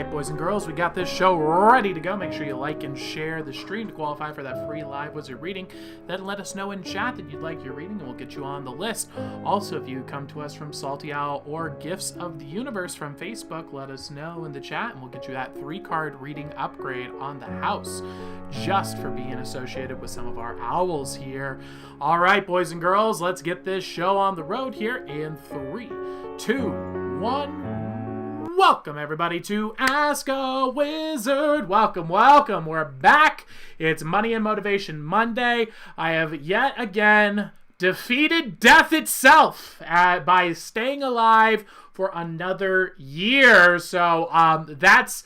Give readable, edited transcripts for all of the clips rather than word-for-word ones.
right, boys and girls, we got this show ready to go. Make sure you like and share the stream to qualify for that free live wizard reading. Then let us know in chat that you'd like your reading, and we'll get you on the list. Also, if you come to us from Salty Owl or Gifts of the Universe from Facebook, let us know in the chat, and we'll get you that 3-card reading upgrade on the house just for being associated with some of our owls here. All right, boys and girls, let's get this show on the road here in 3, 2, 1. Welcome, everybody, to Ask a Wizard. Welcome, welcome. We're back. It's Money and Motivation Monday. I have yet again defeated death itself by staying alive for another year. So that's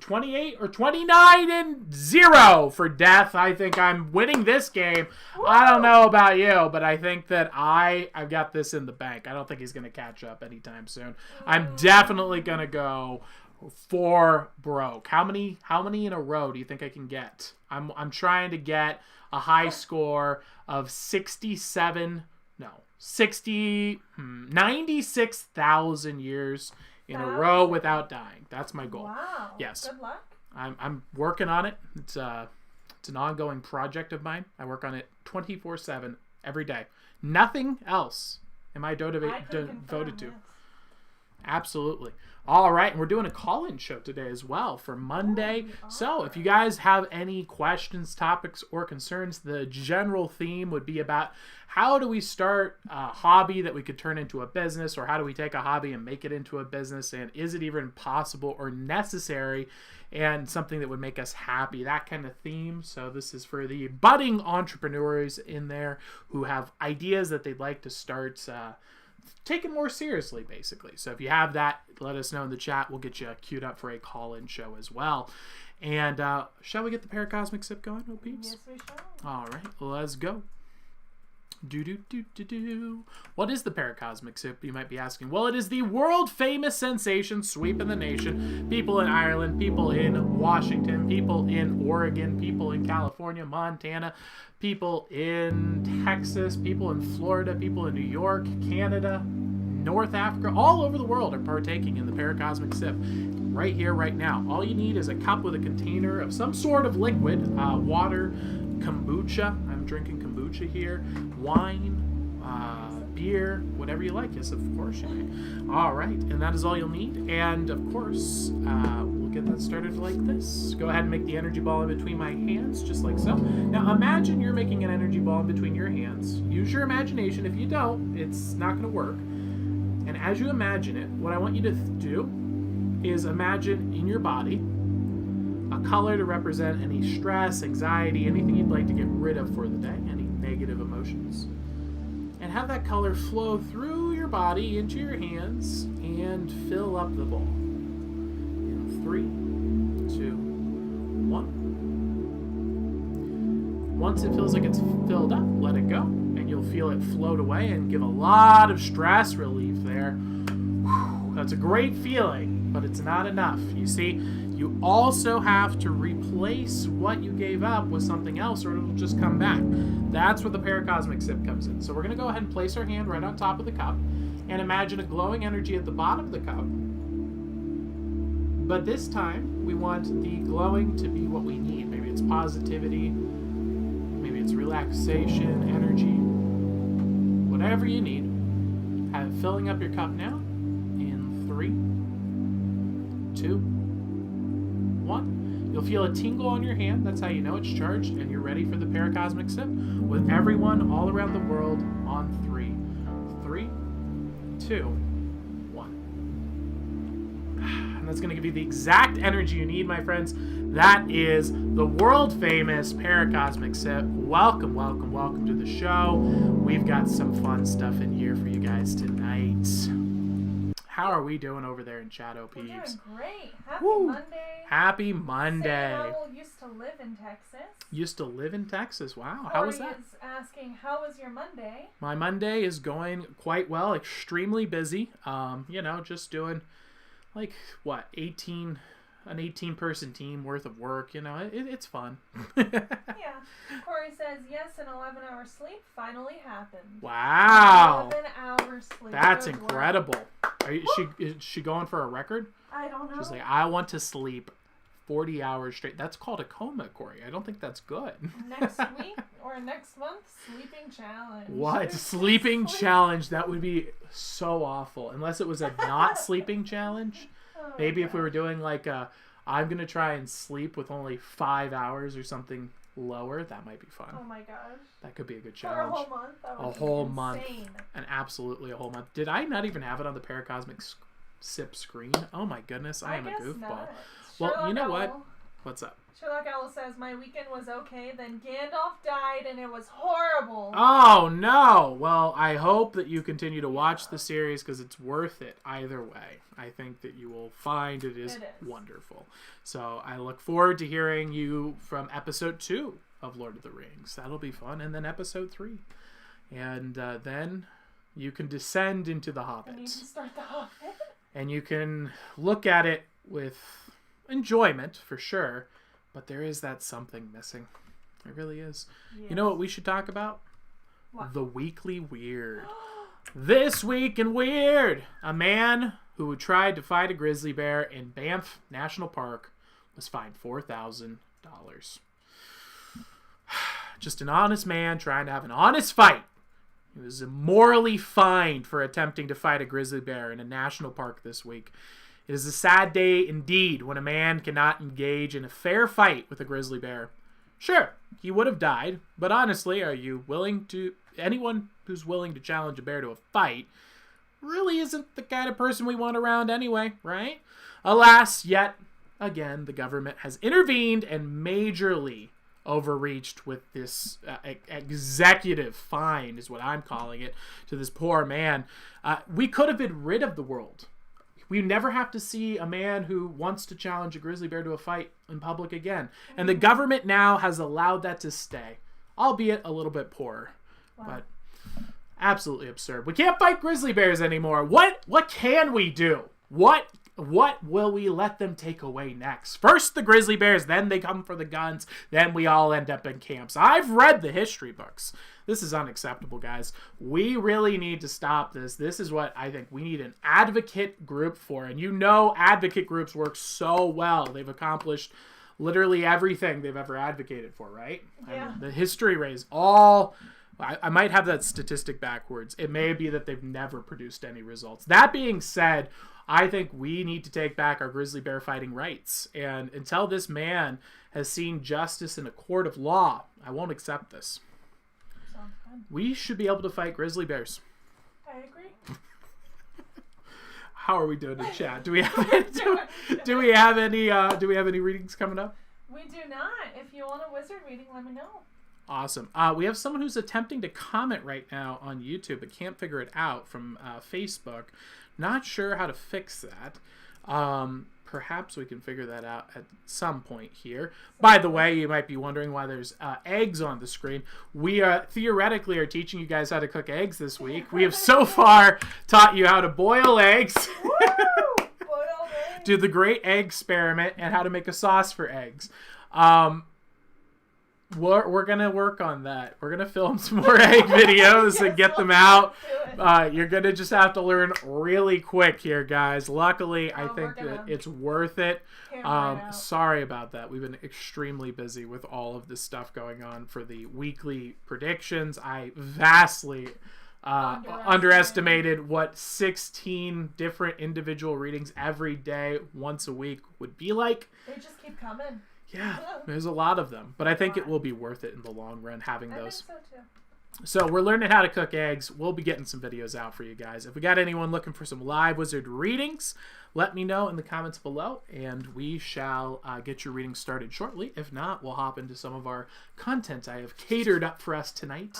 28 or 29-0 for death. I think I'm winning this game. Woo! I don't know about you, but I think that I've got this in the bank. I don't think he's going to catch up anytime soon. I'm definitely going to go 4 broke. How many in a row do you think I can get? I'm trying to get a high score of 96,000 years in a row without dying. That's my goal. Wow. Yes. Good luck. I'm working on it. It's an ongoing project of mine. I work on it 24/7 every day. Nothing else am I devoted to. Yes. Absolutely. All right, and we're doing a call-in show today as well for Monday. So if you guys have any questions, topics, or concerns, the general theme would be about how do we start a hobby that we could turn into a business, or how do we take a hobby and make it into a business, and is it even possible or necessary and something that would make us happy, that kind of theme. So this is for the budding entrepreneurs in there who have ideas that they'd like to start take it more seriously, basically. So if you have that, let us know in the chat. We'll get you queued up for a call-in show as well. And shall we get the Paracosmic Sip going, oh peeps? Yes, we shall. All right, let's go. What is the Paracosmic Sip, you might be asking? Well, it is the world-famous sensation sweeping the nation. People in Ireland, people in Washington, people in Oregon, people in California, Montana, people in Texas, people in Florida, people in New York, Canada, North Africa, all over the world are partaking in the Paracosmic Sip right here, right now. All you need is a cup with a container of some sort of liquid, water, kombucha. I'm drinking kombucha here, wine, beer, whatever you like. Yes, of course you may. All right, and that is all you'll need. And of course, we'll get that started like this. Go ahead and make the energy ball in between my hands, just like so. Now imagine you're making an energy ball in between your hands. Use your imagination. If you don't, it's not going to work. And as you imagine it, what I want you to do is imagine in your body a color to represent any stress, anxiety, anything you'd like to get rid of for the day, any negative emotions. And have that color flow through your body into your hands and fill up the ball. In 3, 2, 1. Once it feels like it's filled up, let it go, and you'll feel it float away and give a lot of stress relief there. Whew, that's a great feeling, but it's not enough. You see, you also have to replace what you gave up with something else, or it'll just come back. That's where the Paracosmic Sip comes in. So we're going to go ahead and place our hand right on top of the cup and imagine a glowing energy at the bottom of the cup. But this time, we want the glowing to be what we need. Maybe it's positivity, maybe it's relaxation, energy, whatever you need. Have it filling up your cup now in 3, 2, 1. You'll feel a tingle on your hand. That's how you know it's charged, and you're ready for the Paracosmic Sip with everyone all around the world on 3. 3, 2, 1. And that's going to give you the exact energy you need, my friends. That is the world-famous Paracosmic Sip. Welcome, welcome, welcome to the show. We've got some fun stuff in here for you guys tonight. How are we doing over there in chat, OPs? We're doing great. Happy Woo. Monday. Happy Monday. Sam Howell used to live in Texas. Used to live in Texas. Wow. How was that? Corey is asking, how was your Monday? My Monday is going quite well. Extremely busy. Just doing like what, an 18-person team worth of work. It's fun. Yeah. Corey says, yes, an 11-hour sleep finally happened. Wow. 11 hours sleep. That's Good incredible. work. Is she going for a record? I don't know. She's like, I want to sleep 40 hours straight. That's called a coma, Corey. I don't think that's good. Next week or next month, sleeping challenge. What? Sleeping challenge? That would be so awful. Unless it was a not sleeping challenge. Oh, Maybe if we were doing like I'm going to try and sleep with only 5 hours or something lower, that might be fun. Oh my gosh. That could be a good For a challenge. whole month? That A would be whole insane. month. And absolutely a whole month. Did I not even have it on the Paracosmic Sip screen? Oh my goodness, I am a guess goofball. not. Well, Sherlock you know what? Owl- What's up? Sherlock Owl says, my weekend was okay, then Gandalf died and it was horrible. Oh no! Well, I hope that you continue to watch the series because it's worth it either way. I think that you will find it is wonderful. So I look forward to hearing you from episode 2 of Lord of the Rings. That'll be fun. And then episode 3. And then you can descend into The I need to Hobbit. start the Hobbit. And you can look at it with enjoyment for sure. But there is that something missing. It really is. Yes. You know what we should talk about? What? The Weekly Weird. This week in Weird, a man who tried to fight a grizzly bear in Banff National Park was fined $4,000. Just an honest man trying to have an honest fight. He was morally fined for attempting to fight a grizzly bear in a national park this week. It is a sad day indeed when a man cannot engage in a fair fight with a grizzly bear. Sure, he would have died, but honestly, are you willing to... Anyone who's willing to challenge a bear to a fight really isn't the kind of person we want around anyway, right? Alas, yet again, the government has intervened and majorly overreached with this executive fine, is what I'm calling it, to this poor man. We could have been rid of the world. We never have to see a man who wants to challenge a grizzly bear to a fight in public again. And the government now has allowed that to stay, albeit a little bit poorer. Wow. But absolutely absurd. We can't fight grizzly bears anymore. What can we do? What will we let them take away next? First the grizzly bears, then they come for the guns, then we all end up in camps. I've read the history books. This is unacceptable, guys. We really need to stop this. This is what I think we need an advocate group for. And you know advocate groups work so well. They've accomplished literally everything they've ever advocated for, right? Yeah. I mean, the history raise all... I might have that statistic backwards. It may be that they've never produced any results. That being said, I think we need to take back our grizzly bear fighting rights. And until this man has seen justice in a court of law, I won't accept this. Sounds good. We should be able to fight grizzly bears. I agree. How are we doing in chat? Do we have any readings coming up? We do not. If you want a wizard reading, let me know. Awesome. We have someone who's attempting to comment right now on YouTube but can't figure it out from Facebook. Not sure how to fix that. Perhaps we can figure that out at some point here. By the way, you might be wondering why there's eggs on the screen. We theoretically are teaching you guys how to cook eggs this week. We have so far taught you how to boil eggs, Woo! Boiled eggs. do the great egg experiment, and how to make a sauce for eggs. We're going to work on that. We're going to film some more egg videos and get them out. You're going to just have to learn really quick here, guys. Luckily, I think that it's worth it. Sorry about that. We've been extremely busy with all of this stuff going on for the weekly predictions. I vastly underestimated what 16 different individual readings every day, once a week would be like. They just keep coming. Yeah, there's a lot of them, but I think it will be worth it in the long run having those. I think so too. So we're learning how to cook eggs. We'll be getting some videos out for you guys. If we got anyone looking for some live wizard readings, let me know in the comments below, and we shall get your reading started shortly. If not, we'll hop into some of our content I have catered up for us tonight.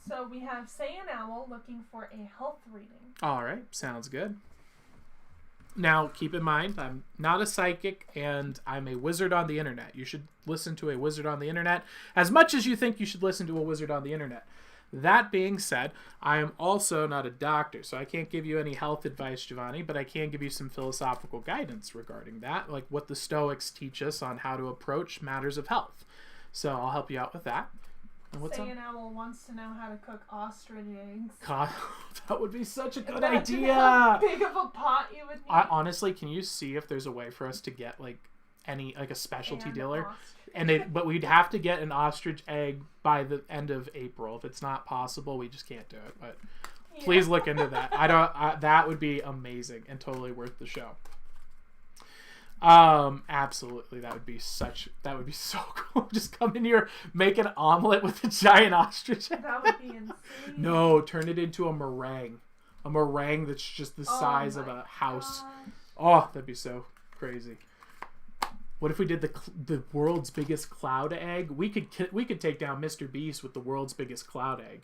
So we have Say an Owl looking for a health reading. All right, sounds good. Now, keep in mind, I'm not a psychic, and I'm a wizard on the internet. You should listen to a wizard on the internet as much as you think you should listen to a wizard on the internet. That being said, I am also not a doctor, so I can't give you any health advice, Giovanni, but I can give you some philosophical guidance regarding that, like what the Stoics teach us on how to approach matters of health. So I'll help you out with that. And what's up? Say an Owl wants to know how to cook ostrich eggs. God, that would be such a good Imagine how idea. big of a pot you would need. Honestly, can you see if there's a way for us to get like a specialty And dealer? ostrich. But we'd have to get an ostrich egg by the end of April. If it's not possible, we just can't do it. But Yeah. please look into that. That would be amazing and totally worth the show. Absolutely, that would be so cool. Just come in here, make an omelet with a giant ostrich egg. That would be insane. No, turn it into a meringue that's just the size of a house. God. Oh, that'd be so crazy. What if we did the world's biggest cloud egg? We could take down Mr. Beast with the world's biggest cloud egg.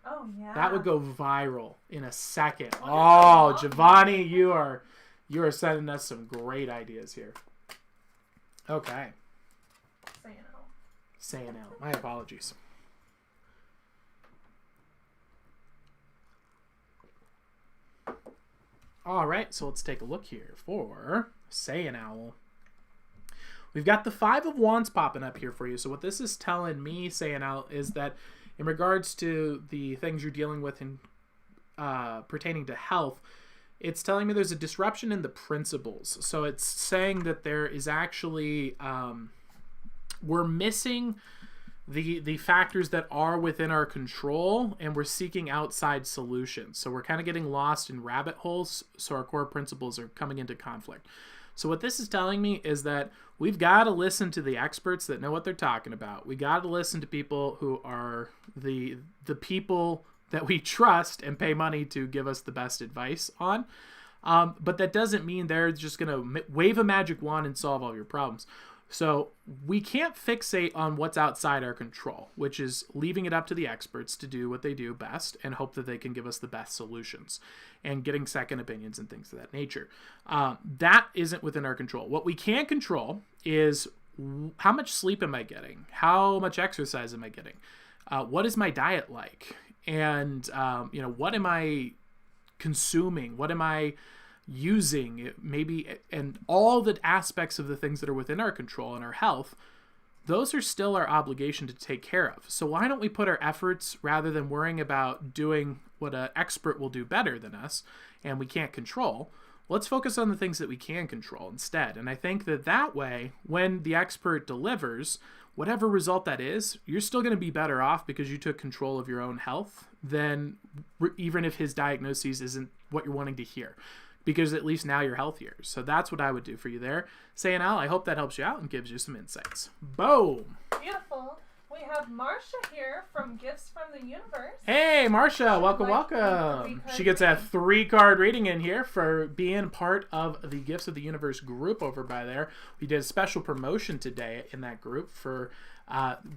Oh yeah. That would go viral in a second. Look at Oh, that. Giovanni, you are sending us some great ideas here. Okay. Say an Owl. Say an L. My apologies. All right, so let's take a look here for Say an Owl. We've got the Five of Wands popping up here for you. So what this is telling me, Say an Owl, is that in regards to the things you're dealing with in pertaining to health, it's telling me there's a disruption in the principles. So it's saying that there is actually we're missing the factors that are within our control, and we're seeking outside solutions. So we're kind of getting lost in rabbit holes, so our core principles are coming into conflict. So what this is telling me is that we've got to listen to the experts that know what they're talking about. We got to listen to people who are the people that we trust and pay money to give us the best advice on. But that doesn't mean they're just going to wave a magic wand and solve all your problems. So we can't fixate on what's outside our control, which is leaving it up to the experts to do what they do best and hope that they can give us the best solutions and getting second opinions and things of that nature. That isn't within our control. What we can control is how much sleep am I getting? How much exercise am I getting? What is my diet like? And, what am I consuming? What am I using? Maybe, and all the aspects of the things that are within our control and our health, those are still our obligation to take care of. So why don't we put our efforts, rather than worrying about doing what an expert will do better than us and we can't control, let's focus on the things that we can control instead. And I think that way, when the expert delivers, whatever result that is, you're still going to be better off because you took control of your own health than even if his diagnosis isn't what you're wanting to hear, because at least now you're healthier. So that's what I would do for you there. Say an Al, I hope that helps you out and gives you some insights. Boom! Beautiful. We have Marsha here from Gifts from the Universe. Hey, Marsha, welcome, like welcome. the She gets a 3-card reading in here for being part of the Gifts of the Universe group over by there. We did a special promotion today in that group for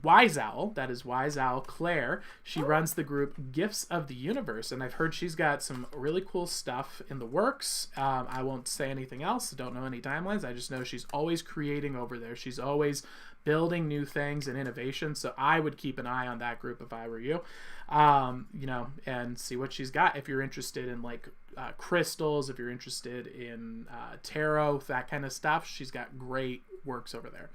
Wise Owl. That is Wise Owl Claire. She runs the group Gifts of the Universe, and I've heard she's got some really cool stuff in the works. I won't say anything else. I don't know any timelines. I just know she's always creating over there. She's always building new things and innovation. So I would keep an eye on that group if I were you, and see what she's got. If you're interested in like crystals, if you're interested in tarot, that kind of stuff, she's got great works over there.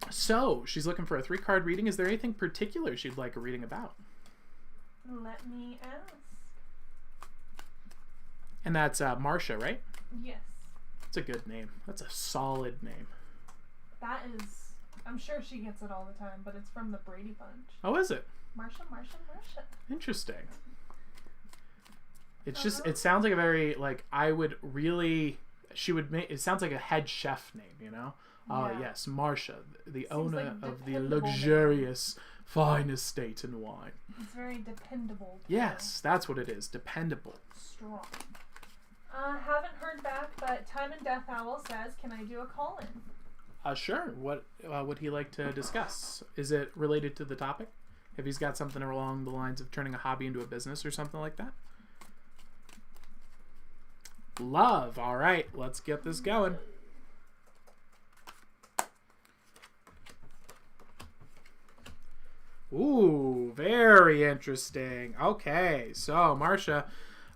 So she's looking for a 3-card reading. Is there anything particular she'd like a reading about? Let me ask. And that's Marsha, right? Yes. That's a good name. That's a solid name. That is, I'm sure she gets it all the time, but it's from the Brady Bunch. Oh, is it? Marsha. Interesting. It's just, it sounds like a very, like, she would make, it sounds like a head chef name, you know? Oh, Yeah. yes, Marsha, the Seems owner like of the dependable luxurious fine estate and wine. It's very dependable. Yes, that's what it is. Dependable. Strong. Haven't heard back, but Time and Death Owl says, can I do a call-in? Sure. What would he like to discuss? Is it related to the topic? If he's got something along the lines of turning a hobby into a business or something like that? Love. All right, let's get this going. Ooh, very interesting. Okay, so Marsha,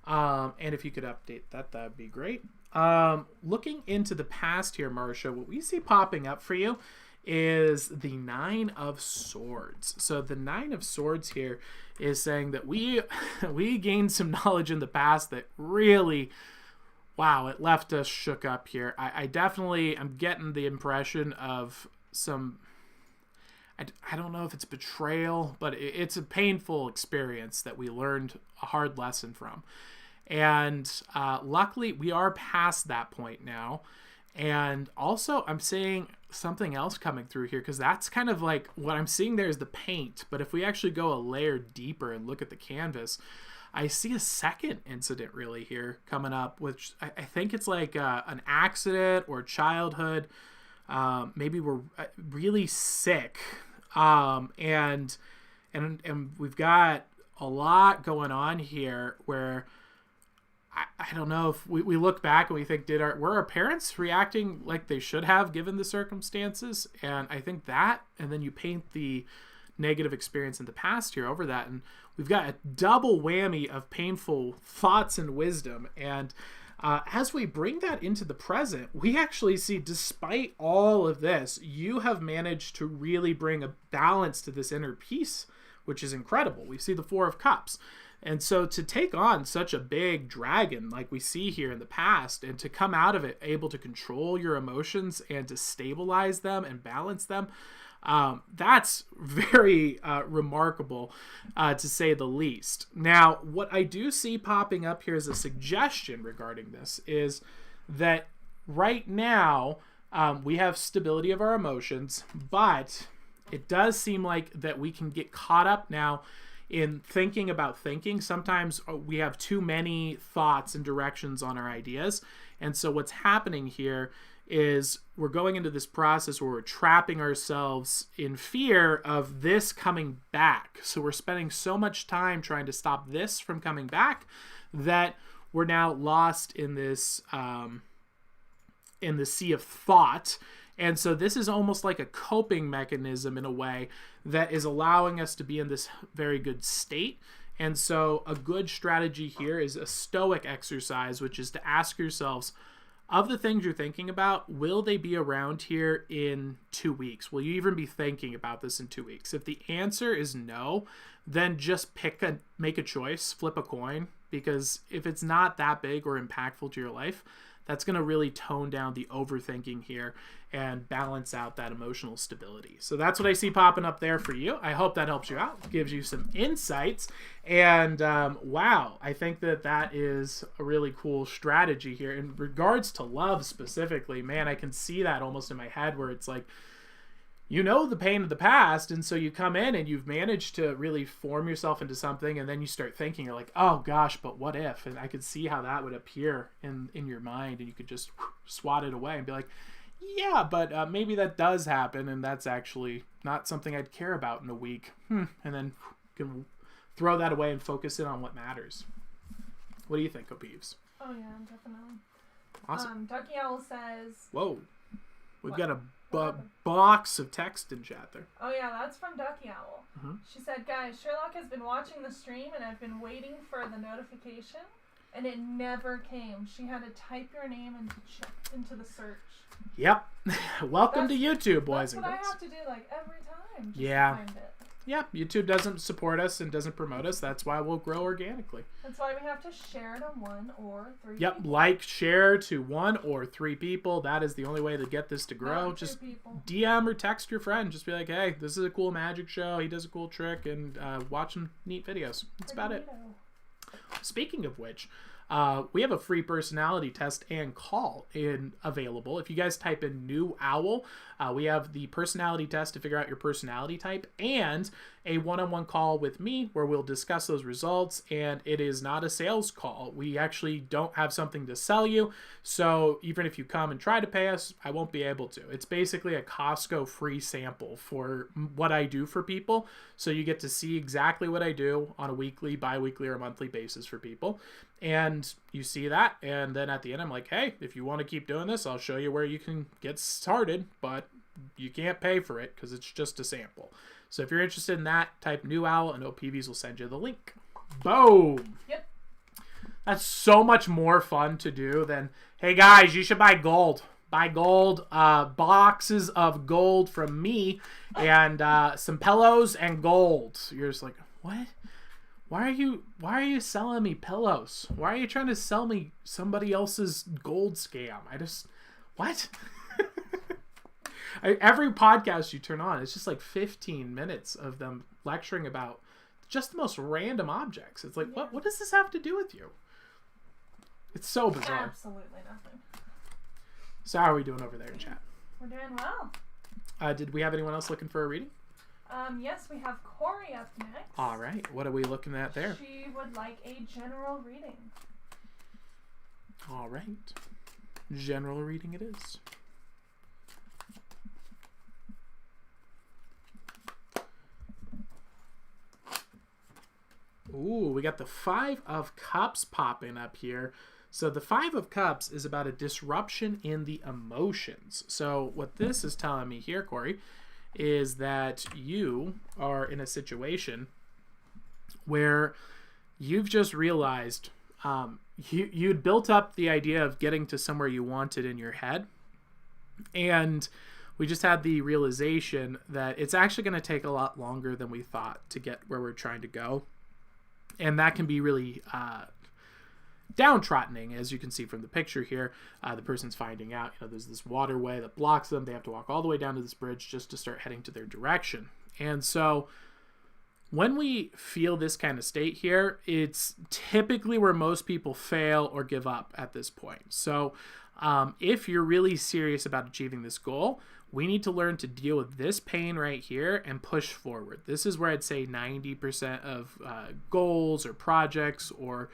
and if you could update that, that'd be great. Looking into the past here, Marsha, what we see popping up for you is the Nine of Swords. So the Nine of Swords here is saying that we gained some knowledge in the past that really, wow, it left us shook up here. I definitely am getting the impression of some, I don't know if it's betrayal, but it's a painful experience that we learned a hard lesson from. And luckily, we are past that point now. And also, I'm seeing something else coming through here, because that's kind of like what I'm seeing there is the paint. But if we actually go a layer deeper and look at the canvas, I see a second incident really here coming up, which I think it's like an accident or childhood. Maybe we're really sick. And we've got a lot going on here where I don't know if we look back and we think, were our parents reacting like they should have given the circumstances? And I think that, and then you paint the negative experience in the past here over that, and we've got a double whammy of painful thoughts and wisdom. And as we bring that into the present, we actually see, despite all of this, you have managed to really bring a balance to this inner peace, which is incredible. We see the Four of Cups. And so to take on such a big dragon like we see here in the past, and to come out of it able to control your emotions and to stabilize them and balance them, that's very remarkable, to say the least. Now, what I do see popping up here as a suggestion regarding this is that right now we have stability of our emotions, but it does seem like that we can get caught up now in thinking about thinking. Sometimes we have too many thoughts and directions on our ideas. And so what's happening here is we're going into this process where we're trapping ourselves in fear of this coming back. So we're spending so much time trying to stop this from coming back that we're now lost in this, in the sea of thought. And so this is almost like a coping mechanism in a way that is allowing us to be in this very good state. And so a good strategy here is a stoic exercise, which is to ask yourselves, of the things you're thinking about, will they be around here in 2 weeks? Will you even be thinking about this in 2 weeks? If the answer is no, then just make a choice, flip a coin, because if it's not that big or impactful to your life, that's going to really tone down the overthinking here and balance out that emotional stability. So that's what I see popping up there for you. I hope that helps you out, gives you some insights. And wow, I think that is a really cool strategy here. In regards to love specifically, man, I can see that almost in my head where it's like, you know the pain of the past, and so you come in and you've managed to really form yourself into something, and then you start thinking, you're like, oh gosh, but what if? And I could see how that would appear in your mind, and you could just swat it away and be like, yeah, but maybe that does happen, and that's actually not something I'd care about in a week. And then you can throw that away and focus in on what matters. What do you think, Peeves? Oh yeah, definitely. Awesome. Ducky Owl says... Whoa. We've What? got a box of text in chat there. Oh yeah, that's from Ducky Owl. Mm-hmm. She said, guys, Sherlock has been watching the stream and I've been waiting for the notification and it never came. She had to type your name into the search. Yep. Welcome to YouTube, boys and girls. That's what I have to do like every time. Just Yeah. To find it. Yeah, YouTube doesn't support us and doesn't promote us. That's why we'll grow organically. That's why we have to share it on 1 or 3 Yep, people. like, share to 1 or 3 people. That is the only way to get this to grow. Not 2 Just people. DM or text your friend. Just be like, hey, this is a cool magic show. He does a cool trick, and watch some neat videos. That's about it. Speaking of which, we have a free personality test and call available. If you guys type in New Owl, we have the personality test to figure out your personality type and a one-on-one call with me where we'll discuss those results. And it is not a sales call. We actually don't have something to sell you. So even if you come and try to pay us, I won't be able to. It's basically a Costco free sample for what I do for people. So you get to see exactly what I do on a weekly, bi-weekly, or monthly basis for people. And you see that, and then at the end I'm like, hey, if you want to keep doing this, I'll show you where you can get started, but you can't pay for it because it's just a sample. So if you're interested in that, type New Owl and OPVs will send you the link. Boom! Yep. That's so much more fun to do than, hey guys, you should buy gold. Buy gold, boxes of gold from me, and some pillows and gold. You're just like, what? Why are you selling me pillows? Why are you trying to sell me somebody else's gold scam? What? Every podcast you turn on, it's just like 15 minutes of them lecturing about just the most random objects. It's like, what does this have to do with you? It's so bizarre. Absolutely nothing. So how are we doing over there in chat? We're doing well. Did we have anyone else looking for a reading? Yes, we have Corey up next. All right. What are we looking at there? She would like a general reading. All right. General reading it is. Ooh, we got the Five of Cups popping up here. So the Five of Cups is about a disruption in the emotions. So what this is telling me here, Corey, is that you are in a situation where you've just realized you'd built up the idea of getting to somewhere you wanted in your head. And we just had the realization that it's actually going to take a lot longer than we thought to get where we're trying to go. And that can be really downtroddening, as you can see from the picture here. The person's finding out, there's this waterway that blocks them. They have to walk all the way down to this bridge just to start heading to their direction. And so when we feel this kind of state here, it's typically where most people fail or give up at this point. So if you're really serious about achieving this goal, we need to learn to deal with this pain right here and push forward. This is where I'd say 90% of goals or projects or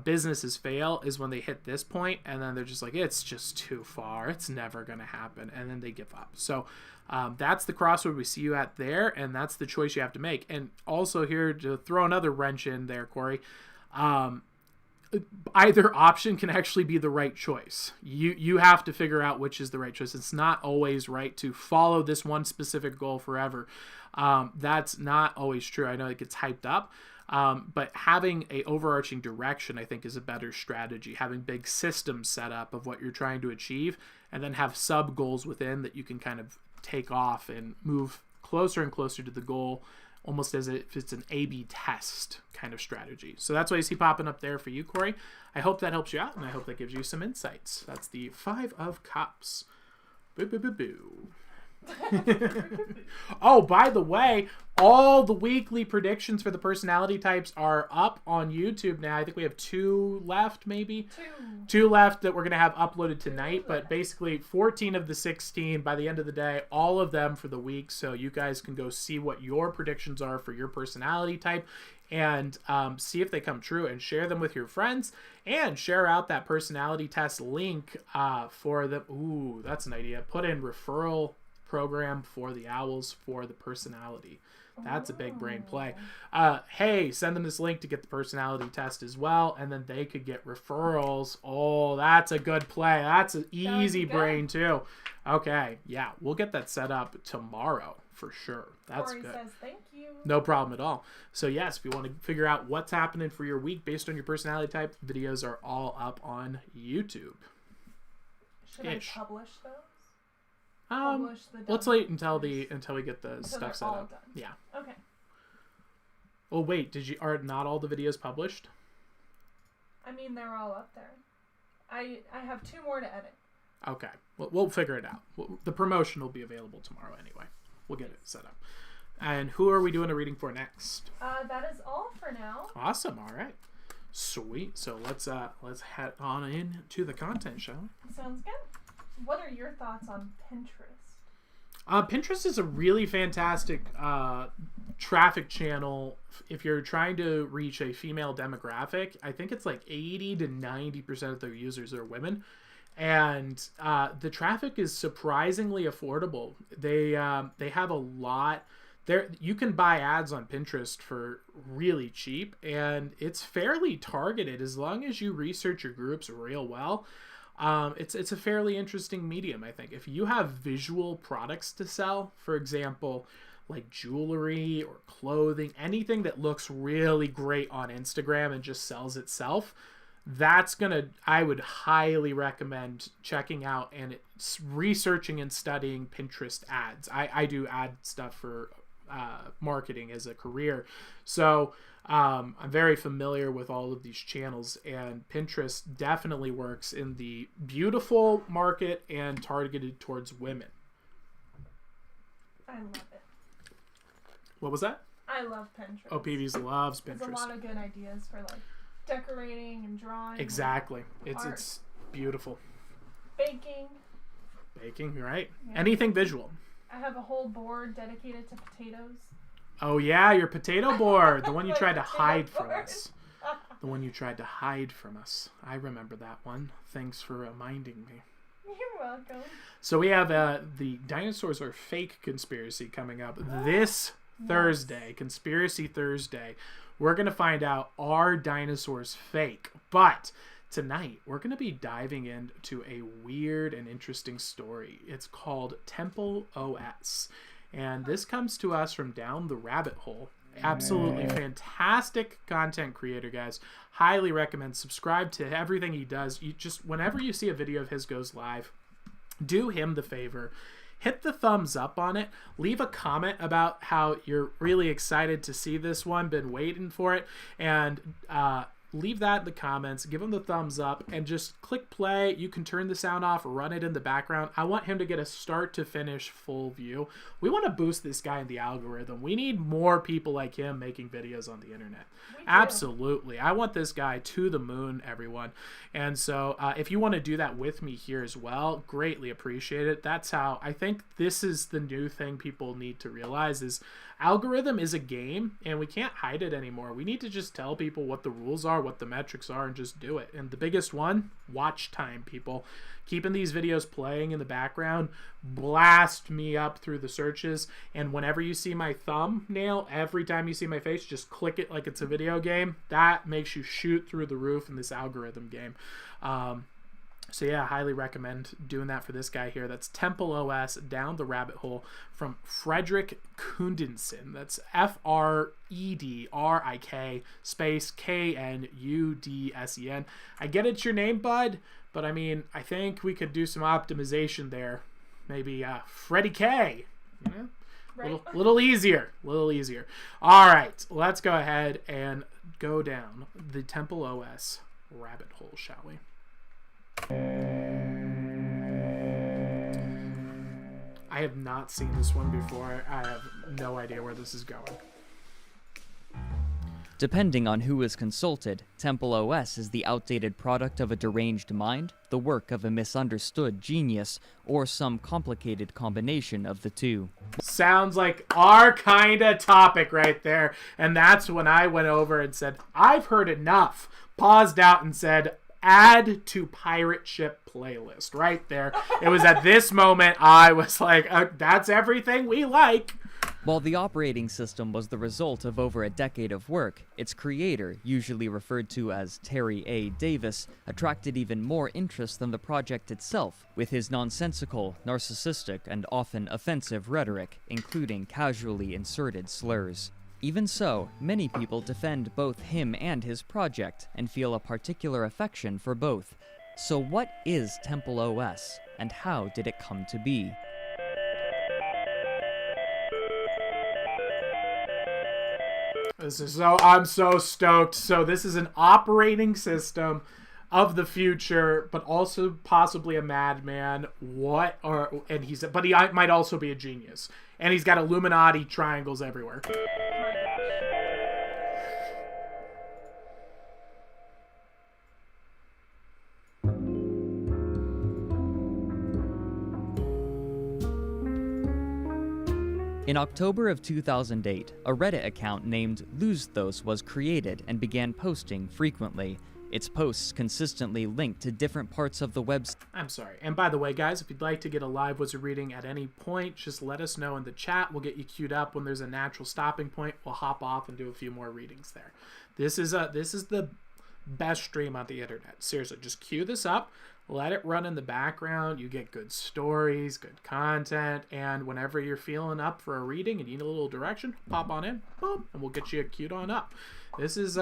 businesses fail, is when they hit this point and then they're just like, it's just too far. It's never going to happen. And then they give up. So that's the crossroad we see you at there. And that's the choice you have to make. And also here to throw another wrench in there, Corey, either option can actually be the right choice. You have to figure out which is the right choice. It's not always right to follow this one specific goal forever. That's not always true. I know it gets hyped up, but having a overarching direction, I think, is a better strategy. Having big systems set up of what you're trying to achieve, and then have sub goals within that you can kind of take off and move closer and closer to the goal, almost as if it's an A/B test kind of strategy. So that's what I see popping up there for you, Corey. I hope that helps you out, and I hope that gives you some insights. That's the Five of Cups. Boo, boo, boo, boo. Oh, by the way, all the weekly predictions for the personality types are up on YouTube now. I think we have 2 left, maybe. 2 left that we're going to have uploaded tonight. But basically 14 of the 16 by the end of the day, all of them for the week. So you guys can go see what your predictions are for your personality type and see if they come true, and share them with your friends, and share out that personality test link for them. Ooh, that's an idea. Put in referral program for the owls for the personality. That's a big brain play. Hey, send them this link to get the personality test as well, and then they could get referrals. Oh, that's a good play. That's an easy brain too. Okay, yeah, we'll get that set up tomorrow for sure. That's Corey good. Says thank you. No problem at all. So yes, if you want to figure out what's happening for your week based on your personality type, videos are all up on YouTube. Should I publish those? Let's wait until we get the stuff set up. Done. Yeah. Okay. Oh wait, are not all the videos published? I mean, they're all up there. I have 2 more to edit. Okay. Well, we'll figure it out. The promotion will be available tomorrow anyway. We'll get it set up. And who are we doing a reading for next? That is all for now. Awesome. All right. Sweet. So let's head on into the content, shall we? Sounds good. What are your thoughts on Pinterest? Pinterest is a really fantastic traffic channel if you're trying to reach a female demographic. I think it's like 80 to 90% of their users are women. And the traffic is surprisingly affordable. They have a lot there. You can buy ads on Pinterest for really cheap, and it's fairly targeted as long as you research your groups real well. It's a fairly interesting medium, I think. If you have visual products to sell, for example, like jewelry or clothing, anything that looks really great on Instagram and just sells itself, I would highly recommend checking out and researching and studying Pinterest ads. I do ad stuff for marketing as a career, so I'm very familiar with all of these channels, and Pinterest definitely works in the beautiful market and targeted towards women. I love it. What was that? I love Pinterest. Oh, PVs loves Pinterest. There's a lot of good ideas for like decorating and drawing. Exactly. And It's beautiful. Baking, right? Yeah. Anything visual. I have a whole board dedicated to potatoes. Oh yeah, your potato board, the one you My tried to potato hide from board. us. The one you tried to hide from us. I remember that one. Thanks for reminding me. You're welcome. So we have the dinosaurs are fake conspiracy coming up this Thursday, Conspiracy Thursday. We're going to find out, are dinosaurs fake? But tonight, we're going to be diving into a weird and interesting story. It's called Temple OS. And this comes to us from Down the Rabbit Hole. Absolutely fantastic content creator, guys. Highly recommend. Subscribe to everything he does. You just, whenever you see a video of his goes live, do him the favor. Hit the thumbs up on it. Leave a comment about how you're really excited to see this one, been waiting for it, and leave that in the comments. Give him the thumbs up and just click play. You can turn the sound off, run it in the background. I want him to get a start to finish full view. We want to boost this guy in the algorithm. We need more people like him making videos on the internet. Absolutely. I want this guy to the moon, everyone. And so if you want to do that with me here as well, greatly appreciate it. That's how I think this is the new thing people need to realize is algorithm is a game and we can't hide it anymore. We need to just tell people what the rules are, what the metrics are, and just do it. And the biggest one, watch time, people. Keeping these videos playing in the background, blast me up through the searches. And whenever you see my thumbnail, every time you see my face, just click it like it's a video game. That makes you shoot through the roof in this algorithm game. So yeah, highly recommend doing that for this guy here. That's Temple OS, Down the Rabbit Hole, from Fredrik Knudsen. That's Fredrik space Knudsen. I get it's your name, bud, but I mean, I think we could do some optimization there. Maybe Freddy K. You know? Right. Little easier. All right, let's go ahead and go down the Temple OS rabbit hole, shall we? I have not seen this one before. I have no idea where this is going. Depending on who is consulted, Temple OS is the outdated product of a deranged mind, the work of a misunderstood genius, or some complicated combination of the two. Sounds like our kind of topic right there. And that's when I went over and said, I've heard enough. Paused out and said, add to pirate ship playlist. Right there. It was at this moment I was like, that's everything we like. While the operating system was the result of over a decade of work, its creator, usually referred to as Terry A. Davis, attracted even more interest than the project itself, with his nonsensical, narcissistic, and often offensive rhetoric, including casually inserted slurs. Even so, many people defend both him and his project, and feel a particular affection for both. So what is Temple OS, and how did it come to be? I'm so stoked. So this is an operating system of the future, but also possibly a madman. But he might also be a genius. And he's got Illuminati triangles everywhere. In October of 2008, a Reddit account named Luzthos was created and began posting frequently. Its posts consistently linked to different parts of the website. I'm sorry. And by the way, guys, if you'd like to get a live wizard reading at any point, just let us know in the chat. We'll get you queued up. When there's a natural stopping point, we'll hop off and do a few more readings there. This is the best stream on the internet. Seriously, just queue this up. Let it run in the background. You get good stories, good content, and whenever you're feeling up for a reading and you need a little direction, pop on in, boom, and we'll get you queued on up. This is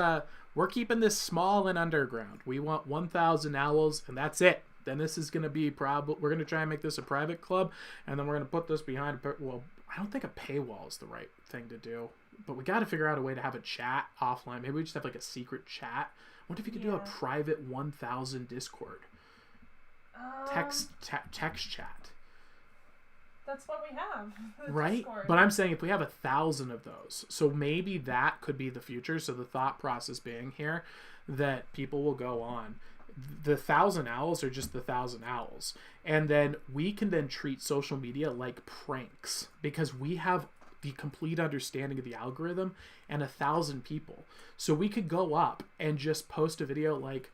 We're keeping this small and underground. We want 1,000 owls, and that's it. Then this is going to be we're going to try and make this a private club, and then we're going to put this behind well, I don't think a paywall is the right thing to do, but we got to figure out a way to have a chat offline. Maybe we just have like a secret chat. What if you could do a private 1,000 Discord text chat? That's what we have, right? Discord. But I'm saying if we have 1,000 of those, so maybe that could be the future. So the thought process being here that people will go on. The 1,000 owls are just the 1,000 owls, and then we can then treat social media like pranks because we have the complete understanding of the algorithm and 1,000 people. So we could go up and just post a video like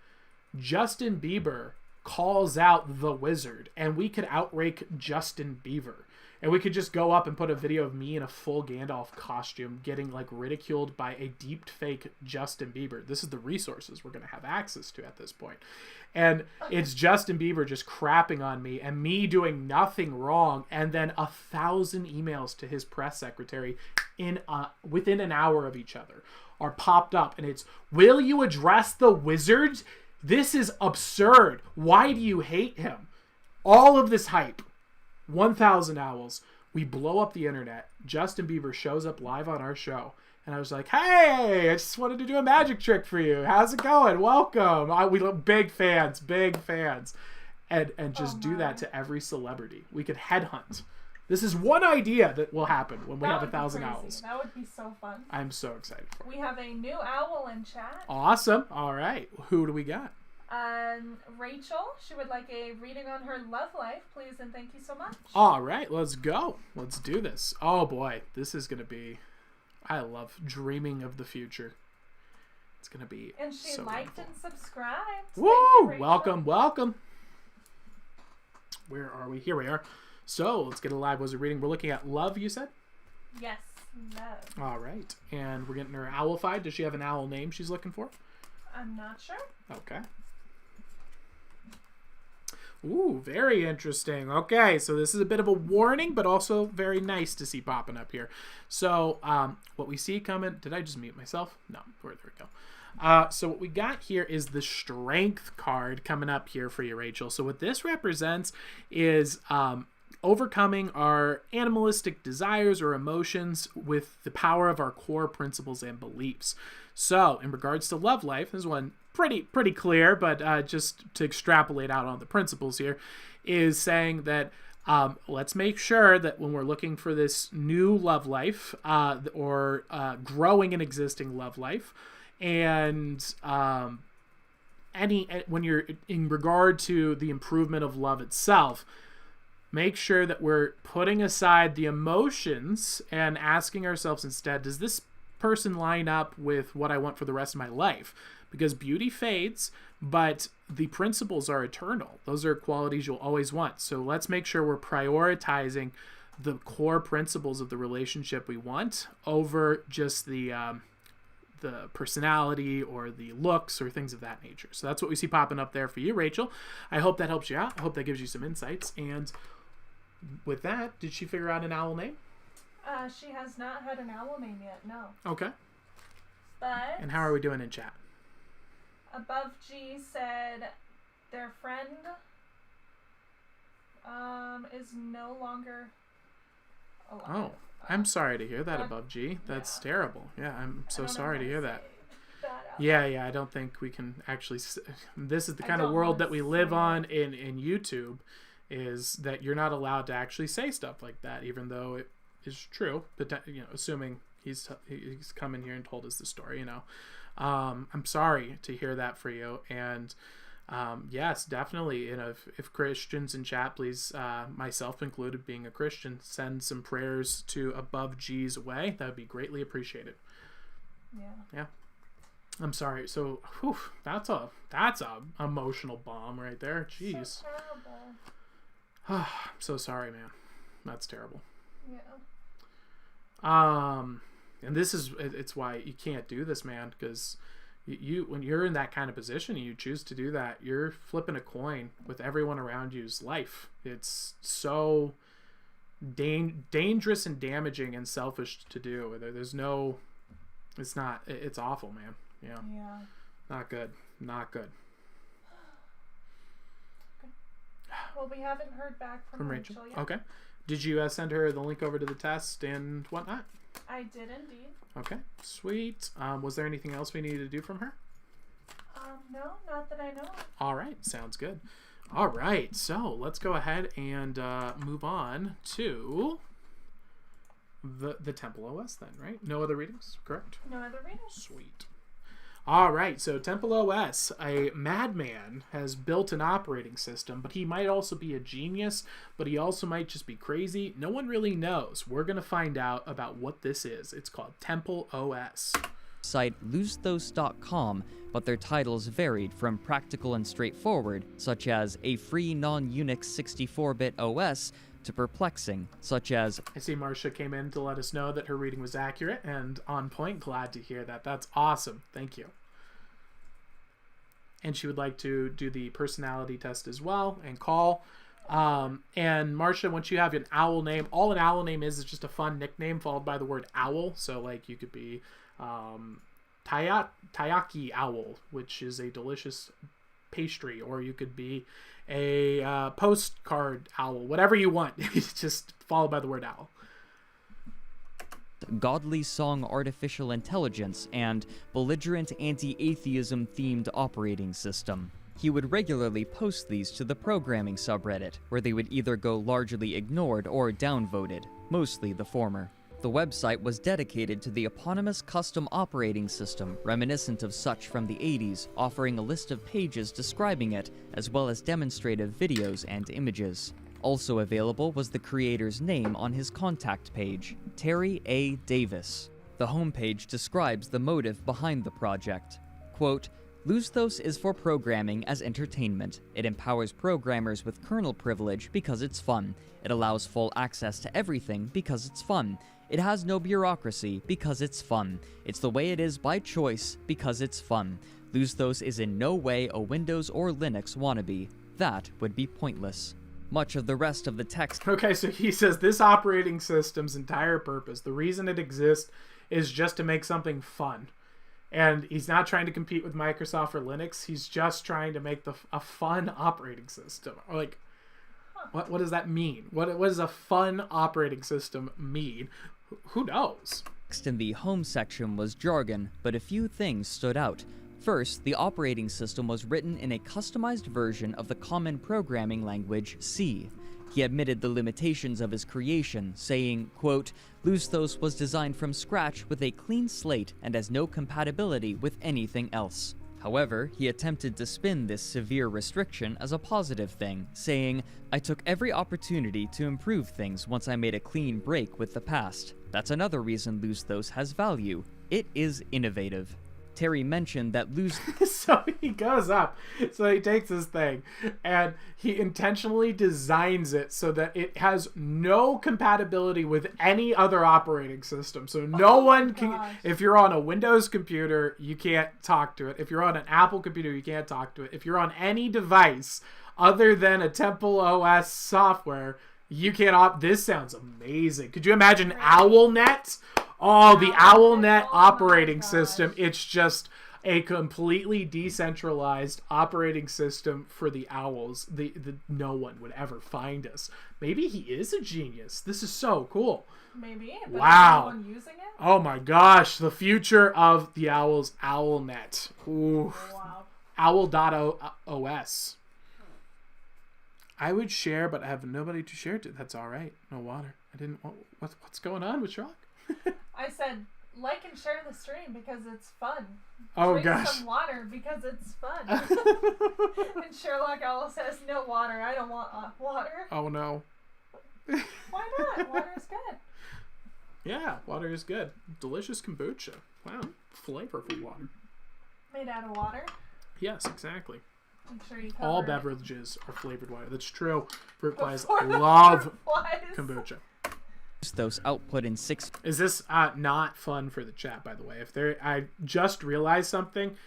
Justin Bieber calls out the wizard, and we could outrake Justin Bieber. And we could just go up and put a video of me in a full Gandalf costume getting like ridiculed by a deep fake Justin Bieber. This is the resources we're going to have access to at this point. And it's Justin Bieber just crapping on me and me doing nothing wrong. And then 1,000 emails to his press secretary within an hour of each other are popped up. And it's, will you address the wizards? This is absurd. Why do you hate him? All of this hype. 1,000 owls. We blow up the internet. Justin Bieber shows up live on our show. And I was like, hey, I just wanted to do a magic trick for you. How's it going? Welcome. We love big fans. And just do that to every celebrity. We could headhunt. This is one idea that will happen when we have 1,000 owls. That would be so fun. I'm so excited for it. We have a new owl in chat. Awesome. All right. Who do we got? Rachel, she would like a reading on her love life, please, and thank you so much. All right, let's go. Let's do this. Oh boy, this is going to be, I love dreaming of the future. It's going to be And she so liked wonderful. and subscribed. Woo! Thank you, Welcome. Where are we? Here we are. So let's get a live wizard reading. We're looking at love, you said? Yes, love. All right, and we're getting her owlified. Does she have an owl name she's looking for? I'm not sure. Okay. Ooh, very interesting. Okay, so this is a bit of a warning, but also very nice to see popping up here. So, what we see coming... Did I just mute myself? No. There we go. So what we got here is the Strength card coming up here for you, Rachel. So what this represents is overcoming our animalistic desires or emotions with the power of our core principles and beliefs. So, in regards to love life, this one pretty clear, but just to extrapolate out on the principles here, is saying that let's make sure that when we're looking for this new love life or growing an existing love life, and when you're in regard to the improvement of love itself, make sure that we're putting aside the emotions and asking ourselves instead, does this person line up with what I want for the rest of my life? Because beauty fades, but the principles are eternal. Those are qualities you'll always want. So let's make sure we're prioritizing the core principles of the relationship we want over just the personality or the looks or things of that nature. So that's what we see popping up there for you, Rachel. I hope that helps you out. I hope that gives you some insights. And with that, did she figure out an owl name? She has not had an owl name yet, no. Okay. But... And how are we doing in chat? Above G said their friend is no longer alive. Oh, I'm sorry to hear that, Above G. That's terrible. Yeah, I'm so sorry to hear that. Yeah, I don't think we can actually... This is the kind of world that we live on in YouTube, is that you're not allowed to actually say stuff like that, even though it is true, but assuming he's come in here and told us the story, I'm sorry to hear that for you. And yes, definitely, if Christians in chat, please, myself included, being a Christian, send some prayers to Above G's way. That would be greatly appreciated. Yeah. I'm sorry. So, that's a emotional bomb right there. Jeez. So terrible. I'm so sorry, man. That's terrible. Yeah. And it's why you can't do this, man, because you when you're in that kind of position and you choose to do that, you're flipping a coin with everyone around you's life. It's so dangerous and damaging and selfish to do. It's awful, man. Yeah. Yeah. Not good. Not good. Well, we haven't heard back from Rachel yet. Okay. Did you send her the link over to the test and whatnot? I did indeed. Okay. Sweet. Was there anything else we needed to do from her? No, not that I know of. All right. Sounds good. All right. So let's go ahead and move on to the Temple OS then, right? No other readings, correct? No other readings. Sweet. All right, so Temple OS, a madman, has built an operating system, but he might also be a genius, but he also might just be crazy. No one really knows. We're going to find out about what this is. It's called Temple OS. Site losethose.com, but their titles varied from practical and straightforward, such as a free non-Unix 64-bit OS, to perplexing, such as I see Marcia came in to let us know that her reading was accurate and on point. Glad to hear that. That's awesome. Thank you. And she would like to do the personality test as well and call. And Marcia, once you have an owl name, all an owl name is just a fun nickname followed by the word owl. So like you could be Taiyaki Owl, which is a delicious pastry, or you could be a postcard owl, whatever you want. Just followed by the word owl. godly song artificial intelligence and belligerent anti-atheism themed operating system. He would regularly post these to the programming subreddit, where they would either go largely ignored or downvoted, mostly the former. The website was dedicated to the eponymous custom operating system, reminiscent of such from the 80s, offering a list of pages describing it, as well as demonstrative videos and images. Also available was the creator's name on his contact page, Terry A. Davis. The homepage describes the motive behind the project. Quote, Losethos is for programming as entertainment. It empowers programmers with kernel privilege because it's fun. It allows full access to everything because it's fun. It has no bureaucracy because it's fun. It's the way it is by choice because it's fun. Losethos is in no way a Windows or Linux wannabe. That would be pointless. Much of the rest of the text... Okay, so he says this operating system's entire purpose, the reason it exists, is just to make something fun. And he's not trying to compete with Microsoft or Linux. He's just trying to make a fun operating system. Or like, what does that mean? What does a fun operating system mean? Who knows? Text in the home section was jargon, but a few things stood out. First, the operating system was written in a customized version of the common programming language C. He admitted the limitations of his creation, saying, quote, Losethos was designed from scratch with a clean slate and has no compatibility with anything else. However, he attempted to spin this severe restriction as a positive thing, saying, I took every opportunity to improve things once I made a clean break with the past. That's another reason Losethos has value. It is innovative. Terry mentioned that So he goes up. So he takes this thing and he intentionally designs it so that it has no compatibility with any other operating system. So no one can, if you're on a Windows computer, you can't talk to it. If you're on an Apple computer, you can't talk to it. If you're on any device other than a Temple OS software, you can't this sounds amazing. Could you imagine OwlNet? Oh, the OwlNet operating system. It's just a completely decentralized operating system for the owls. No one would ever find us. Maybe he is a genius. This is so cool. Maybe. But wow. Is anyone using it? Oh my gosh. The future of the owls, OwlNet. Ooh. Wow. Owl.os. I would share, but I have nobody to share to. That's all right. No water. I didn't want... What's going on with Sherlock? I said, like and share the stream because it's fun. Oh, Drink gosh. some water because it's fun. And Sherlock Owl says, no water. I don't want water. Oh, no. Why not? Water is good. Yeah, water is good. Delicious kombucha. Wow. Flavorful water. Made out of water. Yes, exactly. I'm sure you All covered it. beverages are flavored water. That's true. Fruit flies Before the love fruit flies. kombucha. Losethos output in 6 Is this not fun for the chat, by the way? I just realized something.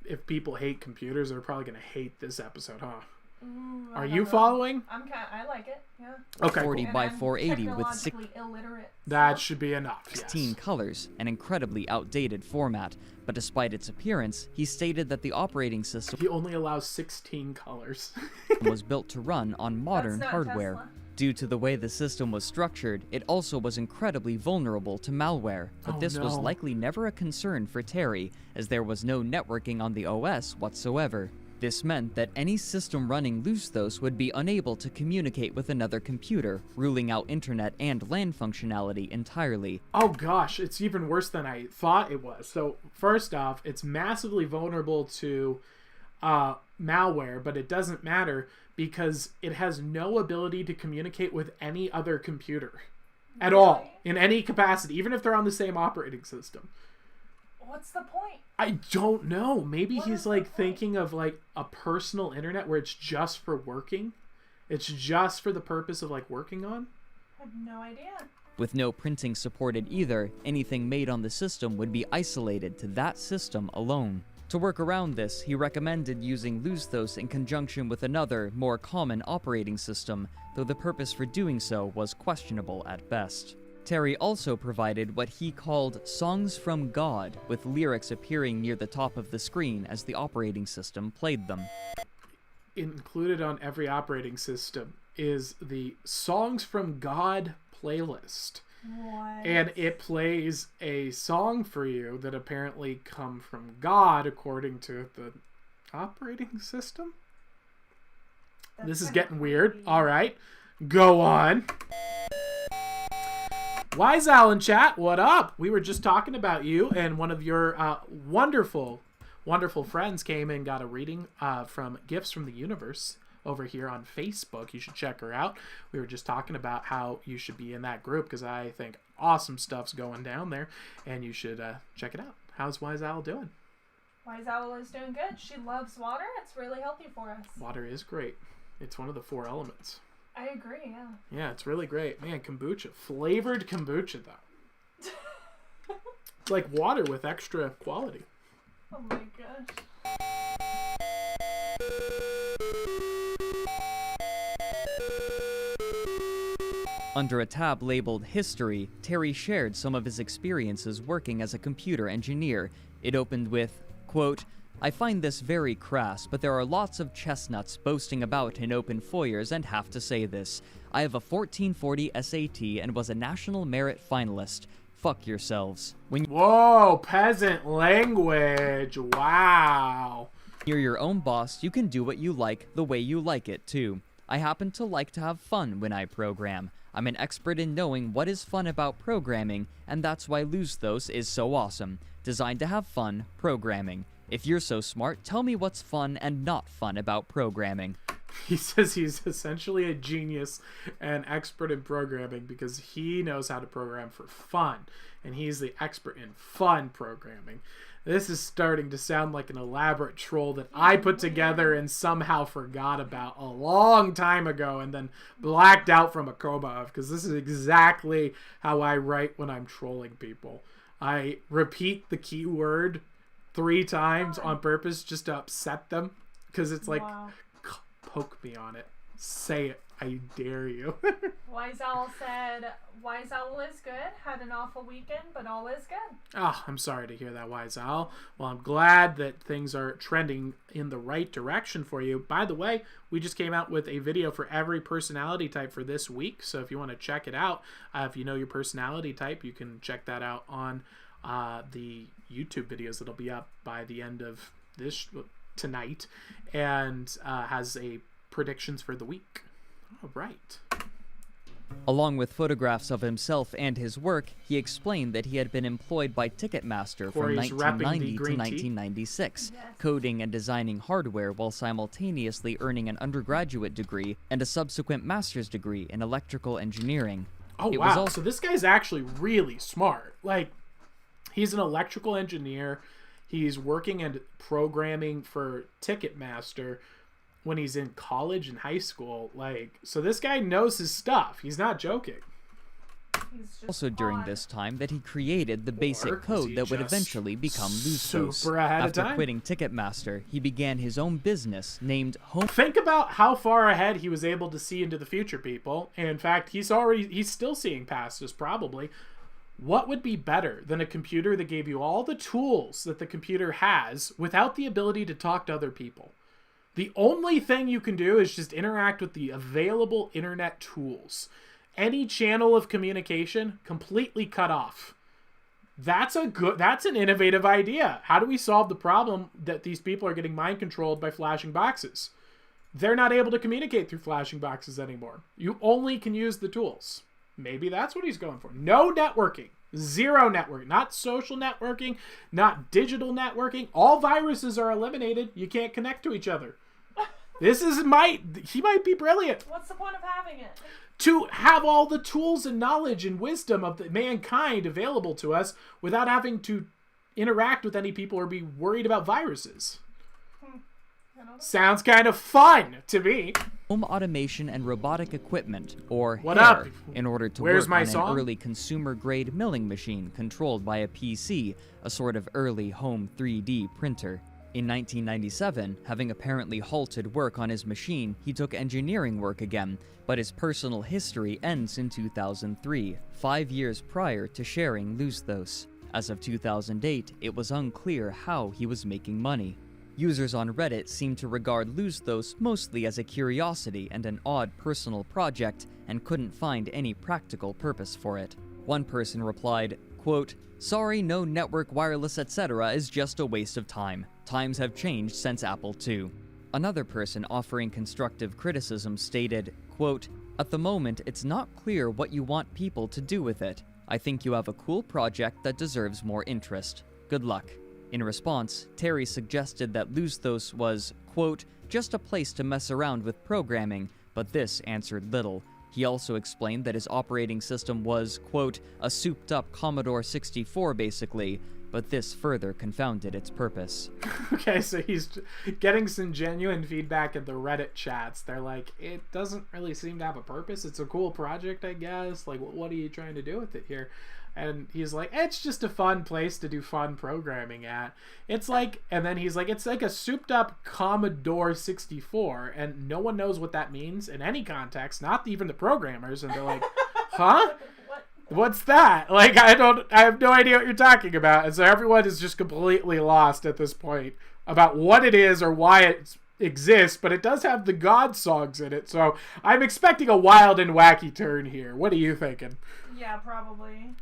If people hate computers, they're probably going to hate this episode, huh? Ooh, I Are don't you know. following? I like it. Yeah. Okay, 40 cool. And by I'm 480 with technologically illiterate. That so- should be enough. 16 Yes. colors, an incredibly outdated format. But despite its appearance, he stated that the operating system He only allows 16 colors. was built to run on modern not hardware. Tesla. Due to the way the system was structured, it also was incredibly vulnerable to malware, but Oh, this was no. likely never a concern for Terry, as there was no networking on the OS whatsoever. This meant that any system running Lusthos would be unable to communicate with another computer, ruling out internet and LAN functionality entirely. Oh gosh, it's even worse than I thought it was. So first off, it's massively vulnerable to malware, but it doesn't matter because it has no ability to communicate with any other computer at all, in any capacity, even if they're on the same operating system. What's the point? I don't know. Maybe What he's is the like point? thinking of like a personal internet where it's just for working. It's just for the purpose of like working on. I have no idea. With no printing supported either, anything made on the system would be isolated to that system alone. To work around this, he recommended using Lusthos in conjunction with another, more common operating system, though the purpose for doing so was questionable at best. Terry also provided what he called songs from God, with lyrics appearing near the top of the screen as the operating system played them. Included on every operating system is the Songs from God playlist. What? And it plays a song for you that apparently come from God according to the operating system. That's This is kinda getting weird. creepy. All right. Go on. Wise Alan chat, what up? We were just talking about you, and one of your wonderful friends came and got a reading from Gifts from the Universe over here on Facebook. You should check her out. We were just talking about how you should be in that group because I think awesome stuff's going down there, and you should check it out. How's Wise Owl doing? Wise Owl is doing good. She loves water. It's really healthy for us. Water is great. It's one of the 4 elements. I agree, yeah. Yeah, it's really great. Man, kombucha. Flavored kombucha, though. It's like water with extra quality. Oh my gosh. Under a tab labeled History, Terry shared some of his experiences working as a computer engineer. It opened with, quote, "I find this very crass, but there are lots of chestnuts boasting about in open foyers and have to say this. I have a 1440 SAT and was a National Merit finalist. Fuck yourselves. When Whoa, peasant language. Wow. you're your own boss, you can do what you like the way you like it, too. I happen to like to have fun when I program. I'm an expert in knowing what is fun about programming, and that's why Lusthos is so awesome. Designed to have fun programming. If you're so smart, tell me what's fun and not fun about programming." He says he's essentially a genius and expert in programming because he knows how to program for fun, and he's the expert in fun programming. This is starting to sound like an elaborate troll that I put together and somehow forgot about a long time ago and then blacked out from a coma of, because this is exactly how I write when I'm trolling people. I repeat the keyword 3 times on purpose just to upset them, because it's like, Wow. poke me on it. Say it. I dare you. Wise Owl said, Wise Owl is good. Had an awful weekend, but all is good. Oh, I'm sorry to hear that, Wise Owl. Well, I'm glad that things are trending in the right direction for you. By the way, we just came out with a video for every personality type for this week. So if you want to check it out, if you know your personality type, you can check that out on the YouTube videos that'll be up by the end of this tonight, and has a predictions for the week. All right. Along with photographs of himself and his work, he explained that he had been employed by Ticketmaster from Corey's repping the 1990 to green tea. 1996, Yes. coding and designing hardware while simultaneously earning an undergraduate degree and a subsequent master's degree in electrical engineering. Oh, It was wow. also- So this guy's actually really smart. Like, he's an electrical engineer. He's working and programming for Ticketmaster when he's in college and high school. Like, so this guy knows his stuff. He's not joking. He's just Also during odd. this time that he created the basic Or is code he that would just eventually become Luzos. super ahead of After time? quitting Ticketmaster, he began his own business named Home Think about how far ahead he was able to see into the future, people. And in fact, he's still seeing past us, probably. What would be better than a computer that gave you all the tools that the computer has without the ability to talk to other people? The only thing you can do is just interact with the available internet tools. Any channel of communication completely cut off. That's an innovative idea. How do we solve the problem that these people are getting mind controlled by flashing boxes? They're not able to communicate through flashing boxes anymore. You only can use the tools. Maybe that's what he's going for. No networking. Zero networking. Not social networking. Not digital networking. All viruses are eliminated. You can't connect to each other. He might be brilliant. What's the point of having it? To have all the tools and knowledge and wisdom of mankind available to us without having to interact with any people or be worried about viruses. I don't know. Sounds kind of fun to me. automation and robotic equipment, or What HARE, up? in order to Where's work my on song? an early consumer-grade milling machine controlled by a PC, a sort of early home 3D printer. In 1997, having apparently halted work on his machine, he took engineering work again, but his personal history ends in 2003, 5 years prior to sharing Luzthos. As of 2008, it was unclear how he was making money. Users on Reddit seem to regard Luzthos mostly as a curiosity and an odd personal project, and couldn't find any practical purpose for it. One person replied, quote, "Sorry, no network, wireless, etc. is just a waste of time. Times have changed since Apple II." Another person offering constructive criticism stated, quote, "At the moment, it's not clear what you want people to do with it. I think you have a cool project that deserves more interest. Good luck." In response, Terry suggested that Luzthos was, quote, "just a place to mess around with programming," but this answered little. He also explained that his operating system was, quote, "a souped-up Commodore 64 basically," but this further confounded its purpose. Okay, so he's getting some genuine feedback in the Reddit chats. They're like, it doesn't really seem to have a purpose. It's a cool project, I guess. Like, what are you trying to do with it here? And he's like, it's just a fun place to do fun programming at. It's like, and then he's like, it's like a souped up Commodore 64, and no one knows what that means in any context, not even the programmers. And they're like, huh? What? What's that? Like, I have no idea what you're talking about. And so everyone is just completely lost at this point about what it is or why it exists, but it does have the God songs in it. So I'm expecting a wild and wacky turn here. What are you thinking? Yeah, probably.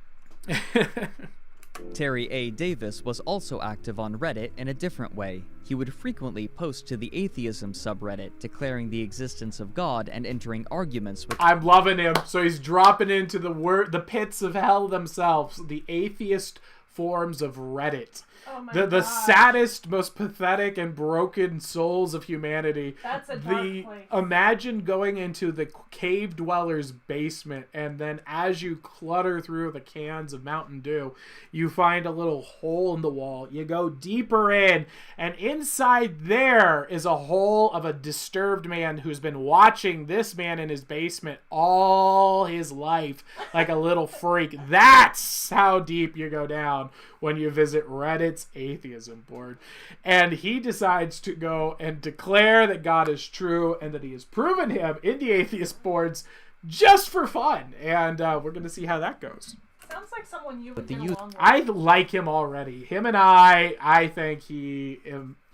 Terry A. Davis was also active on Reddit in a different way. He would frequently post to the atheism subreddit, declaring the existence of God and entering arguments with I'm loving him. So he's dropping into the pits of hell themselves, the atheist forms of Reddit. Oh my The gosh. saddest, most pathetic and broken souls of humanity. That's a dark place. Imagine going into the cave dweller's basement, and then as you clutter through the cans of Mountain Dew, you find a little hole in the wall. You go deeper in, and inside there is a hole of a disturbed man who's been watching this man in his basement all his life like a little freak. That's how deep you go down when you visit Reddit's atheism board. And he decides to go and declare that God is true and that he has proven him in the atheist boards just for fun. And we're going to see how that goes. Sounds like someone you would the get youth- along with. I like him already. Him and I think he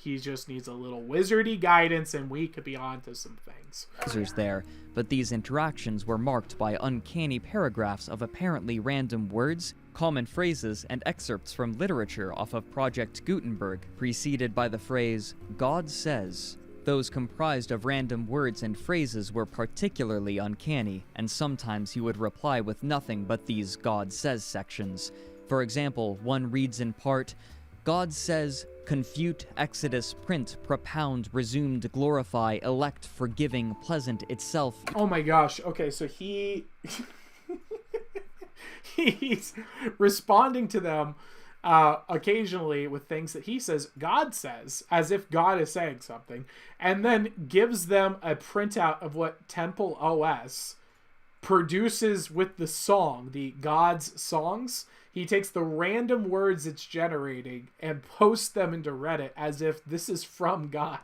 just needs a little wizardy guidance, and we could be on to some things. users there, but these interactions were marked by uncanny paragraphs of apparently random words, common phrases, and excerpts from literature off of Project Gutenberg, preceded by the phrase, "God says." Those comprised of random words and phrases were particularly uncanny, and sometimes he would reply with nothing but these "God says" sections. For example, one reads in part, "God says, confute, exodus, print, propound, resumed, glorify, elect, forgiving, pleasant, itself." Oh my gosh. Okay, so he's responding to them occasionally with things that he says God says, as if God is saying something, and then gives them a printout of what Temple OS produces with the song, the God's songs. He takes the random words it's generating and posts them into Reddit as if this is from God.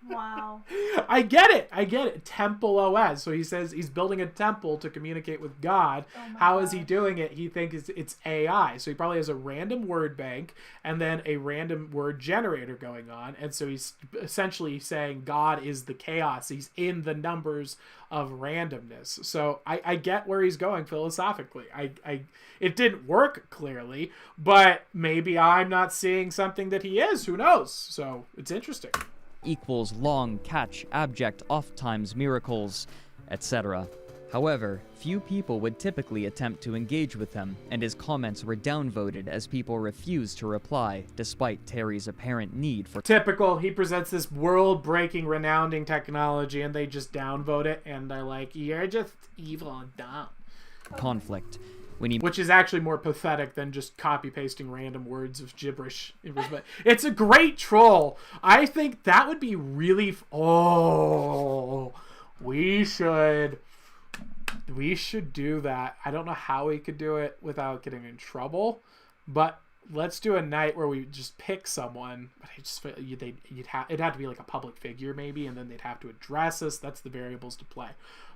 Wow. I get it. Temple OS. So he says he's building a temple to communicate with God. How is he doing it? He thinks it's AI. So he probably has a random word bank and then a random word generator going on. And so he's essentially saying God is the chaos. He's in the numbers of randomness. So I get where he's going philosophically. It didn't work clearly, but maybe I'm not seeing something that he is. Who knows? So it's interesting. Equals long catch abject oft times miracles, etc. However, few people would typically attempt to engage with him, and his comments were downvoted as people refused to reply, despite Terry's apparent need for typical. He presents this world-breaking, renowned technology, and they just downvote it, and they're like, "You're just evil and dumb." conflict. Which is actually more pathetic than just copy-pasting random words of gibberish. It's a great troll. I think that would be really... we should do that. I don't know how we could do it without getting in trouble, but let's do a night where we just pick someone. But I just feel it'd have to be like a public figure maybe, and then they'd have to address us. That's the variables to play.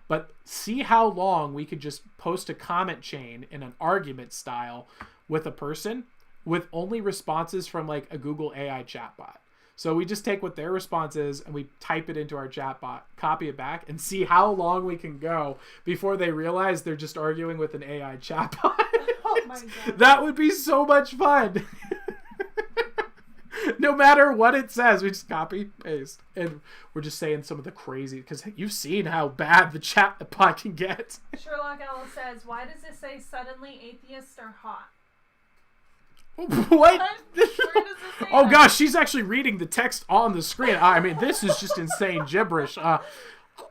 But see how long we could just post a comment chain in an argument style with a person with only responses from like a Google AI chatbot. So we just take what their response is and we type it into our chatbot, copy it back, and see how long we can go before they realize they're just arguing with an AI chatbot. Oh my God. That would be so much fun. No matter what it says, we just copy, paste, and we're just saying some of the crazy, because you've seen how bad the chatbot can get. Sherlock Ellis says, why does it say suddenly atheists are hot? What? Where does it say Oh that? gosh, she's actually reading the text on the screen. I mean, this is just insane gibberish. I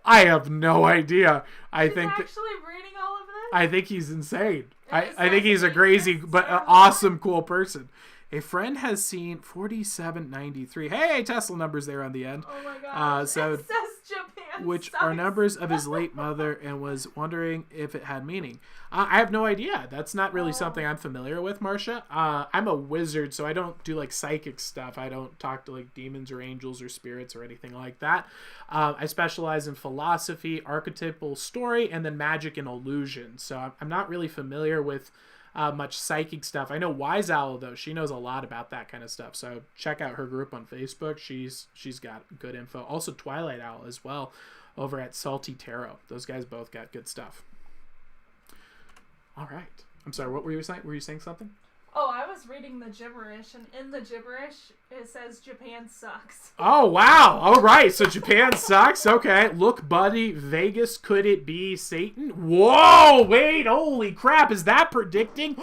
have no idea. She's actually reading all of this? I think he's insane. It I think he's a crazy but an awesome, cool person. A friend has seen 4793. Hey, Tesla numbers there on the end. Oh my God. So it says Japan which sucks. are numbers of his late mother, and was wondering if it had meaning. I have no idea. That's not really something I'm familiar with, Marcia. I'm a wizard, so I don't do like psychic stuff. I don't talk to like demons or angels or spirits or anything like that. I specialize in philosophy, archetypal story, and then magic and illusion. So I'm not really familiar with much psychic stuff. I know Wise Owl though; she knows a lot about that kind of stuff. So check out her group on Facebook. She's got good info. Also, Twilight Owl as well, over at Salty Tarot. Those guys both got good stuff. All right. I'm sorry. What were you saying? Were you saying something? Oh, I was reading the gibberish, and in the gibberish, it says Japan sucks. Oh, wow. All right. So Japan sucks. Okay. Look, buddy. Vegas, could it be Satan? Whoa. Wait. Holy crap. Is that predicting?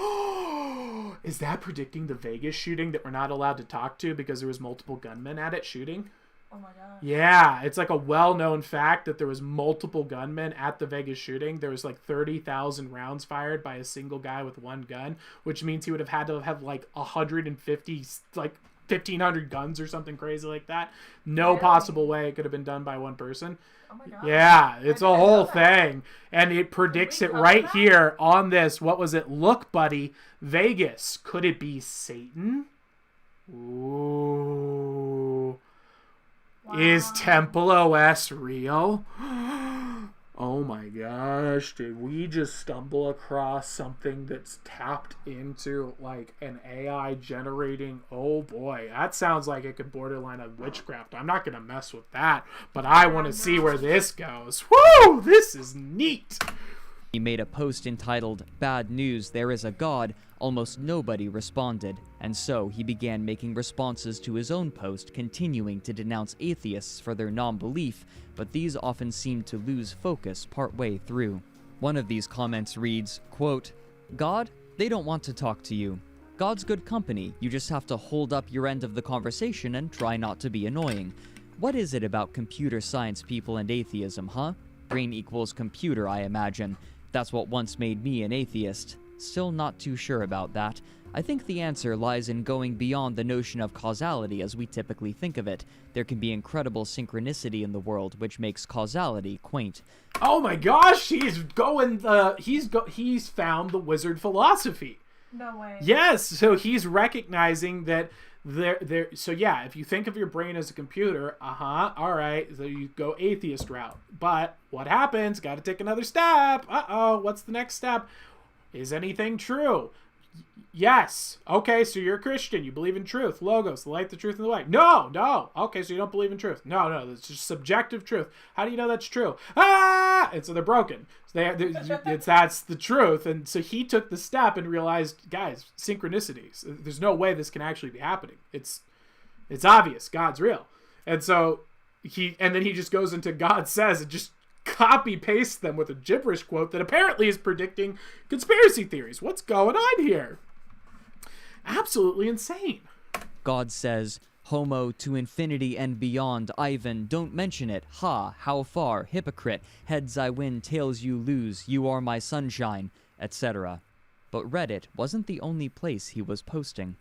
Is that predicting the Vegas shooting that we're not allowed to talk to because there was multiple gunmen at it shooting? Oh my God. Yeah, it's like a well-known fact that there was multiple gunmen at the Vegas shooting. There was like 30,000 rounds fired by a single guy with one gun, which means he would have had to have like 150, like 1,500 guns or something crazy like that. No Really? possible way it could have been done by one person. Oh my God. Yeah, it's I a didn't whole know that. thing. And it predicts we it cover right that? here on this. What was it? Look, buddy, Vegas, could it be Satan? Ooh. Wow. Is Temple OS real? Oh my gosh, did we just stumble across something that's tapped into like an AI generating? Oh boy, that sounds like it could borderline on witchcraft. I'm not gonna mess with that, but I want to see where this goes. Woo! This is neat. He made a post entitled, "Bad News, There is a God." Almost nobody responded, and so he began making responses to his own post, continuing to denounce atheists for their non-belief, but these often seemed to lose focus partway through. One of these comments reads, quote, "God, they don't want to talk to you. God's good company, you just have to hold up your end of the conversation and try not to be annoying. What is it about computer science people and atheism, huh? Brain equals computer, I imagine. That's what once made me an atheist. Still not too sure about that. I think the answer lies in going beyond the notion of causality as we typically think of it. There can be incredible synchronicity in the world, which makes causality quaint. Oh my gosh, he's found the wizard philosophy. No way. Yes, so he's recognizing that so yeah, if you think of your brain as a computer, all right, so you go atheist route. But what happens? Got to take another step. What's the next step? Is anything true? Yes. Okay, so you're a Christian. You believe in truth. Logos, the light, the truth, and the light. No. Okay, so you don't believe in truth. No, that's just subjective truth. How do you know that's true? And so they're broken. So that's the truth. And so he took the step and realized, guys, synchronicities. There's no way this can actually be happening. It's obvious. God's real. And so then he just goes into God says and just copy paste them with a gibberish quote that apparently is predicting conspiracy theories. What's going on here? Absolutely insane. God says, "Homo to infinity and beyond, Ivan, don't mention it. Ha, how far, hypocrite. Heads I win, tails you lose. You are my sunshine," etc. But Reddit wasn't the only place he was posting.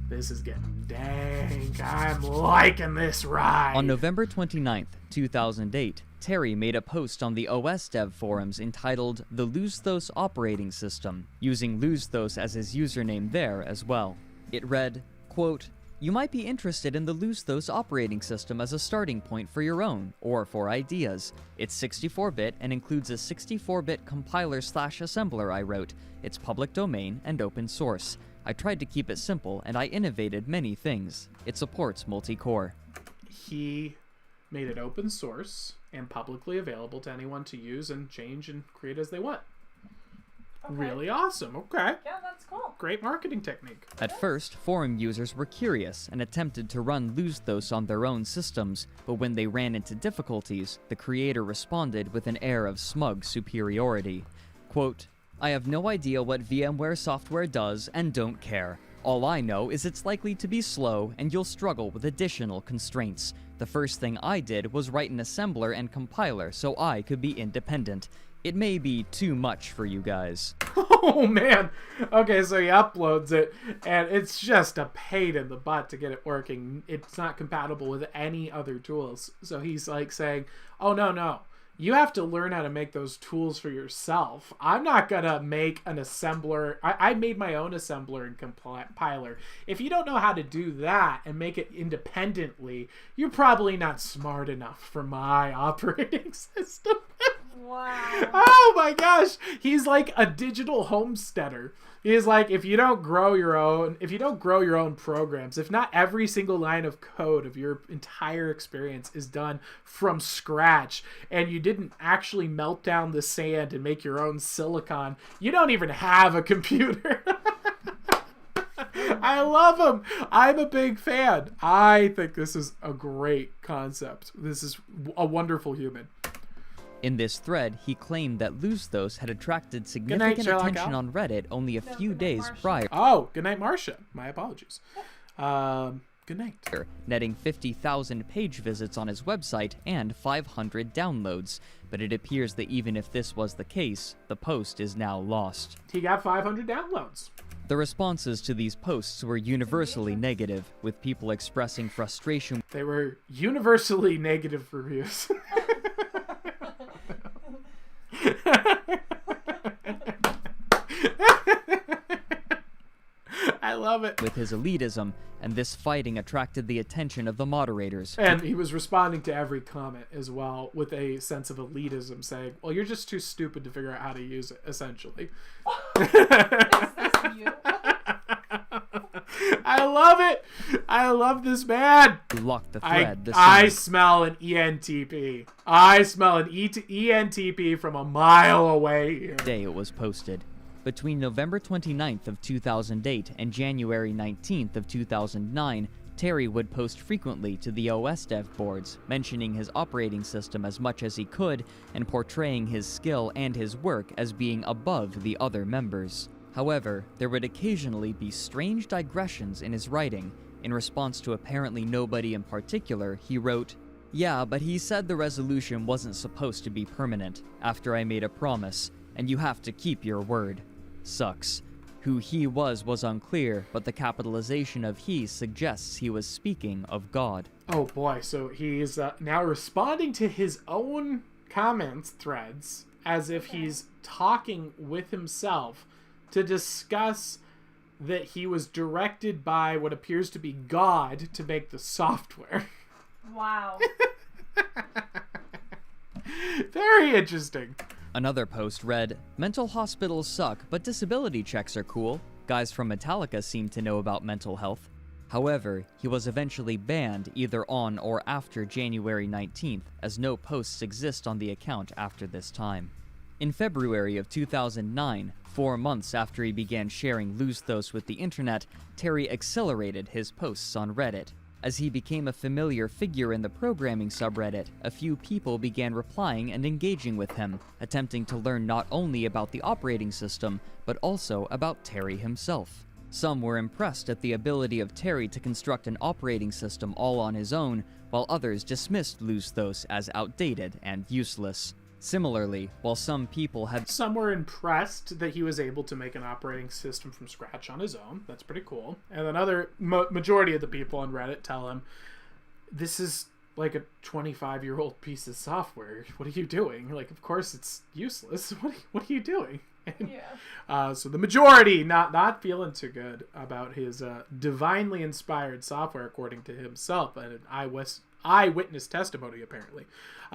This is getting dang. I'm liking this ride. On November 29th, 2008, Terry made a post on the OS Dev forums entitled The Lusthos Operating System, using Lusthos as his username there as well. It read, quote, "You might be interested in the Lusthos operating system as a starting point for your own, or for ideas. It's 64-bit and includes a 64-bit compiler/assembler I wrote. It's public domain and open source. I tried to keep it simple, and I innovated many things. It supports multi-core." He made it open source and publicly available to anyone to use and change and create as they want. Okay. Really awesome. Okay. Yeah, that's cool. Great marketing technique. At first, forum users were curious and attempted to run Lusthos on their own systems, but when they ran into difficulties, the creator responded with an air of smug superiority. Quote, "I have no idea what VMware software does and don't care. All I know is it's likely to be slow and you'll struggle with additional constraints. The first thing I did was write an assembler and compiler so I could be independent. It may be too much for you guys." Oh man. Okay, so he uploads it and it's just a pain in the butt to get it working. It's not compatible with any other tools. So he's like saying, "Oh no. You have to learn how to make those tools for yourself. I'm not gonna make an assembler. I made my own assembler and compiler. If you don't know how to do that and make it independently, you're probably not smart enough for my operating system." Wow. Oh my gosh. He's like a digital homesteader. He's like, if you don't grow your own programs, if not every single line of code of your entire experience is done from scratch, and you didn't actually melt down the sand and make your own silicon, you don't even have a computer. I love him. I'm a big fan. I think this is a great concept. This is a wonderful human. In this thread, he claimed that Lusthos had attracted significant attention on Reddit only a few days prior. Oh, good night, Marcia. My apologies. Good night. Netting 50,000 page visits on his website and 500 downloads. But it appears that even if this was the case, the post is now lost. He got 500 downloads. The responses to these posts were universally negative, with people expressing frustration. They were universally negative reviews. I love it. With his elitism, and this fighting attracted the attention of the moderators. And he was responding to every comment as well with a sense of elitism, saying, well, you're just too stupid to figure out how to use it, essentially. Is this you? I love it. I love this man. Locked the thread. I smell an ENTP. I smell an ENTP from a mile away here. Day it was posted. Between November 29th of 2008 and January 19th of 2009, Terry would post frequently to the OS dev boards, mentioning his operating system as much as he could and portraying his skill and his work as being above the other members. However, there would occasionally be strange digressions in his writing. In response to apparently nobody in particular, he wrote, "Yeah, but he said the resolution wasn't supposed to be permanent. After I made a promise. and you have to keep your word. Sucks. Who he was unclear, but the capitalization of he suggests he was speaking of God. Oh boy, so he's now responding to his own comments threads as if he's talking with himself to discuss that he was directed by what appears to be God to make the software. Wow. Very interesting. Another post read, "Mental hospitals suck, but disability checks are cool. Guys from Metallica seem to know about mental health." However, he was eventually banned either on or after January 19th, as no posts exist on the account after this time. In February of 2009, 4 months after he began sharing Luzthos with the internet, Terry accelerated his posts on Reddit. As he became a familiar figure in the programming subreddit, a few people began replying and engaging with him, attempting to learn not only about the operating system, but also about Terry himself. Some were impressed at the ability of Terry to construct an operating system all on his own, while others dismissed Luzthos as outdated and useless. Similarly, while some people had Some were impressed that he was able to make an operating system from scratch on his own. That's pretty cool. And then majority of the people on Reddit tell him, this is like a 25-year-old piece of software. What are you doing? Like, of course it's useless. What are you doing? And, Yeah. so the majority not feeling too good about his divinely inspired software, according to himself, and an eyewitness testimony, apparently.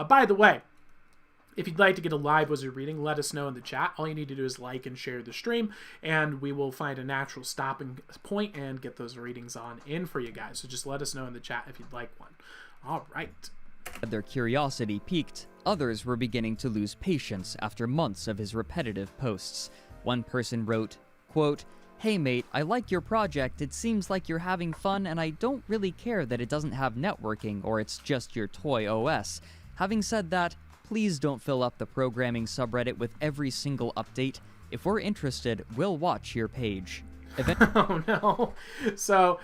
By the way, if you'd like to get a live Wizard reading, let us know in the chat. All you need to do is like and share the stream, and we will find a natural stopping point and get those readings on in for you guys. So just let us know in the chat if you'd like one. All right. their curiosity piqued, others were beginning to lose patience after months of his repetitive posts. One person wrote, quote, "Hey mate, I like your project, it seems like you're having fun and I don't really care that it doesn't have networking or it's just your toy OS. Having said that, please don't fill up the programming subreddit with every single update. If we're interested, we'll watch your page." Oh no. So,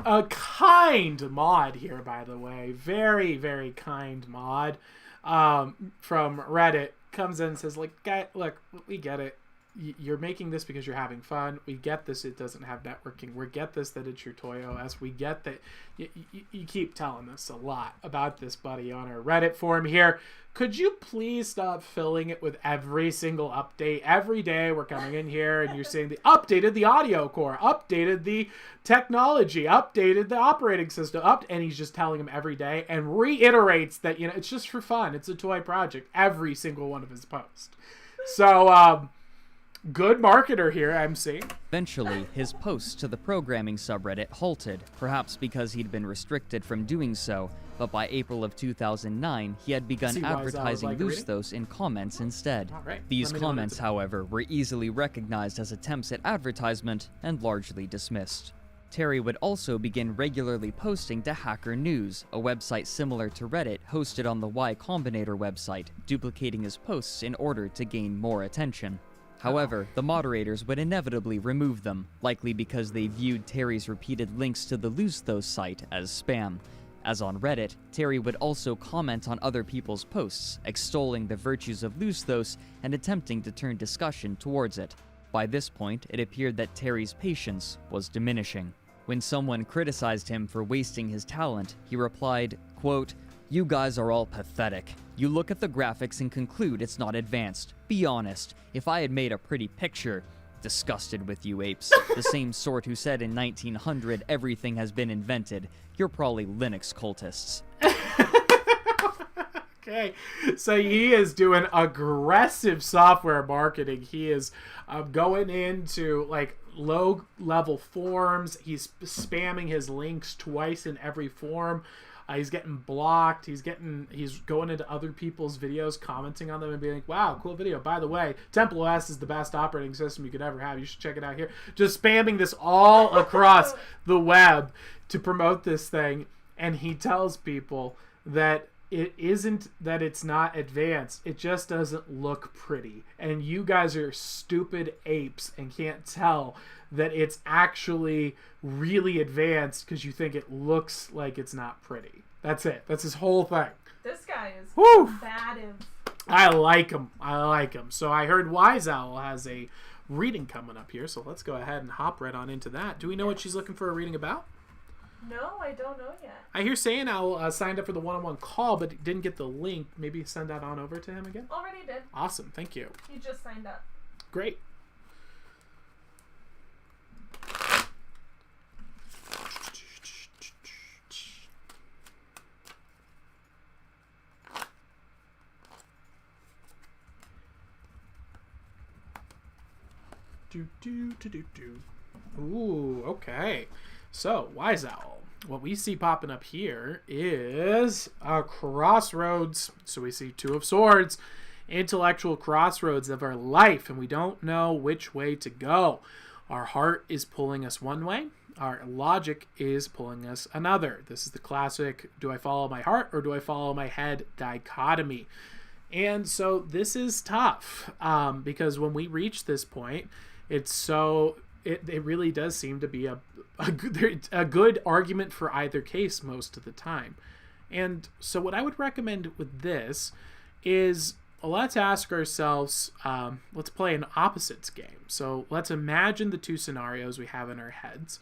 a kind mod here, by the way. Very, very kind mod from Reddit comes in and says, like, guy, look, we get it. You're making this because you're having fun. We get this, it doesn't have networking. We get this, that it's your toy OS. We get that you keep telling us a lot about this, buddy, on our Reddit forum here. Could you please stop filling it with every single update? Every day we're coming in here and you're saying the updated the audio core, updated the technology, updated the operating system, and he's just telling him every day and reiterates that, you know, it's just for fun. It's a toy project. Every single one of his posts. So, good marketer here, I'm seeing. Eventually, his posts to the programming subreddit halted, perhaps because he'd been restricted from doing so, but by April of 2009, he had begun advertising Luzthos in comments instead. Right. These comments, however, were easily recognized as attempts at advertisement and largely dismissed. Terry would also begin regularly posting to Hacker News, a website similar to Reddit hosted on the Y Combinator website, duplicating his posts in order to gain more attention. However, the moderators would inevitably remove them, likely because they viewed Terry's repeated links to the Luzthos site as spam. As on Reddit, Terry would also comment on other people's posts, extolling the virtues of Luzthos and attempting to turn discussion towards it. By this point, it appeared that Terry's patience was diminishing. When someone criticized him for wasting his talent, he replied, quote, "You guys are all pathetic. You look at the graphics and conclude it's not advanced. Be honest, if I had made a pretty picture, disgusted with you apes. The same sort who said in 1900 everything has been invented. You're probably Linux cultists." Okay, so he is doing aggressive software marketing. He is going into like low-level forums. He's spamming his links twice in every form. He's getting blocked. He's going into other people's videos, commenting on them and being like, "Wow, cool video. By the way, Temple OS is the best operating system you could ever have. You should check it out here." Just spamming this all across the web to promote this thing. And he tells people that it isn't that it's not advanced. It just doesn't look pretty. And you guys are stupid apes and can't tell that it's actually really advanced because you think it looks like it's not pretty. That's it. That's his whole thing. This guy is Woo! combative. I like him. I like him. So I heard Wise Owl has a reading coming up here, so let's go ahead and hop right on into that. Do we know what she's looking for a reading about? No, I don't know yet. I hear Saying Owl signed up for the one-on-one call, but didn't get the link. Maybe send that on over to him again? Already did. Awesome. Thank you. He just signed up. Great. Ooh, okay. So, Wise Owl. What we see popping up here is a crossroads. So we see Two of Swords, intellectual crossroads of our life, and we don't know which way to go. Our heart is pulling us one way. Our logic is pulling us another. This is the classic, do I follow my heart or do I follow my head dichotomy? And so this is tough because when we reach this point, it really does seem to be a good argument for either case most of the time. And so what I would recommend with this is let's ask ourselves, let's play an opposites game. So let's imagine the two scenarios we have in our heads.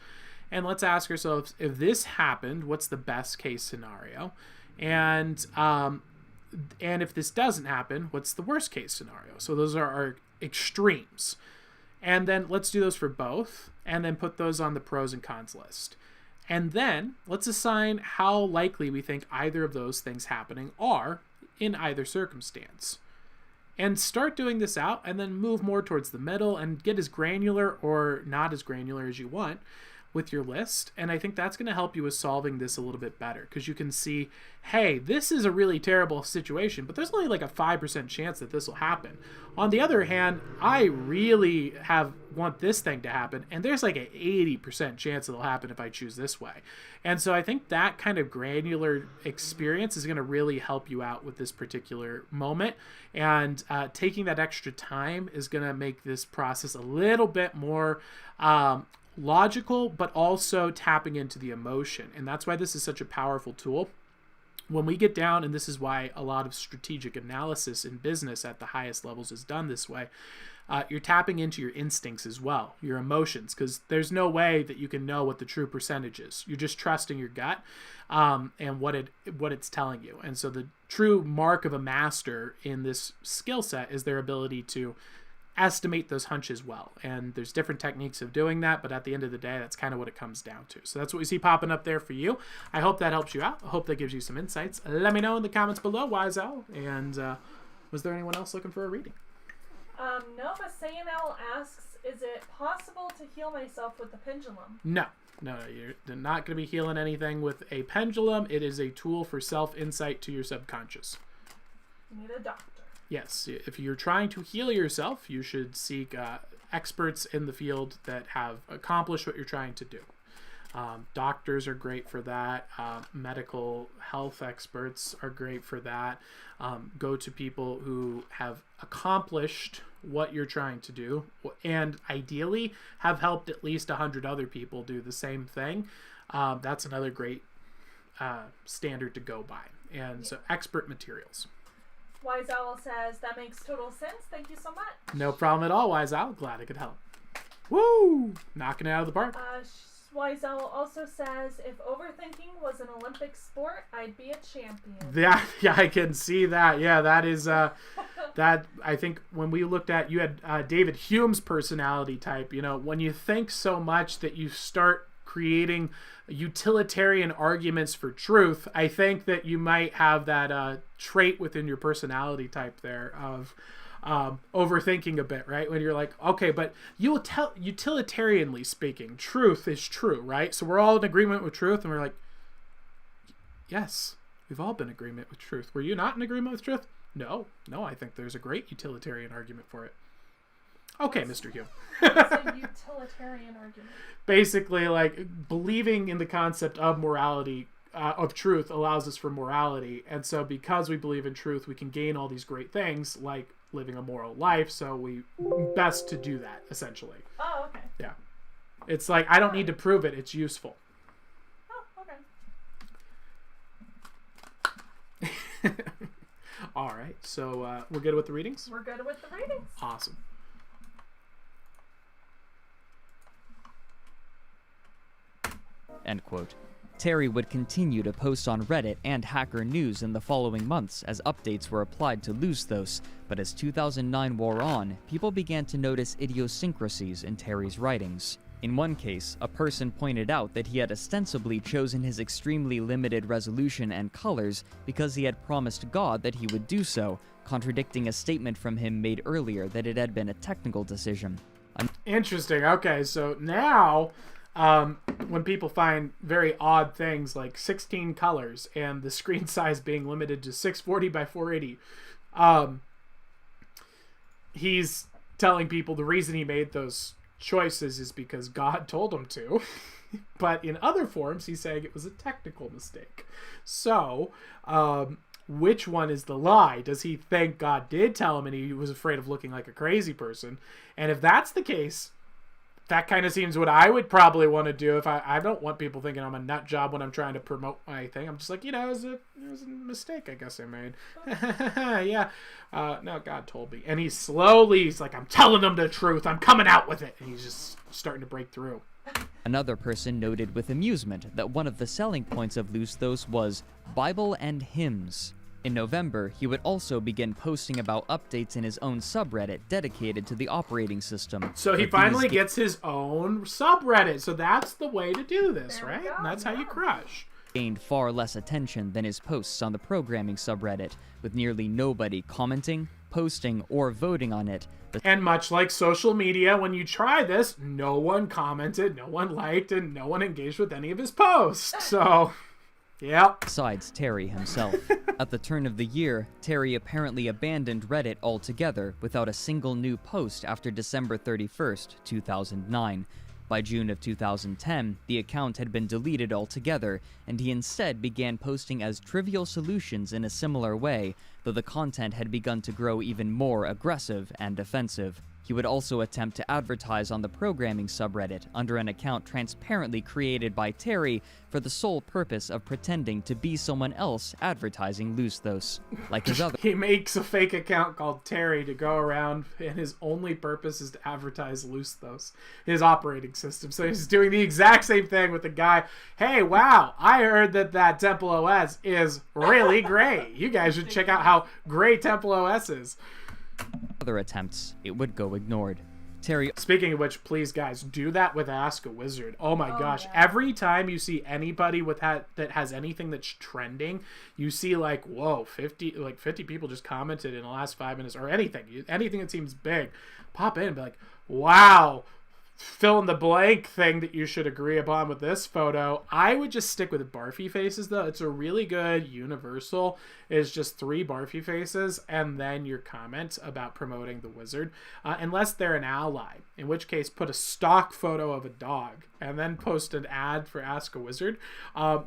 And let's ask ourselves, if this happened, what's the best case scenario? And if this doesn't happen, what's the worst case scenario? So those are our extremes. And then let's do those for both, and then put those on the pros and cons list. And then let's assign how likely we think either of those things happening are in either circumstance. And start doing this out, and then move more towards the middle and get as granular or not as granular as you want with your list. And I think that's going to help you with solving this a little bit better, because you can see, hey, this is a really terrible situation, but there's only like a 5% chance that this will happen. On the other hand, I really want this thing to happen, and there's like an 80% chance it'll happen if I choose this way. And so I think that kind of granular experience is going to really help you out with this particular moment. And taking that extra time is going to make this process a little bit more logical, but also tapping into the emotion. And that's why this is such a powerful tool. When we get down, and this is why a lot of strategic analysis in business at the highest levels is done this way, you're tapping into your instincts as well, your emotions, because there's no way that you can know what the true percentage is. You're just trusting your gut and what it's telling you. And so the true mark of a master in this skill set is their ability to estimate those hunches well. And there's different techniques of doing that, but at the end of the day, that's kind of what it comes down to. So that's what we see popping up there for you. I hope that helps you out. I hope that gives you some insights. Let me know in the comments below, Wise Owl. And was there anyone else looking for a reading? No, but Saying Owl asks, is it possible to heal myself with the pendulum? No, you're not going to be healing anything with a pendulum. It is a tool for self-insight to your subconscious. You need a doctor. Yes, if you're trying to heal yourself, you should seek experts in the field that have accomplished what you're trying to do. Doctors are great for that. Medical health experts are great for that. Go to people who have accomplished what you're trying to do, and ideally have helped at least 100 other people do the same thing. That's another great standard to go by. And so expert materials. Wise Owl says, that makes total sense. Thank you so much. No problem at all, Wise Owl. Glad I could help. Woo! Knocking it out of the park. Wise Owl also says, if overthinking was an Olympic sport, I'd be a champion. Yeah, I can see that. Yeah, that is, that, I think when we looked at, you had David Hume's personality type, when you think so much that you start creating utilitarian arguments for truth, I think that you might have that trait within your personality type there of overthinking a bit, right? When you're like, okay, but utilitarianly speaking, truth is true, right? So we're all in agreement with truth, and we're like, yes, we've all been in agreement with truth. Were you not in agreement with truth? No, I think there's a great utilitarian argument for it. Okay, Mr. Hume. It's a utilitarian argument. Basically, like, believing in the concept of morality, of truth, allows us for morality. And so because we believe in truth, we can gain all these great things, like living a moral life. So we best to do that, essentially. Oh, okay. Yeah. It's like, I don't need to prove it. It's useful. Oh, okay. All right, so we're good with the readings? We're good with the ratings. Awesome. End quote. Terry would continue to post on Reddit and Hacker News in the following months as updates were applied to Lusthos, but as 2009 wore on, people began to notice idiosyncrasies in Terry's writings. In one case, a person pointed out that he had ostensibly chosen his extremely limited resolution and colors because he had promised God that he would do so, contradicting a statement from him made earlier that it had been a technical decision. Interesting. Okay, so now when people find very odd things like 16 colors and the screen size being limited to 640 by 480, he's telling people the reason he made those choices is because God told him to. But in other forums, he's saying it was a technical mistake. So, which one is the lie? Does he think God did tell him and he was afraid of looking like a crazy person? And if that's the case, that kind of seems what I would probably want to do. If I don't want people thinking I'm a nut job when I'm trying to promote my thing. I'm just like, it was a mistake I guess I made. Yeah. No, God told me. And he's like, I'm telling them the truth. I'm coming out with it. And he's just starting to break through. Another person noted with amusement that one of the selling points of Lusthos was Bible and hymns. In November, he would also begin posting about updates in his own subreddit dedicated to the operating system. So he finally gets his own subreddit. So that's the way to do this, right? And that's how you crush. Gained far less attention than his posts on the programming subreddit, with nearly nobody commenting, posting, or voting on it. And much like social media, when you try this, no one commented, no one liked, and no one engaged with any of his posts. So... yeah. Besides Terry himself. At the turn of the year, Terry apparently abandoned Reddit altogether without a single new post after December 31st, 2009. By June of 2010, the account had been deleted altogether, and he instead began posting as Trivial Solutions in a similar way, though the content had begun to grow even more aggressive and offensive. He would also attempt to advertise on the programming subreddit under an account transparently created by Terry for the sole purpose of pretending to be someone else advertising Lusthos. Like his other... He makes a fake account called Terry to go around, and his only purpose is to advertise Lusthos, his operating system. So he's doing the exact same thing with the guy. Hey, wow, I heard that Temple OS is really great. You guys should check out how great Temple OS is. Other attempts, it would go ignored. Terry... Speaking of which, please guys, do that with Ask a Wizard. Oh my gosh. Yeah. Every time you see anybody with that has anything that's trending, you see like, whoa, 50 people just commented in the last 5 minutes, or anything that seems big. Pop in and be like, wow, fill in the blank thing that you should agree upon with this photo. I would just stick with barfy faces though. It's a really good universal. It's just 3 barfy faces and then your comment about promoting the wizard, unless they're an ally, in which case put a stock photo of a dog and then post an ad for Ask a Wizard.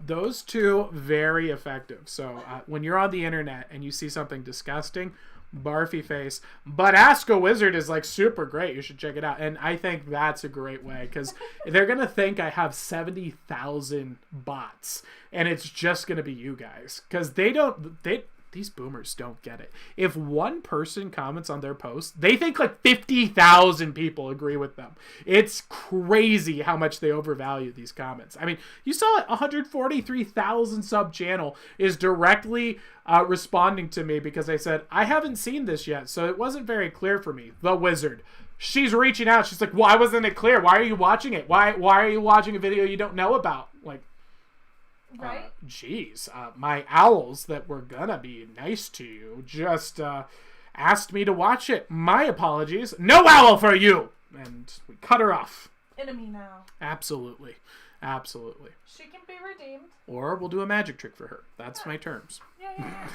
Those two, very effective. So when you're on the internet and you see something disgusting, barfy face, but Ask a Wizard is like super great. You should check it out. And I think that's a great way, because they're gonna think I have 70,000 bots and it's just gonna be you guys, because these boomers don't get it. If one person comments on their post, they think like 50,000 people agree with them. It's crazy how much they overvalue these comments. I mean, you saw it, 143,000 sub channel is directly responding to me because I said, I haven't seen this yet, so it wasn't very clear for me. The Wizard. She's reaching out. She's like, why wasn't it clear? Why are you watching it? Why are you watching a video you don't know about? Like, Right? Geez, my owls that were gonna be nice to you just asked me to watch it. My apologies. No owl for you! And we cut her off. Enemy now. Absolutely. Absolutely. She can be redeemed. Or we'll do a magic trick for her. That's my terms. Yeah.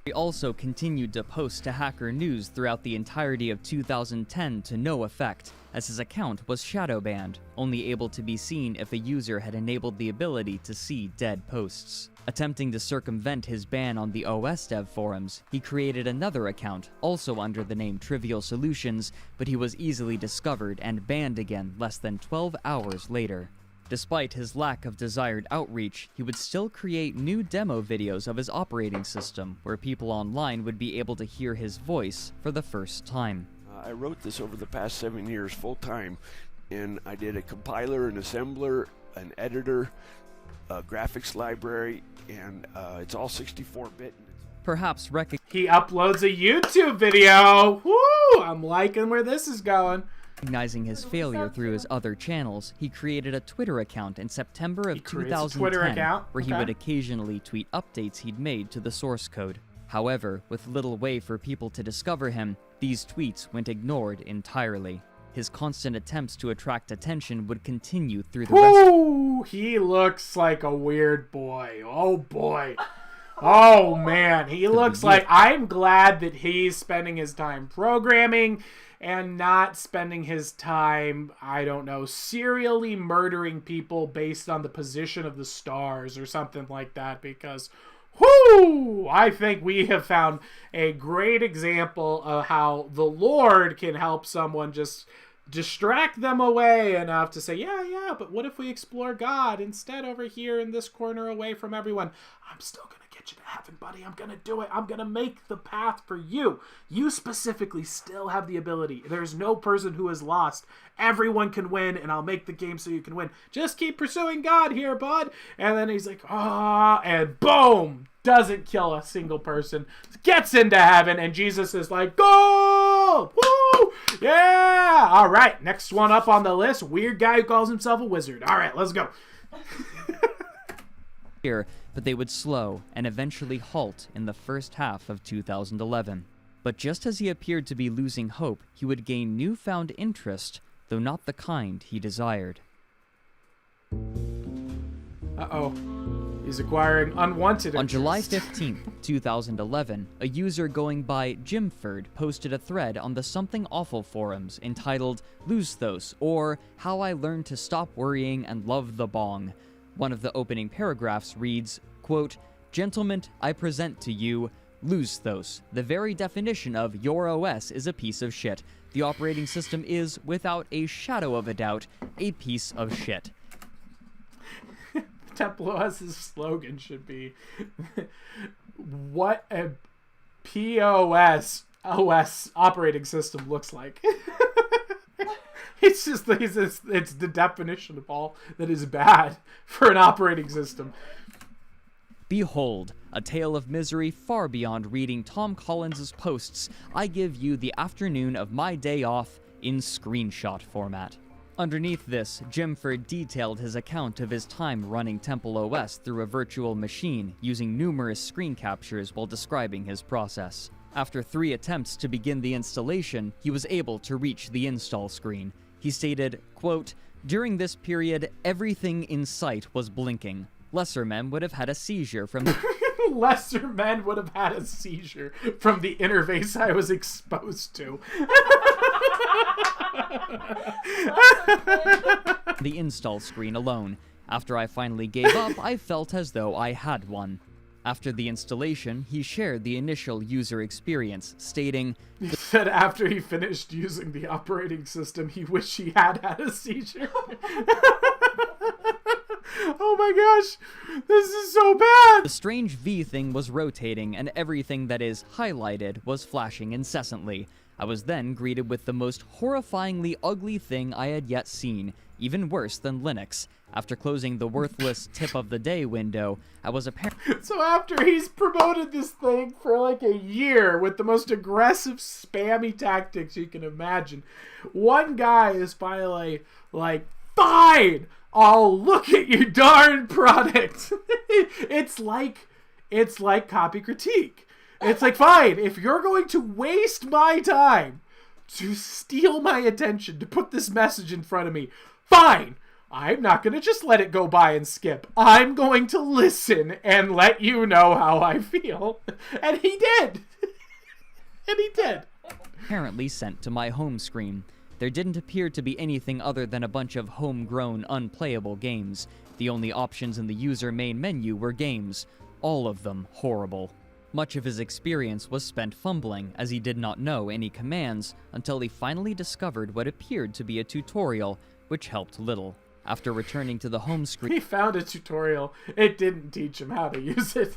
He also continued to post to Hacker News throughout the entirety of 2010 to no effect, as his account was shadow banned, only able to be seen if a user had enabled the ability to see dead posts. Attempting to circumvent his ban on the OS Dev forums, he created another account, also under the name Trivial Solutions, but he was easily discovered and banned again less than 12 hours later. Despite his lack of desired outreach, he would still create new demo videos of his operating system, where people online would be able to hear his voice for the first time. I wrote this over the past 7 years full time, and I did a compiler, an assembler, an editor, a graphics library, and it's all 64-bit. Perhaps He uploads a YouTube video. Woo! I'm liking where this is going. recognizing his failure through his other channels, he created a Twitter account in September of He creates a Twitter 2010, account? where he Okay. would occasionally tweet updates he'd made to the source code. However, with little way for people to discover him, these tweets went ignored entirely. His constant attempts to attract attention would continue through the rest. Woo! He looks like a weird boy. Oh boy. Oh man, he looks like, I'm glad that he's spending his time programming and not spending his time, I don't know, serially murdering people based on the position of the stars or something like that, because whoo, I think we have found a great example of how the Lord can help someone just distract them away enough to say, yeah, but what if we explore God instead over here in this corner away from everyone? I'm still going to get you to heaven, buddy. I'm going to do it. I'm going to make the path for you. You specifically still have the ability. There's no person who is lost. Everyone can win, and I'll make the game so you can win. Just keep pursuing God here, bud. And then he's like, and boom, doesn't kill a single person, gets into heaven, and Jesus is like, go! Woo! Yeah! All right, next one up on the list, weird guy who calls himself a wizard. All right, let's go. But they would slow and eventually halt in the first half of 2011. But just as he appeared to be losing hope, he would gain newfound interest, though not the kind he desired. Uh-oh. He's acquiring unwanted On July interest. 15th, 2011, a user going by Jimford posted a thread on the Something Awful forums entitled Luzthos, or How I Learned to Stop Worrying and Love the Bong. One of the opening paragraphs reads, quote, "Gentlemen, I present to you Luzthos. The very definition of your OS is a piece of shit. The operating system is, without a shadow of a doubt, a piece of shit." Temple OS's slogan should be, what a POS OS operating system looks like. It's the definition of all that is bad for an operating system. Behold, a tale of misery far beyond reading Tom Collins's posts. I give you the afternoon of my day off in screenshot format. Underneath this, Jimford detailed his account of his time running Temple OS through a virtual machine, using numerous screen captures while describing his process. After 3 attempts to begin the installation, he was able to reach the install screen. He stated, quote, "During this period, everything in sight was blinking. Lesser men would have had a seizure from the Lesser men would have had a seizure from the interface I was exposed to." the install screen alone. After I finally gave up, I felt as though I had one. After the installation, he shared the initial user experience, stating, He said after he finished using the operating system, he wished he had a seizure. Oh my gosh, this is so bad! "The strange V thing was rotating and everything that is highlighted was flashing incessantly. I was then greeted with the most horrifyingly ugly thing I had yet seen, even worse than Linux. After closing the worthless tip of the day window, I was apparently So after he's promoted this thing for like a year with the most aggressive spammy tactics you can imagine, one guy is finally like, fine, I'll look at your darn product. It's like copy critique. It's like, fine, if you're going to waste my time to steal my attention, to put this message in front of me, fine. I'm not going to just let it go by and skip. I'm going to listen and let you know how I feel. And he did. And he did. sent to my home screen. There didn't appear to be anything other than a bunch of homegrown, unplayable games. The only options in the user main menu were games. All of them horrible. Much of his experience was spent fumbling, as he did not know any commands, until he finally discovered what appeared to be a tutorial, which helped little. After returning to the home screen, He found a tutorial. It didn't teach him how to use it.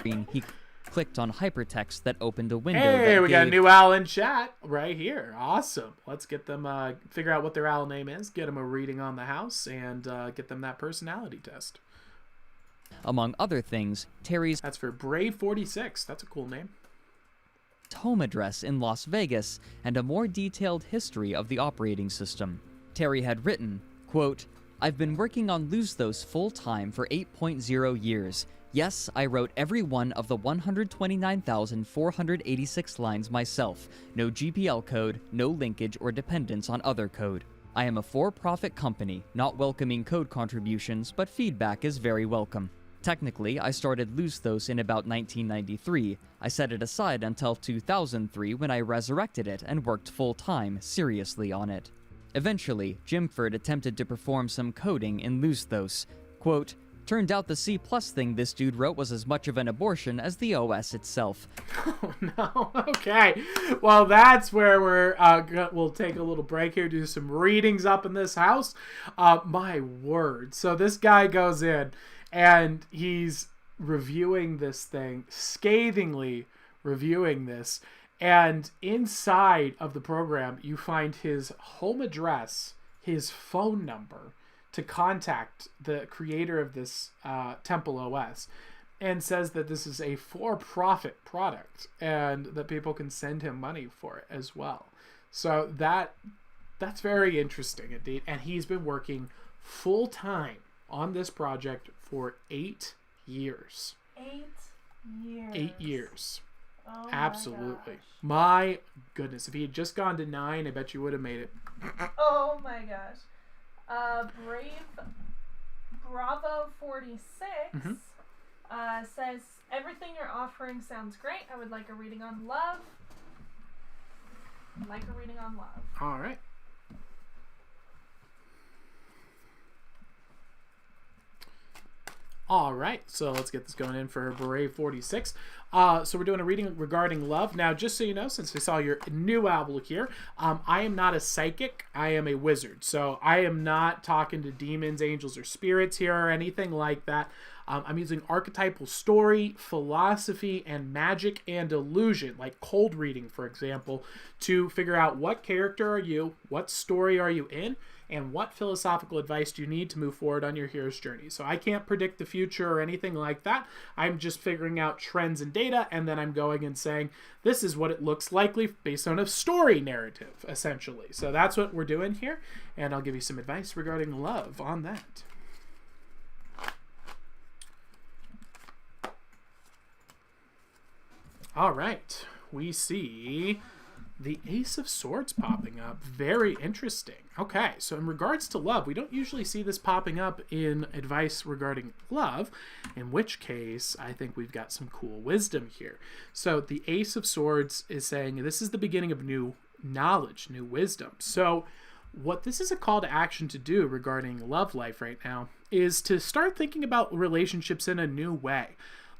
he clicked on hypertext that opened a window Hey, that we got a gave new owl in chat right here. Awesome. Let's get them, figure out what their owl name is, get them a reading on the house, and get them that personality test. among other things, Terry's That's for Brave46. That's a cool name. home address in Las Vegas and a more detailed history of the operating system. Terry had written, quote, "I've been working on Luzthos full-time for 8.0 years. Yes, I wrote every one of the 129,486 lines myself. No GPL code, no linkage or dependence on other code. I am a for-profit company, not welcoming code contributions, but feedback is very welcome. Technically, I started Luzthos in about 1993. I set it aside until 2003 when I resurrected it and worked full-time, seriously on it. Eventually, Jimford attempted to perform some coding in Luzthos. Quote, turned out the C+ thing this dude wrote was as much of an abortion as the OS itself. Oh, no. Okay. Well, that's where we'll take a little break here, do some readings up in this house. My word. So this guy goes in and he's reviewing this thing, scathingly reviewing this. And inside of the program, you find his home address, his phone number, to contact the creator of this Temple OS, and says that this is a for-profit product and that people can send him money for it as well. So that's very interesting indeed. And he's been working full-time on this project for 8 years. 8 years. 8 years. Oh Absolutely. My My goodness. If he had just gone to 9, I bet you would have made it. gosh. Oh my gosh. Bravo 46 says, everything you're offering sounds great. I would like a reading on love. All right. All right, so let's get this going in for Brave 46. So we're doing a reading regarding love. Now, just so you know, since we saw your new owl here, I am not a psychic. I am a wizard. So I am not talking to demons, angels, or spirits here or anything like that. I'm using archetypal story, philosophy, and magic and illusion, like cold reading, for example, to figure out what character are you, what story are you in, and what philosophical advice do you need to move forward on your hero's journey. So I can't predict the future or anything like that. I'm just figuring out trends and data, and then I'm going and saying, this is what it looks likely based on a story narrative, essentially. So that's what we're doing here, and I'll give you some advice regarding love on that. All right, we see the Ace of Swords popping up. Very interesting. Okay, so in regards to love, we don't usually see this popping up in advice regarding love, in which case I think we've got some cool wisdom here. So the Ace of Swords is saying this is the beginning of new knowledge, new wisdom. So what this is a call to action to do regarding love life right now is to start thinking about relationships in a new way.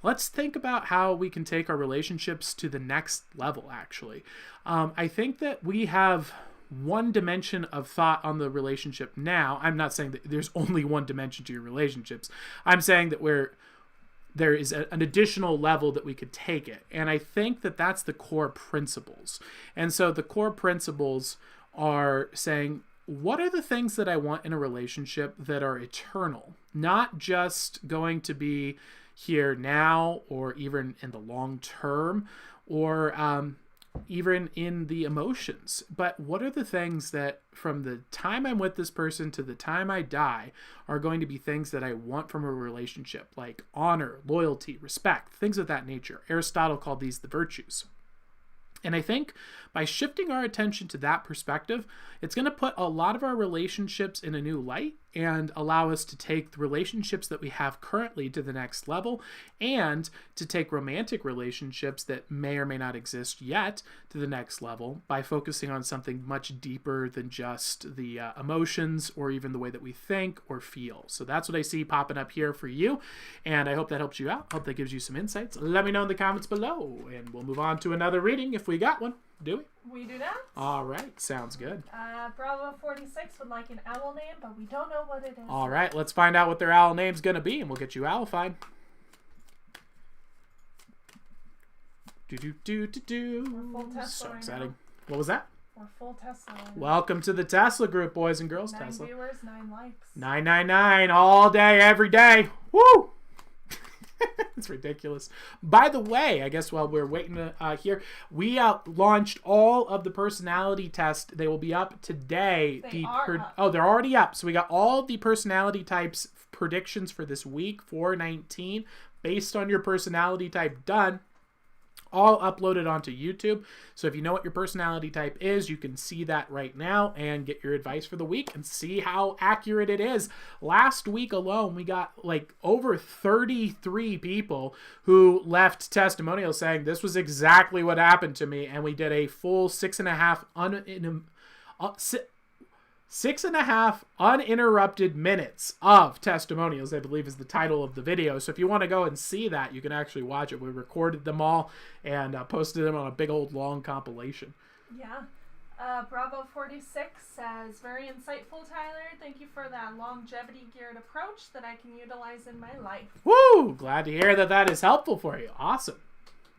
Let's think about how we can take our relationships to the next level, actually. I think that we have one dimension of thought on the relationship now. I'm not saying that there's only one dimension to your relationships. I'm saying that there is an additional level that we could take it. And I think that that's the core principles. And so the core principles are saying, what are the things that I want in a relationship that are eternal? Not just going to be here now or even in the long term or even in the emotions. But what are the things that from the time I'm with this person to the time I die are going to be things that I want from a relationship, like honor, loyalty, respect, things of that nature. Aristotle called these the virtues. And I think by shifting our attention to that perspective, it's going to put a lot of our relationships in a new light and allow us to take the relationships that we have currently to the next level and to take romantic relationships that may or may not exist yet to the next level by focusing on something much deeper than just the emotions or even the way that we think or feel. So that's what I see popping up here for you. And I hope that helps you out. Hope that gives you some insights. Let me know in the comments below and we'll move on to another reading if we got one. Do we? We do not. All right, sounds good. Bravo 46 would like an owl name, but we don't know what it is. All right, let's find out what their owl name's going to be, and we'll get you owlified. We're full Tesla So right exciting. now. What was that? We're full Tesla. Right now. Welcome to the Tesla group, boys and girls. 9 Tesla. viewers, 9 likes. 999 all day, every day. Woo! It's ridiculous. By the way, I guess while we're waiting to hear, we launched all of the personality tests. They will be up today. They are up. Oh, they're already up. So we got all the personality types predictions for this week, 4/19, based on your personality type done. All uploaded onto YouTube. So if you know what your personality type is, you can see that right now and get your advice for the week and see how accurate it is. Last week alone, we got like over 33 people who left testimonials saying this was exactly what happened to me. And we did a full 6.5 uninterrupted minutes of testimonials, I believe is the title of the video. So if you want to go and see that, you can actually watch it. We recorded them all and posted them on a big old long compilation. Yeah. Bravo 46 says, very insightful, Tyler. Thank you for that longevity geared approach that I can utilize in my life. Woo! Glad to hear that that is helpful for you. Awesome.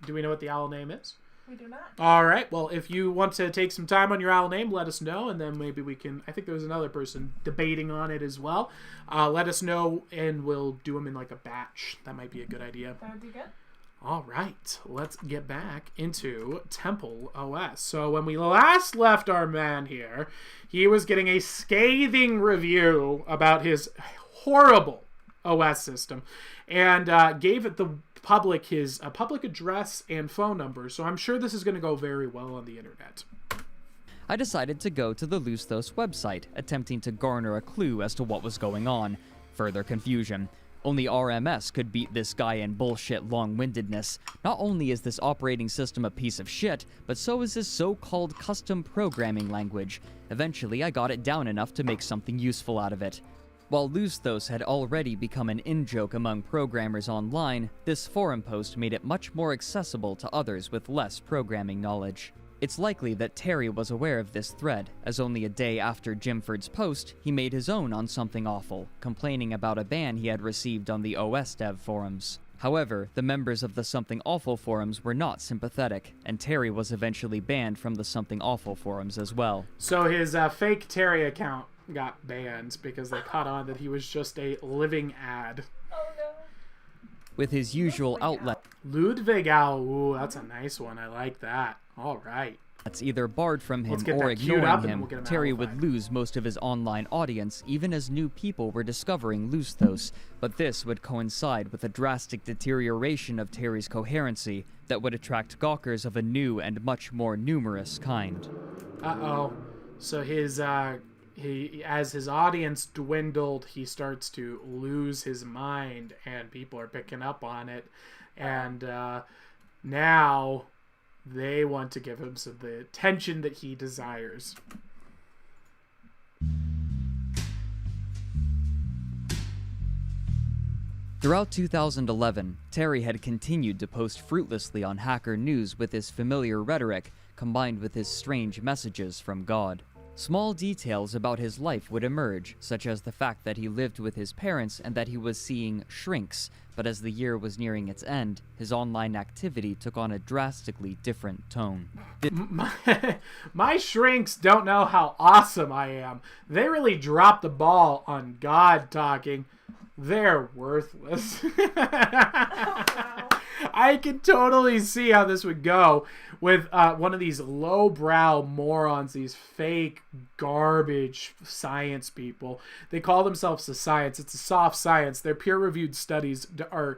Do we know what the owl name is? We do not. All right. Well, if you want to take some time on your owl name, let us know, and then maybe we can. I think there was another person debating on it as well. Let us know, and we'll do them in like a batch. That might be a good idea. That would be good. All right. Let's get back into Temple OS. So when we last left our man here, he was getting a scathing review about his horrible OS system, and gave it the public his public address and phone number, so I'm sure this is going to go very well on the internet. I decided to go to the Lusthos website, attempting to garner a clue as to what was going on. Further confusion. Only RMS could beat this guy in bullshit long-windedness. Not only is this operating system a piece of shit, but so is his so-called custom programming language. Eventually, I got it down enough to make something useful out of it. While Lusthos had already become an in-joke among programmers online, this forum post made it much more accessible to others with less programming knowledge. It's likely that Terry was aware of this thread, as only a day after Jimford's post, he made his own on Something Awful, complaining about a ban he had received on the OS Dev forums. However, the members of the Something Awful forums were not sympathetic, and Terry was eventually banned from the Something Awful forums as well. So his fake Terry account got banned because they caught on that he was just a living ad. Oh no. With his usual outlet Ludwig Owl. Ooh, that's a nice one. I like that. All right. that's either barred from him Let's get or that queued up ignoring and him, we'll get him Terry amplified. would lose most of his online audience even as new people were discovering Lusthos, but this would coincide with a drastic deterioration of Terry's coherency that would attract gawkers of a new and much more numerous kind. Uh-oh. So his as his audience dwindled, he starts to lose his mind, and people are picking up on it. And now they want to give him some the attention that he desires. Throughout 2011, Terry had continued to post fruitlessly on Hacker News with his familiar rhetoric, combined with his strange messages from God. Small details about his life would emerge, such as the fact that he lived with his parents and that he was seeing shrinks, but as the year was nearing its end, his online activity took on a drastically different tone. My shrinks don't know how awesome I am. They really dropped the ball on God talking. They're worthless. I can totally see how this would go with one of these lowbrow morons, these fake garbage science people. They call themselves a science. It's a soft science. Their peer-reviewed studies are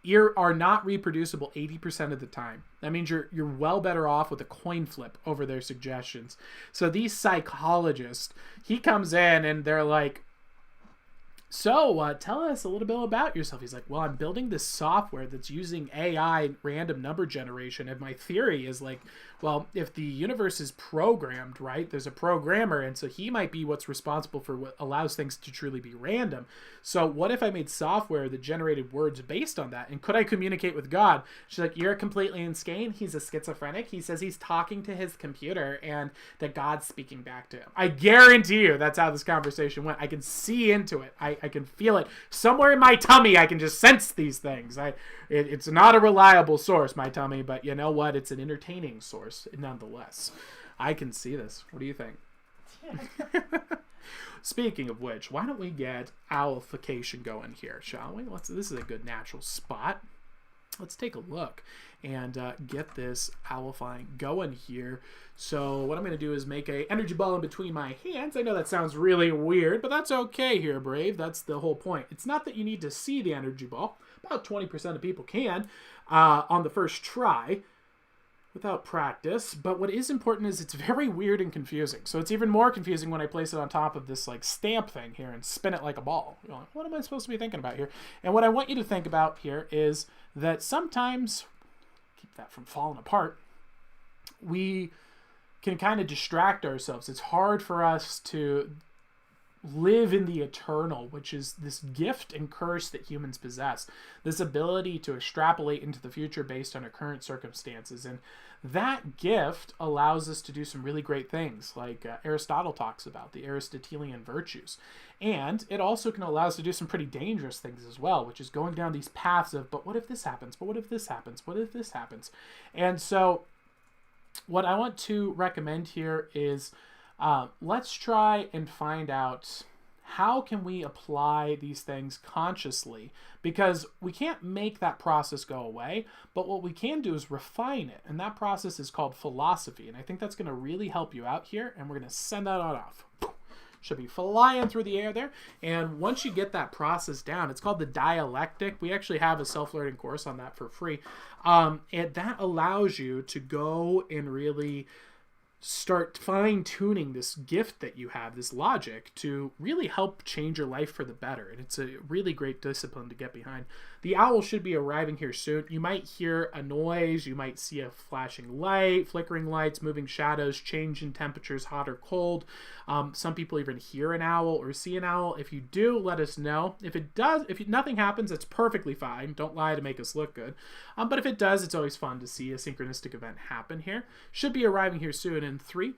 not reproducible 80% of the time. That means you're well better off with a coin flip over their suggestions. So these psychologists, he comes in and they're like, So tell us a little bit about yourself. He's like, well, I'm building this software that's using AI random number generation. And my theory is like, well, if the universe is programmed, right, there's a programmer. And so he might be what's responsible for what allows things to truly be random. So what if I made software that generated words based on that? And could I communicate with God? She's like, you're completely insane. He's a schizophrenic. He says he's talking to his computer and that God's speaking back to him. I guarantee you that's how this conversation went. I can see into it. I can feel it. Somewhere in my tummy, I can just sense these things. It's not a reliable source, my tummy, but you know what? It's an entertaining source nonetheless. I can see this. What do you think? Speaking of which, why don't we get owlification going here, shall we? This is a good natural spot. Let's take a look and get this owlifying going here. So what I'm going to do is make a energy ball in between my hands. I know that sounds really weird, but that's okay here, Brave. That's the whole point. It's not that you need to see the energy ball. About 20% of people can on the first try without practice. But what is important is it's very weird and confusing. So it's even more confusing when I place it on top of this like stamp thing here and spin it like a ball. You're like, what am I supposed to be thinking about here? And what I want you to think about here is that sometimes, keep that from falling apart, we can kind of distract ourselves. It's hard for us to live in the eternal, which is this gift and curse that humans possess, this ability to extrapolate into the future based on our current circumstances. And that gift allows us to do some really great things, like Aristotle talks about, the Aristotelian virtues. And it also can allow us to do some pretty dangerous things as well, which is going down these paths of, but what if this happens? But what if this happens? What if this happens? And so what I want to recommend here is let's try and find out how can we apply these things consciously, because we can't make that process go away, but what we can do is refine it. And that process is called philosophy. And I think that's going to really help you out here. And we're going to send that on off. Should be flying through the air there. And once you get that process down, it's called the dialectic. We actually have a self-learning course on that for free. And that allows you to go and really start fine-tuning this gift that you have, this logic, to really help change your life for the better. And it's a really great discipline to get behind. The owl should be arriving here soon. You might hear a noise. You might see a flashing light, flickering lights, moving shadows, change in temperatures, hot or cold. Some people even hear an owl or see an owl. If you do, let us know. If nothing happens, it's perfectly fine. Don't lie to make us look good. But if it does, it's always fun to see a synchronistic event happen here. Should be arriving here soon in 3,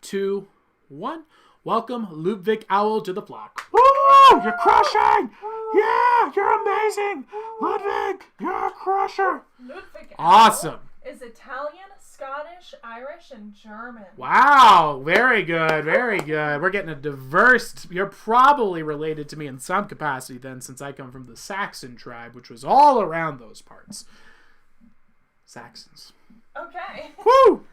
2, 1. Welcome, Ludwig Owl, to the flock. Woo! You're crushing! Yeah, you're amazing! Ludwig, you're a crusher! Ludwig Awesome! Owl is Italian, Scottish, Irish, and German. Wow, very good, very good. We're getting a diverse... You're probably related to me in some capacity then, since I come from the Saxon tribe, which was all around those parts. Saxons. Okay. Woo!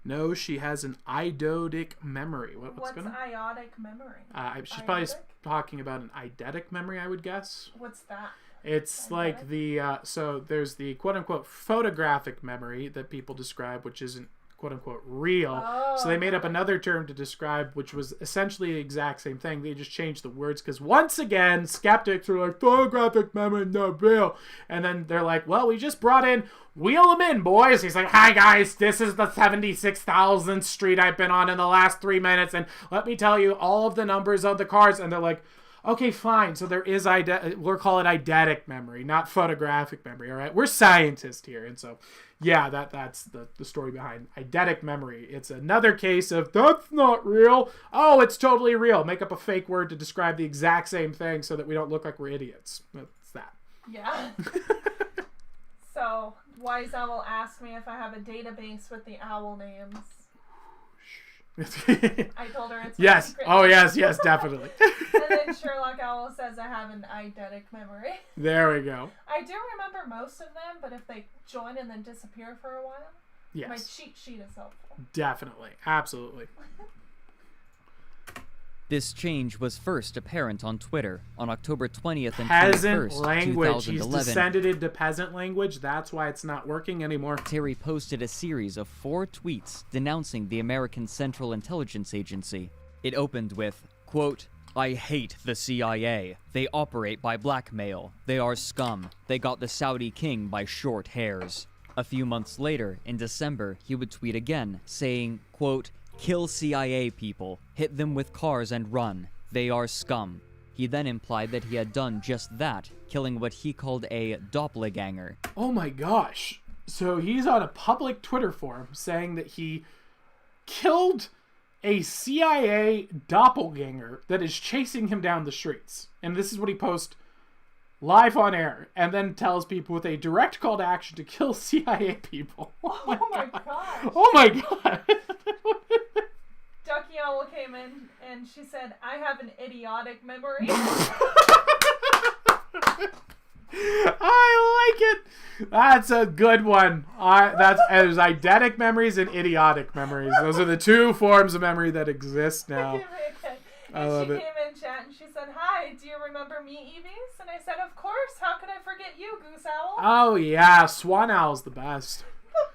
No, she has an eidetic memory. What's iotic memory? She's probably talking about an eidetic memory, I would guess. What's that? It's eidetic? Like the, so there's the quote-unquote photographic memory that people describe, which isn't quote-unquote real. Oh, so they made up another term to describe, which was essentially the exact same thing. They just changed the words because once again, skeptics are like, photographic memory, not real. And then they're like, well, we just brought in, wheel them in, boys. He's like, hi, guys, this is the 76,000th street I've been on in the last 3 minutes. And let me tell you all of the numbers of the cars. And they're like, okay, fine. So there is, we'll call it eidetic memory, not photographic memory, all right? We're scientists here. And so, yeah, that's the story behind eidetic memory. It's another case of, that's not real. Oh, it's totally real. Make up a fake word to describe the exact same thing so that we don't look like we're idiots. That's that. Yeah. So, Wise Owl asked me if I have a database with the owl names. I told her it's my yes. secret. Oh, yes, definitely. And then Sherlock Owl says I have an eidetic memory. There we go. I do remember most of them, but if they join and then disappear for a while, yes, my cheat sheet is helpful. Definitely. Absolutely. This change was first apparent on Twitter on October 20th and peasant 21st, language. 2011. He's descended into peasant language. That's why it's not working anymore. Terry posted a series of 4 tweets denouncing the American Central Intelligence Agency. It opened with, Quote, I hate the CIA. They operate by blackmail. They are scum. They got the Saudi king by short hairs. A few months later, in December, he would tweet again, saying, quote, kill CIA people. Hit them with cars and run. They are scum. He then implied that he had done just that, killing what he called a doppelganger. Oh my gosh. So he's on a public Twitter forum saying that he killed a CIA doppelganger that is chasing him down the streets. And this is what he posts live on air, and then tells people with a direct call to action to kill CIA people. Oh my gosh. Oh my god. Ducky Owl came in and she said, I have an idiotic memory. I like it. That's a good one. There's eidetic memories and idiotic memories. Those are the two forms of memory that exist now. Okay. I And love she it. came in chat and she said, hi, do you remember me, Evies? And I said, of course. How could I forget you, Goose Owl? Oh yeah, Swan Owl's the best.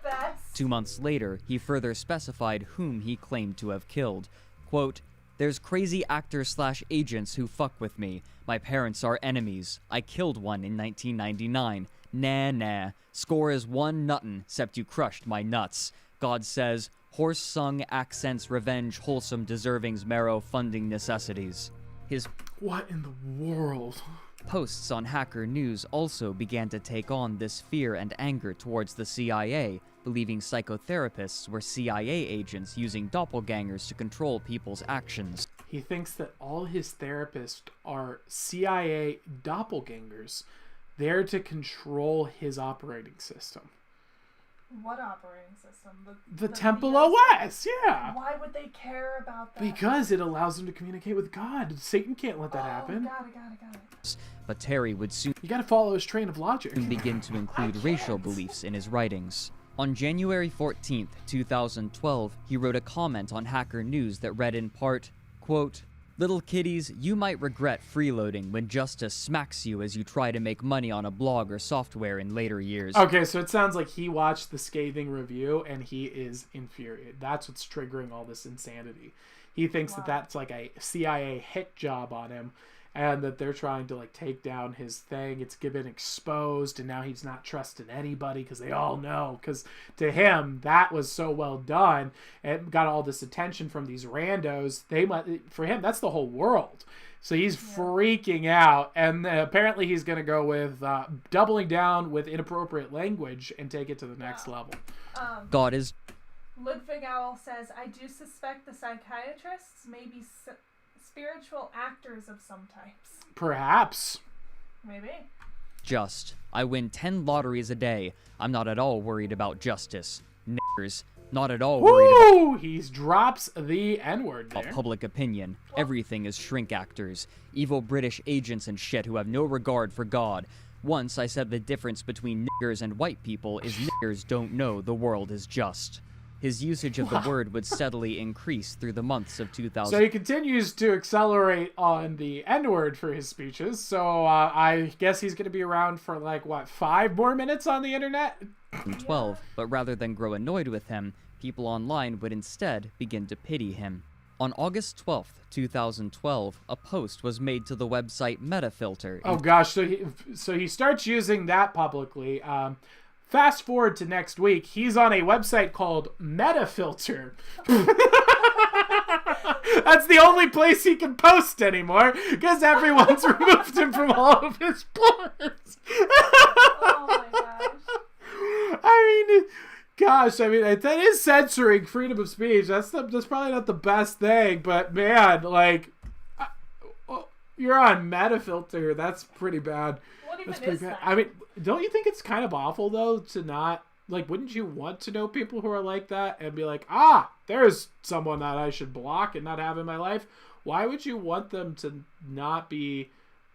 The best. 2 months later, he further specified whom he claimed to have killed. Quote, there's crazy actors/agents who fuck with me. My parents are enemies. I killed one in 1999. Nah. Score is 1 nuttin', except you crushed my nuts. God says, horse sung accents revenge wholesome deservings marrow funding necessities. His What in the world? posts on Hacker News also began to take on this fear and anger towards the CIA, believing psychotherapists were CIA agents using doppelgangers to control people's actions. He thinks that all his therapists are CIA doppelgangers, there to control his operating system. What operating system? The Temple BS? OS, yeah. Why would they care about that? Because it allows them to communicate with God. Satan can't let that happen. Got it. But Terry would soon You gotta follow his train of logic. begin to include racial beliefs in his writings. On January 14th, 2012, he wrote a comment on Hacker News that read in part, quote, little kiddies, you might regret freeloading when justice smacks you as you try to make money on a blog or software in later years. Okay, so it sounds like he watched the scathing review and he is infuriated. That's what's triggering all this insanity. He thinks that that's like a CIA hit job on him, and that they're trying to like take down his thing. It's been exposed, and now he's not trusting anybody because they all know. Because to him, that was so well done and got all this attention from these randos. For him, that's the whole world. So he's freaking out, and apparently he's going to go with doubling down with inappropriate language and take it to the next level. God is Ludwig Owl says, I do suspect the psychiatrists may be spiritual actors of some types. Perhaps. Maybe. just. I win 10 lotteries a day. I'm not at all worried about justice. Niggers. Not at all worried about Woo! He drops the N-word there. public opinion. Everything is shrink actors. Evil British agents and shit who have no regard for God. Once I said the difference between niggers and white people is niggers don't know the world is just. His usage of the word would steadily increase through the months of 2000. So he continues to accelerate on the N-word for his speeches. So I guess he's going to be around for 5 more minutes on the internet? 2012, but rather than grow annoyed with him, people online would instead begin to pity him. On August 12th, 2012, a post was made to the website Metafilter. Oh gosh, so he starts using that publicly. Fast forward to next week, he's on a website called Metafilter. That's the only place he can post anymore, because everyone's removed him from all of his boards. Oh my gosh. I mean, that is censoring freedom of speech. That's probably not the best thing, but man, you're on Metafilter. That's pretty bad. What even That's pretty is bad. that? I mean, don't you think it's kind of awful though to not wouldn't you want to know people who are like that and be like, there's someone that I should block and not have in my life? Why would you want them to not be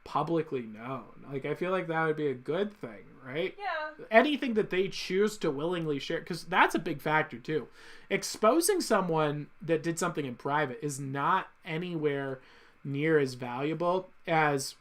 publicly known? I feel like that would be a good thing, right? Yeah. Anything that they choose to willingly share, because that's a big factor too. Exposing someone that did something in private is not anywhere near as valuable as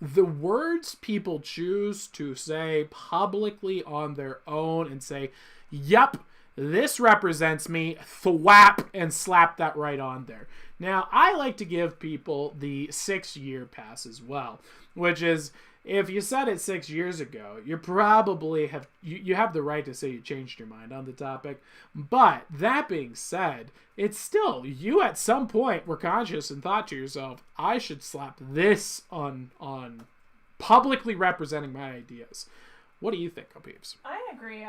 the words people choose to say publicly on their own and say, yep, this represents me, thwap, and slap that right on there. Now, I like to give people the 6-year pass as well, which is, if you said it 6 years ago, you probably have you have the right to say you changed your mind on the topic. But that being said, it's still, you at some point were conscious and thought to yourself, I should slap this on publicly representing my ideas. What do you think, Peeps? I agree.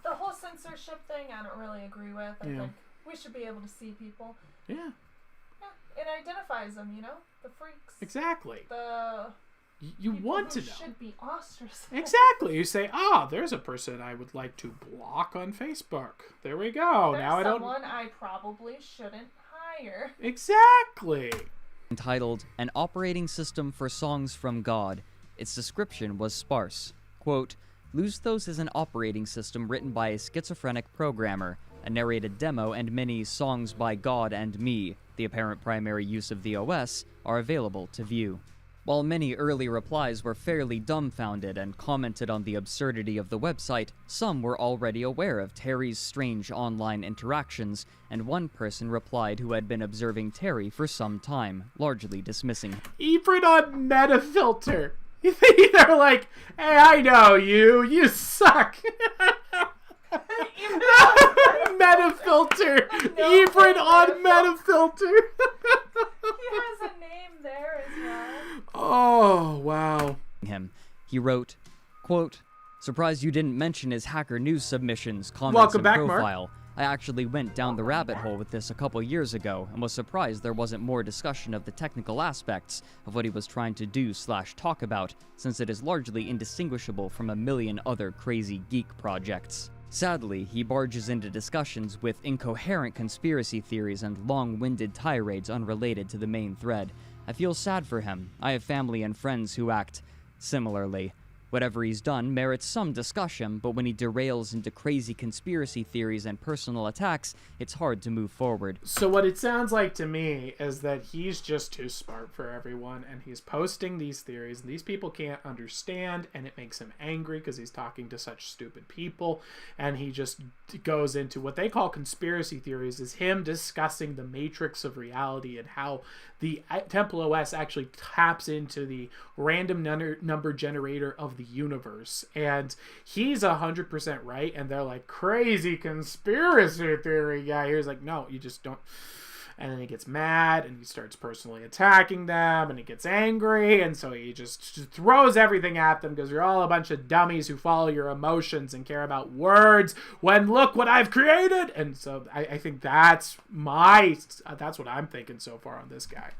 The whole censorship thing, I don't really agree with. I think we should be able to see people. Yeah. It identifies them, the freaks. Exactly. You People want who to know. Should be ostracized. Exactly. You say, there's a person I would like to block on Facebook. There we go. There's now I don't. someone I probably shouldn't hire. Exactly. Entitled An Operating System for Songs from God, its description was sparse. Quote, Luzthos is an operating system written by a schizophrenic programmer. A narrated demo and many songs by God and me, the apparent primary use of the OS, are available to view. While many early replies were fairly dumbfounded and commented on the absurdity of the website, some were already aware of Terry's strange online interactions, and one person replied who had been observing Terry for some time, largely dismissing him. Even on Metafilter. They're like, hey, I know you suck. Metafilter. Even on Metafilter. He has a name there as well. Oh, wow. He wrote, quote, Surprised you didn't mention his Hacker News submissions, comments, Welcome and back, profile. Mark. I actually went down the rabbit hole with this a couple years ago and was surprised there wasn't more discussion of the technical aspects of what he was trying to do/talk about, since it is largely indistinguishable from a million other crazy geek projects. Sadly, he barges into discussions with incoherent conspiracy theories and long-winded tirades unrelated to the main thread. I feel sad for him. I have family and friends who act similarly. Whatever he's done merits some discussion, but when he derails into crazy conspiracy theories and personal attacks, it's hard to move forward. So what it sounds like to me is that he's just too smart for everyone, and he's posting these theories, and these people can't understand, and it makes him angry because he's talking to such stupid people, and he just goes into what they call conspiracy theories, is him discussing the matrix of reality and how the Temple OS actually taps into the random number generator of the universe, and he's 100% right, and they're like, crazy conspiracy theory guy. He's like, no, you just don't. And then he gets mad and he starts personally attacking them, and he gets angry, and so he just throws everything at them because you're all a bunch of dummies who follow your emotions and care about words when look what I've created. And so I think that's what I'm thinking so far on this guy.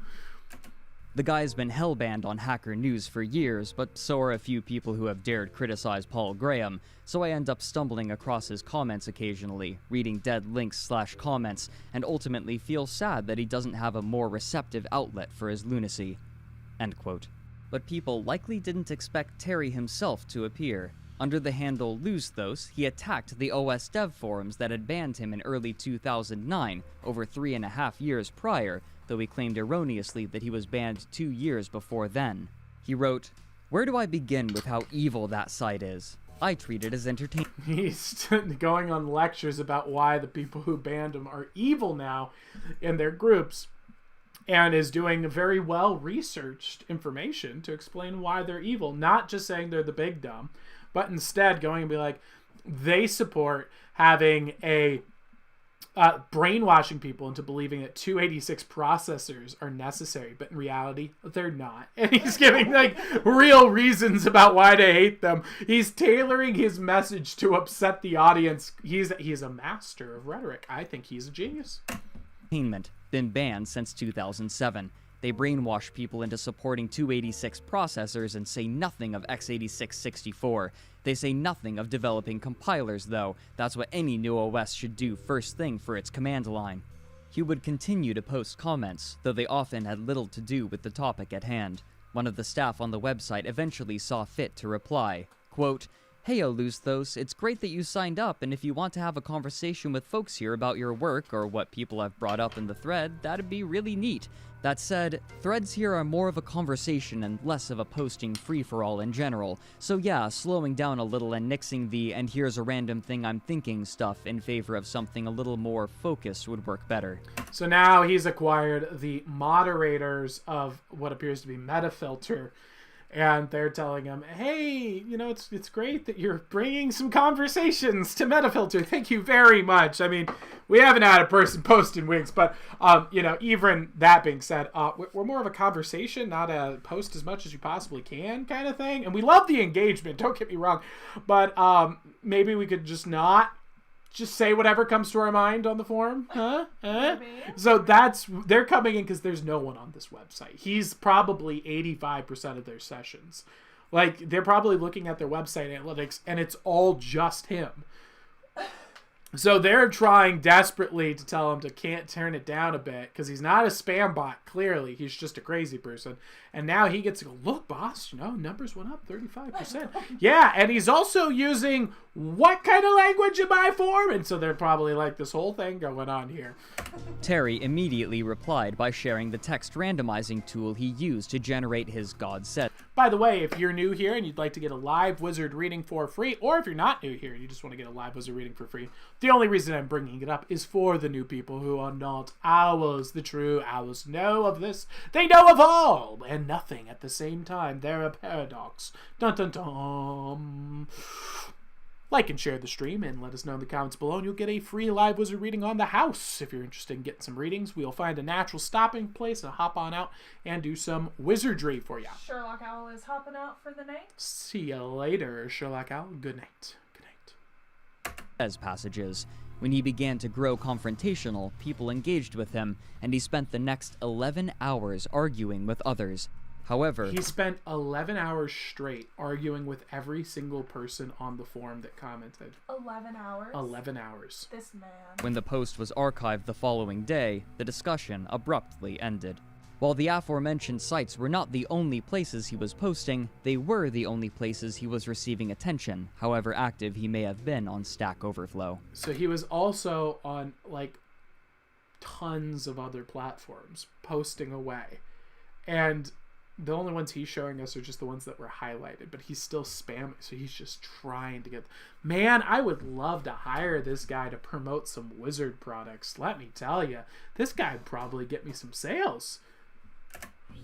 The guy's been hellbanned on Hacker News for years, but so are a few people who have dared criticize Paul Graham, so I end up stumbling across his comments occasionally, reading dead links/comments, and ultimately feel sad that he doesn't have a more receptive outlet for his lunacy. End quote. But people likely didn't expect Terry himself to appear. Under the handle Luzthos, he attacked the OS dev forums that had banned him in early 2009, over 3.5 years prior, though he claimed erroneously that he was banned 2 years before then. He wrote, Where do I begin with how evil that site is? I treat it as entertainment. He's going on lectures about why the people who banned him are evil now in their groups, and is doing very well-researched information to explain why they're evil, not just saying they're the big dumb, but instead going and be like, they support having a brainwashing people into believing that 286 processors are necessary, but in reality, they're not. And he's giving like real reasons about why to hate them. He's tailoring his message to upset the audience. He's a master of rhetoric. I think he's a genius. Been banned since 2007. They brainwash people into supporting 286 processors and say nothing of x86-64. They say nothing of developing compilers, though. That's what any new OS should do first thing for its command line. He would continue to post comments, though they often had little to do with the topic at hand. One of the staff on the website eventually saw fit to reply, quote, Hey, Olusthos, it's great that you signed up, and if you want to have a conversation with folks here about your work or what people have brought up in the thread, that'd be really neat. That said, threads here are more of a conversation and less of a posting free-for-all in general, so yeah, slowing down a little and nixing the "and here's a random thing I'm thinking" stuff in favor of something a little more focused would work better. So now he's acquired the moderators of what appears to be Metafilter, and they're telling him, hey, you know, it's great that you're bringing some conversations to Metafilter. Thank you very much. I mean, we haven't had a person post in weeks, but, you know, even that being said, we're more of a conversation, not a post as much as you possibly can kind of thing. And we love the engagement, don't get me wrong, but maybe we could just not just say whatever comes to our mind on the forum, huh? So they're coming in because there's no one on this website. He's probably 85% of their sessions. Like, they're probably looking at their website analytics, and it's all just him. So they're trying desperately to tell him to can't turn it down a bit because he's not a spam bot, clearly. He's just a crazy person. And now he gets to go, look, boss, you know, numbers went up 35%. Yeah, and he's also using what kind of language in my form? And so they're probably like, this whole thing going on here. Terry immediately replied by sharing the text randomizing tool he used to generate his God set. By the way, if you're new here and you'd like to get a live wizard reading for free, or if you're not new here and you just want to get a live wizard reading for free, the only reason I'm bringing it up is for the new people who are not owls. The true owls know of this. They know of all and nothing at the same time. They're a paradox. Dun dun dun. Like and share the stream and let us know in the comments below, and you'll get a free live wizard reading on the house. If you're interested in getting some readings, we'll find a natural stopping place and hop on out and do some wizardry for you. Sherlock Owl is hopping out for the night. See you later, Sherlock Owl. Good night. Good night. As passages. When he began to grow confrontational, people engaged with him, and he spent the next 11 hours arguing with others. However, he spent 11 hours straight arguing with every single person on the forum that commented. 11 hours? 11 hours. This man. When the post was archived the following day, the discussion abruptly ended. While the aforementioned sites were not the only places he was posting, they were the only places he was receiving attention, however active he may have been on Stack Overflow. So he was also on, like, tons of other platforms, posting away. And the only ones he's showing us are just the ones that were highlighted, but he's still spamming, so he's just trying to get... Man, I would love to hire this guy to promote some wizard products. Let me tell you, this guy would probably get me some sales.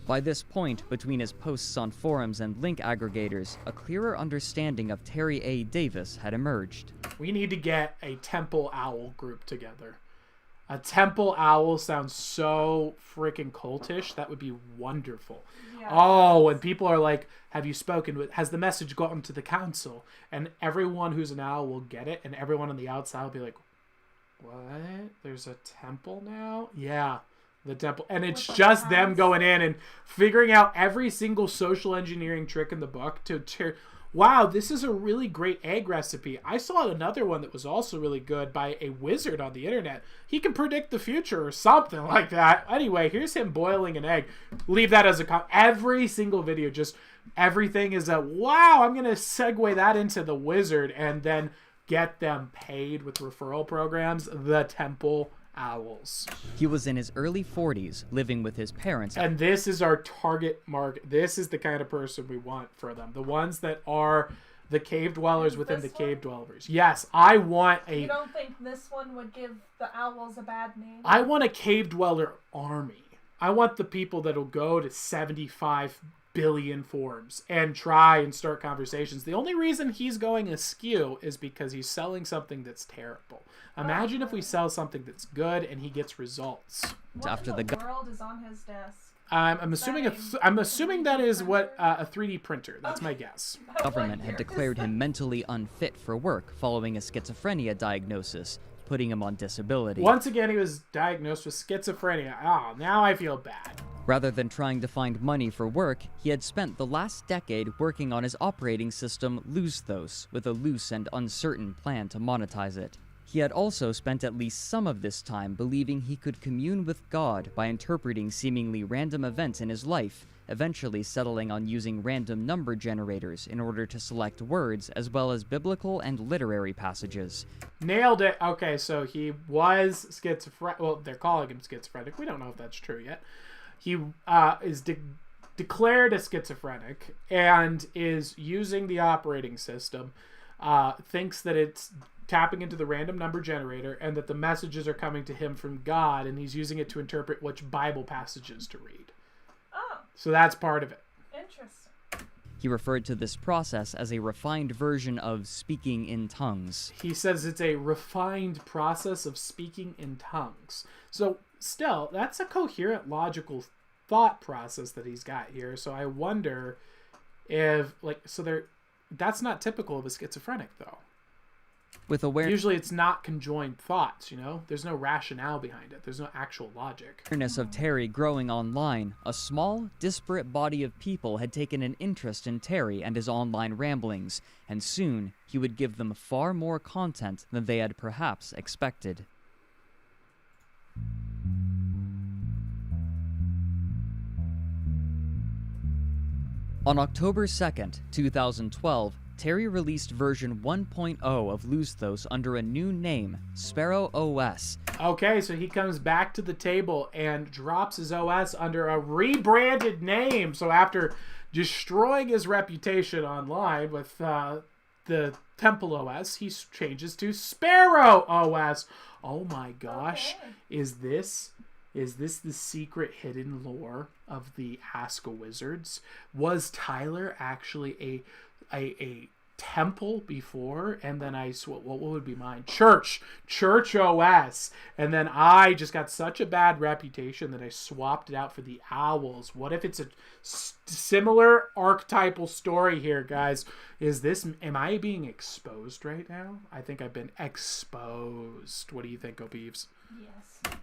By this point, between his posts on forums and link aggregators, a clearer understanding of Terry A. Davis had emerged. We need to get a Temple Owl group together. A Temple Owl sounds so freaking cultish. That would be wonderful. Yeah. Oh, when people are like, have you spoken with, has the message gotten to the council? And everyone who's an owl will get it, and everyone on the outside will be like, what? There's a temple now? Yeah, the temple. And it's just them going in and figuring out every single social engineering trick in the book to wow, this is a really great egg recipe. I saw another one that was also really good by a wizard on the internet. He can predict the future or something like that. Anyway, here's him boiling an egg. Leave that as a every single video, just everything is a wow, I'm going to segue that into the wizard and then get them paid with referral programs. The Temple Owls. He was in his early 40s, living with his parents. And this is our target market. This is the kind of person we want for them. The ones that are the cave dwellers within the cave dwellers. Yes, I want a... You don't think this one would give the owls a bad name? I want a cave dweller army. I want the people that'll go to 75 billion forums and try and start conversations. The only reason he's going askew is because he's selling something that's terrible. Imagine if we sell something that's good and he gets results. What after the world is on his desk? I'm assuming that is what a 3D printer. That's my guess. The government had declared him mentally unfit for work following a schizophrenia diagnosis, putting him on disability. Once again, he was diagnosed with schizophrenia. Oh, now I feel bad. Rather than trying to find money for work, he had spent the last decade working on his operating system, Olusthos, with a loose and uncertain plan to monetize it. He had also spent at least some of this time believing he could commune with God by interpreting seemingly random events in his life, eventually settling on using random number generators in order to select words as well as biblical and literary passages. Nailed it. Okay, so he was schizophrenic. Well, they're calling him schizophrenic. We don't know if that's true yet. He is declared a schizophrenic and is using the operating system, thinks that it's tapping into the random number generator and that the messages are coming to him from God, and he's using it to interpret which Bible passages to read. Oh, So that's part of it. interesting. He referred to this process as a refined version of speaking in tongues. He says it's a refined process of speaking in tongues. So still, that's a coherent, logical thought process that he's got here. So I wonder if, that's not typical of a schizophrenic, though. With awareness Usually it's not conjoined thoughts, There's no rationale behind it. There's no actual logic. of Terry growing online, a small, disparate body of people had taken an interest in Terry and his online ramblings, and soon he would give them far more content than they had perhaps expected. On October 2nd, 2012, Terry released version 1.0 of Lusthos under a new name, Sparrow OS. Okay, so he comes back to the table and drops his OS under a rebranded name. So after destroying his reputation online with the Temple OS, he changes to Sparrow OS. Oh my gosh. Okay. Is this the secret hidden lore of the Ask-A-Wizards? Was Tyler actually a temple before, and then what would be mine? Church OS, and then I just got such a bad reputation that I swapped it out for the Owls. What if it's a similar archetypal story here, guys? Am I being exposed right now? I think I've been exposed. What do you think, O'Beeves? Yes.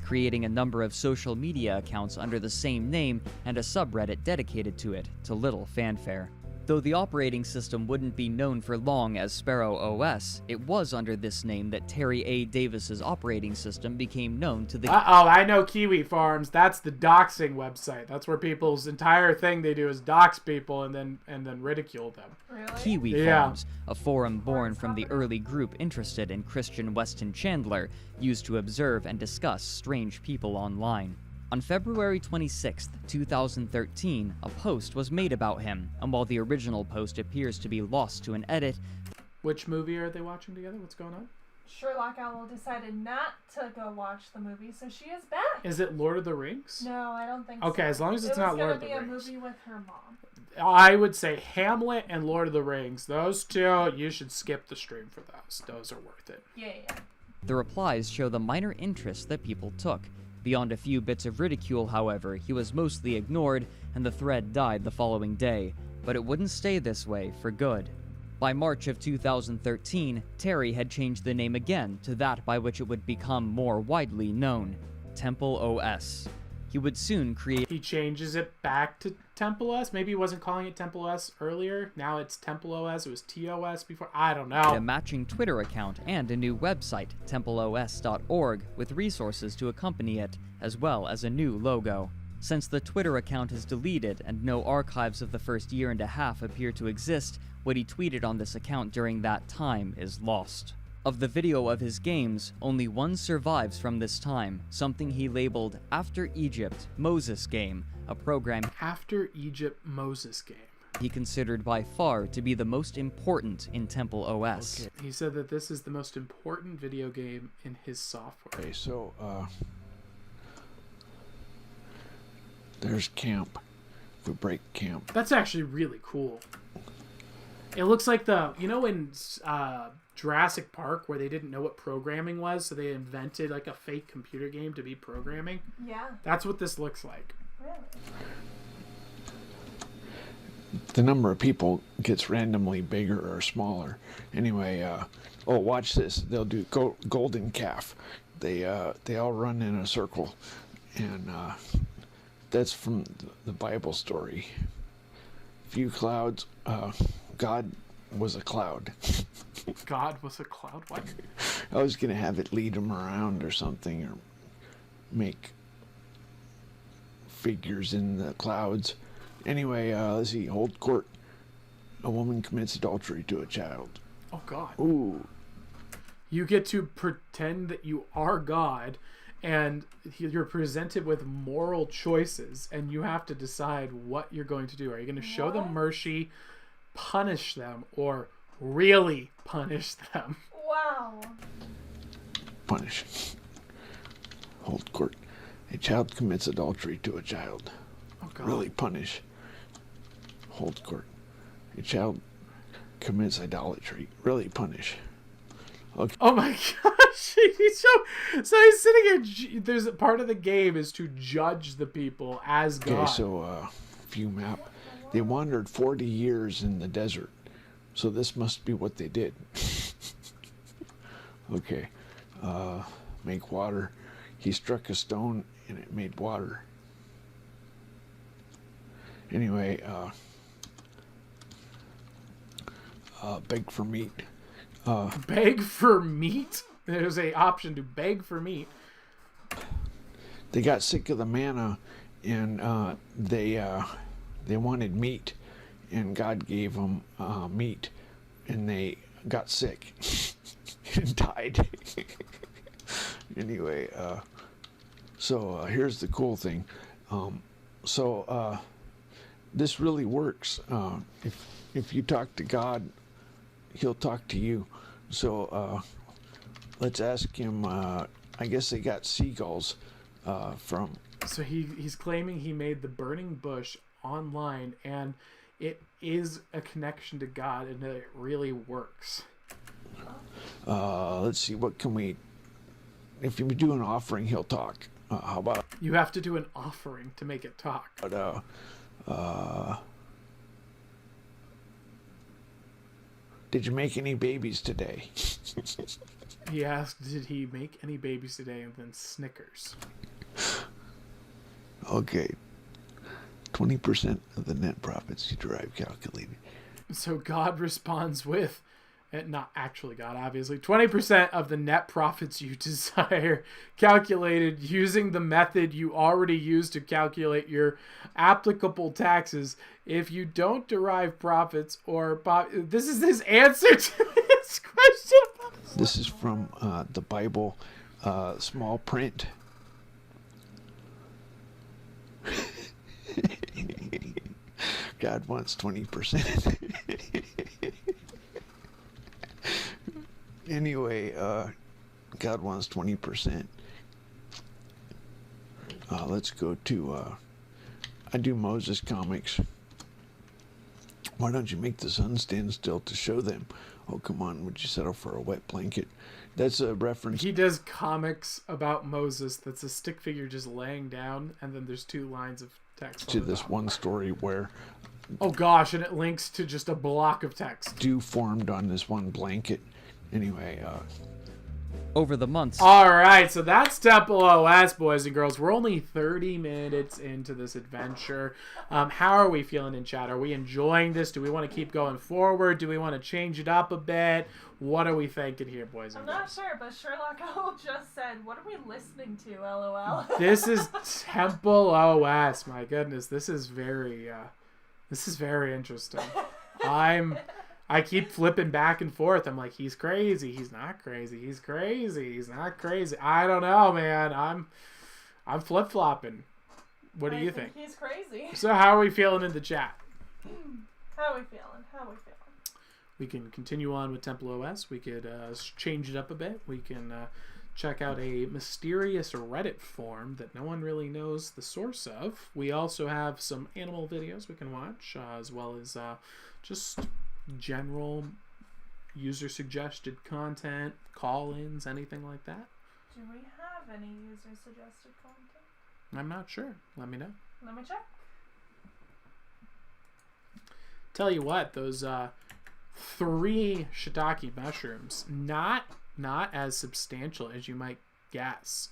Creating a number of social media accounts under the same name and a subreddit dedicated to it, to little fanfare. Though the operating system wouldn't be known for long as Sparrow OS, it was under this name that Terry A. Davis's operating system became known to the I know Kiwi Farms. That's the doxing website. That's where people's entire thing they do is dox people and then ridicule them. Really? Kiwi Yeah. Farms, a forum born from the early group interested in Christian Weston Chandler, used to observe and discuss strange people online. On February 26, 2013, a post was made about him, and while the original post appears to be lost to an edit, Which movie are they watching together? What's going on? Sherlock Owl decided not to go watch the movie, so she is back. Is it Lord of the Rings? No, I don't think Okay, so. as long as it's not Lord of the It was going to Rings. be a movie with her mom. I would say Hamlet and Lord of the Rings. Those two, you should skip the stream for those. Those are worth it. Yeah. the replies show the minor interest that people took. Beyond a few bits of ridicule, however, he was mostly ignored, and the thread died the following day. But it wouldn't stay this way for good. By March of 2013, Terry had changed the name again to that by which it would become more widely known, Temple OS. He would soon create He changes it back to Temple OS. Maybe he wasn't calling it Temple OS earlier. Now it's Temple OS. It was TOS before. I don't a know. matching Twitter account and a new website, templeos.org, with resources to accompany it, as well as a new logo. Since the Twitter account is deleted and no archives of the first year and a half appear to exist, what he tweeted on this account during that time is lost. Of the video of his games, only one survives from this time, something he labeled After Egypt Moses Game, a program After Egypt Moses game. he considered by far to be the most important in Temple OS. He said that this is the most important video game in his software. Okay, so there's camp. We break camp. That's actually really cool. It looks like in Jurassic Park where they didn't know what programming was, so they invented like a fake computer game to be programming. Yeah, That's what this looks like. really. The number of people gets randomly bigger or smaller. Anyway, watch this. They'll do golden calf. They all run in a circle, and that's from the Bible story. Few clouds. God was a cloud. God was a cloud. What? I was gonna have it lead him around or something, or make figures in the clouds. Anyway, let's see. Hold court. A woman commits adultery to a child. Oh God. Ooh. You get to pretend that you are God, and you're presented with moral choices, and you have to decide what you're going to do. Are you going to show them mercy, punish them, or really punish them? Wow. Punish. Hold court. A child commits adultery to a child. Oh God. Really punish. Hold court. A child commits idolatry. Really punish. Okay. Oh my gosh! So he's sitting here. There's a part of the game is to judge the people as God. Okay, so view map. They wandered 40 years in the desert, so this must be what they did. Okay, make water. He struck a stone and it made water. Anyway, beg for meat. Beg for meat? There's a option to beg for meat. They got sick of the manna, and they wanted meat, and God gave them meat, and they got sick and died. Anyway, so here's the cool thing. This really works. If you talk to God, He'll talk to you. So let's ask him. I guess they got seagulls from. So he's claiming he made the burning bush online, and it is a connection to God, and it really works. Let's see. What can we? If you do an offering, he'll talk. How about? You have to do an offering to make it talk. Did you make any babies today? He asked, did he make any babies today, and then Snickers. Okay. 20% of the net profits you derive calculated. So God responds with, not actually God, obviously, 20% of the net profits you desire calculated using the method you already used to calculate your applicable taxes. If you don't derive profits or... this is his answer to his question. This is from the Bible, small print. God wants 20%. Anyway, God wants 20%. Let's go to, I do Moses comics. Why don't you make the sun stand still to show them? Oh, come on, would you settle for a wet blanket? That's a reference. He does comics about Moses that's a stick figure just laying down, and then there's 2 lines of text. To this one story where... Oh gosh, and it links to just a block of text. Dew formed on this one blanket. Anyway, Over the months. All right, so that's Temple OS, boys and girls. We're only 30 minutes into this adventure. How are we feeling in chat? Are we enjoying this? Do we want to keep going forward? Do we want to change it up a bit? What are we thinking here, boys and I'm not girls? sure, but Sherlock Owl just said, "What are we listening to?" LOL. This is Temple OS. My goodness, this is very interesting. I keep flipping back and forth. I'm like, he's crazy. He's not crazy. He's crazy. He's not crazy. I don't know, man. I'm flip-flopping. What do you think? He's crazy. So how are we feeling in the chat? How are we feeling? We can continue on with Temple OS. We could change it up a bit. We can check out a mysterious Reddit forum that no one really knows the source of. We also have some animal videos we can watch, as well as just general user-suggested content, call-ins, anything like that. Do we have any user-suggested content? I'm not sure. Let me know. Let me check. Tell you what, those 3 shiitake mushrooms, not as substantial as you might guess.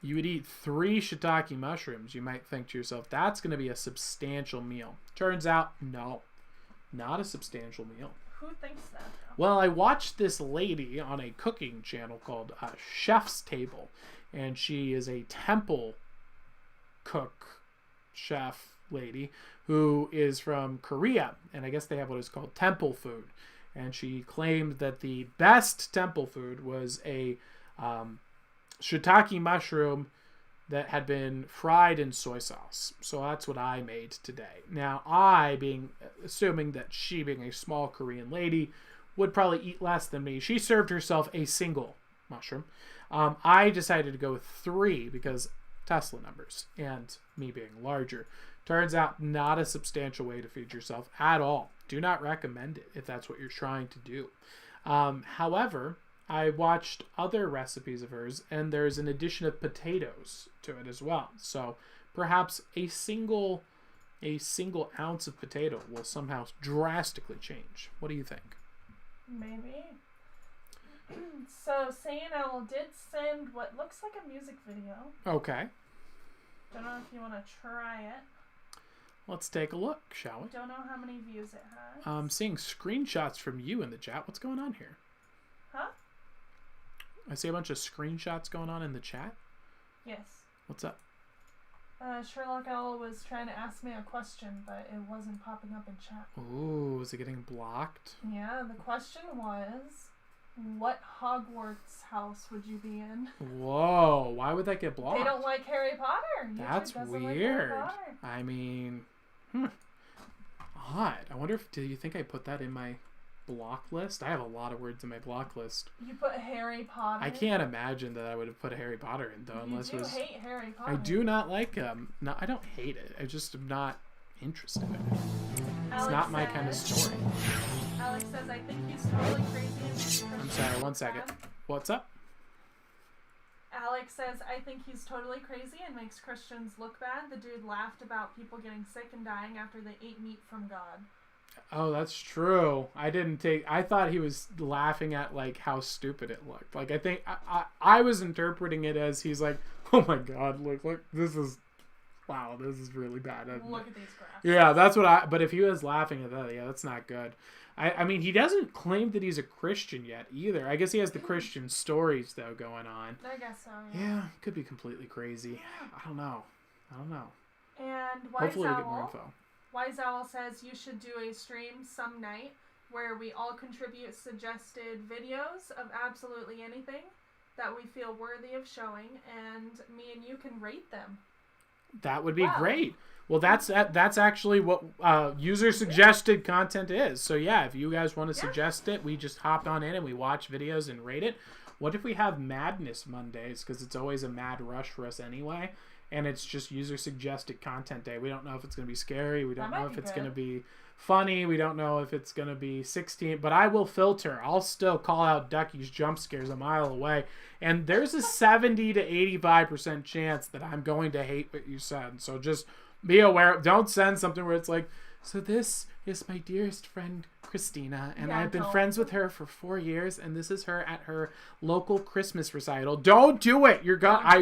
You would eat 3 shiitake mushrooms, you might think to yourself, that's going to be a substantial meal. Turns out, no, not a substantial meal. Who thinks that? Though? Well, I watched this lady on a cooking channel called Chef's Table, and she is a temple cook chef lady who is from Korea, and I guess they have what is called temple food. And she claimed that the best temple food was a shiitake mushroom that had been fried in soy sauce. So that's what I made today. Now, assuming that she, being a small Korean lady, would probably eat less than me, she served herself a single mushroom. I decided to go with 3 because Tesla numbers and me being larger. Turns out not a substantial way to feed yourself at all. Do not recommend it if that's what you're trying to do. However, I watched other recipes of hers, and there's an addition of potatoes to it as well. So perhaps a single ounce of potato will somehow drastically change. What do you think? Maybe. So Saiyan Owl did send what looks like a music video. Okay. Don't know if you want to try it. Let's take a look, shall we? Don't know how many views it has. I'm seeing screenshots from you in the chat. What's going on here? Huh? I see a bunch of screenshots going on in the chat. Yes. What's up? Sherlock Owl was trying to ask me a question, but it wasn't popping up in chat. Ooh, is it getting blocked? Yeah, the question was, what Hogwarts house would you be in? Whoa, why would that get blocked? They don't like Harry Potter. That's YouTube doesn't weird. Like Harry Potter. I mean, odd. I wonder do you think I put that in my block list? I have a lot of words in my block list. You put Harry Potter. I can't imagine that I would have put Harry Potter in though, unless you it was. hate Harry Potter. I do not like him. No, I don't hate it. I just am not interested in it. It's Alex not my kind of story. Alex says, I think he's totally crazy. I'm sorry, 1 second. What's up? Alex says, I think he's totally crazy and makes Christians look bad. The dude laughed about people getting sick and dying after they ate meat from God. Oh, that's true. I thought he was laughing at like how stupid it looked. Like I think I was interpreting it as he's like, oh my God, look, this is really bad. Look at these graphs. Yeah, that's but if he was laughing at that, yeah, that's not good. I mean, he doesn't claim that he's a Christian yet either. I guess he has the Christian stories though going on. I guess so, Yeah, could be completely crazy. I don't know. And Hopefully we get more info. Wise Owl says you should do a stream some night where we all contribute suggested videos of absolutely anything that we feel worthy of showing, and me and you can rate them. That would be great. Well, that's actually what user suggested content is. So yeah, if you guys want to suggest it, we just hop on in and we watch videos and rate it. What if we have Madness Mondays, because it's always a mad rush for us anyway, and it's just user suggested content day. We don't know if it's going to be scary. We don't know if it's going to be funny. We don't know if it's going to be 16. But I will filter. I'll still call out Ducky's jump scares a mile away. And there's a 70 to 85% chance that I'm going to hate what you said. So just be aware. Don't send something where it's like, so this is my dearest friend Christina, and I've been friends with her for 4 years, and this is her at her local Christmas recital. Don't do it. I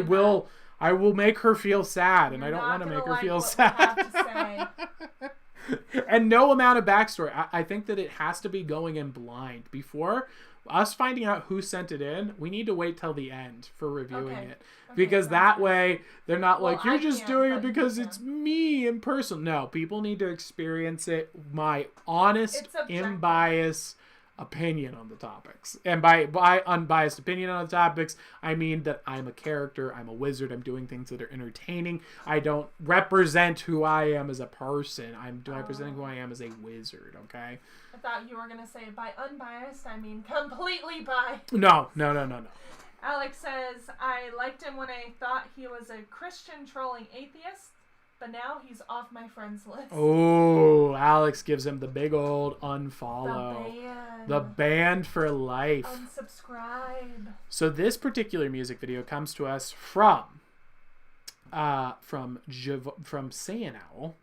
will make her feel sad, and I don't want to make her feel sad. And no amount of backstory. I think that it has to be going in blind. Before us finding out who sent it in, we need to wait till the end for reviewing it. Because that way, they're not like, you're just doing it because it's me in person. No, people need to experience it. My honest, unbiased opinion on the topics. And by unbiased opinion on the topics, I mean that I'm a character, I'm a wizard, I'm doing things that are entertaining. I don't represent who I am as a person. I'm representing who I am as a wizard, okay? I thought you were going to say by unbiased, I mean completely biased. No. Alex says, I liked him when I thought he was a Christian trolling atheist, but now he's off my friends list. Oh, Alex gives him the big old unfollow. The ban for life. Unsubscribe. So this particular music video comes to us from Saiyan Owl.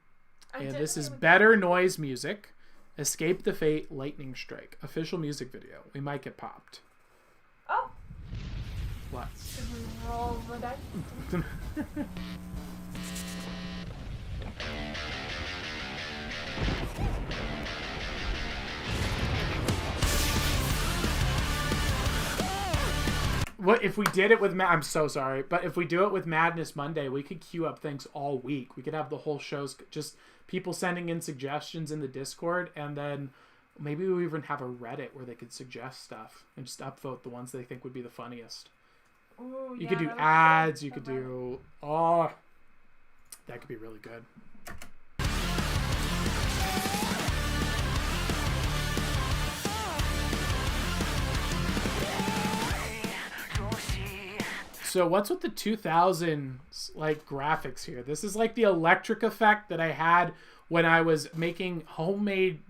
And this is Better Noise Music. Escape the Fate Lightning Strike. Official music video. We might get popped. Oh. What? Should we roll the dice? What if we did it with I'm so sorry, but if we do it with Madness Monday, we could queue up things all week. We could have the whole shows just people sending in suggestions in the Discord, and then maybe we even have a Reddit where they could suggest stuff and just upvote the ones they think would be the funniest. Ooh, You could do ads, you could do that could be really good. So what's with the 2000s like graphics here? This is like the electric effect that I had when I was making homemade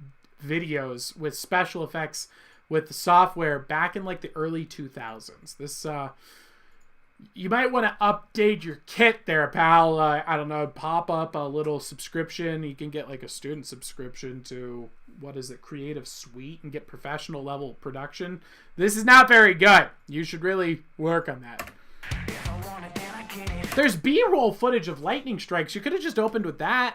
videos with special effects with the software back in like the early 2000s. This you might want to update your kit there, pal. I don't know, pop up a little subscription. You can get like a student subscription to, what is it, Creative Suite, and get professional level production. This is not very good. You should really work on that. There's B-roll footage of lightning strikes. You could have just opened with that.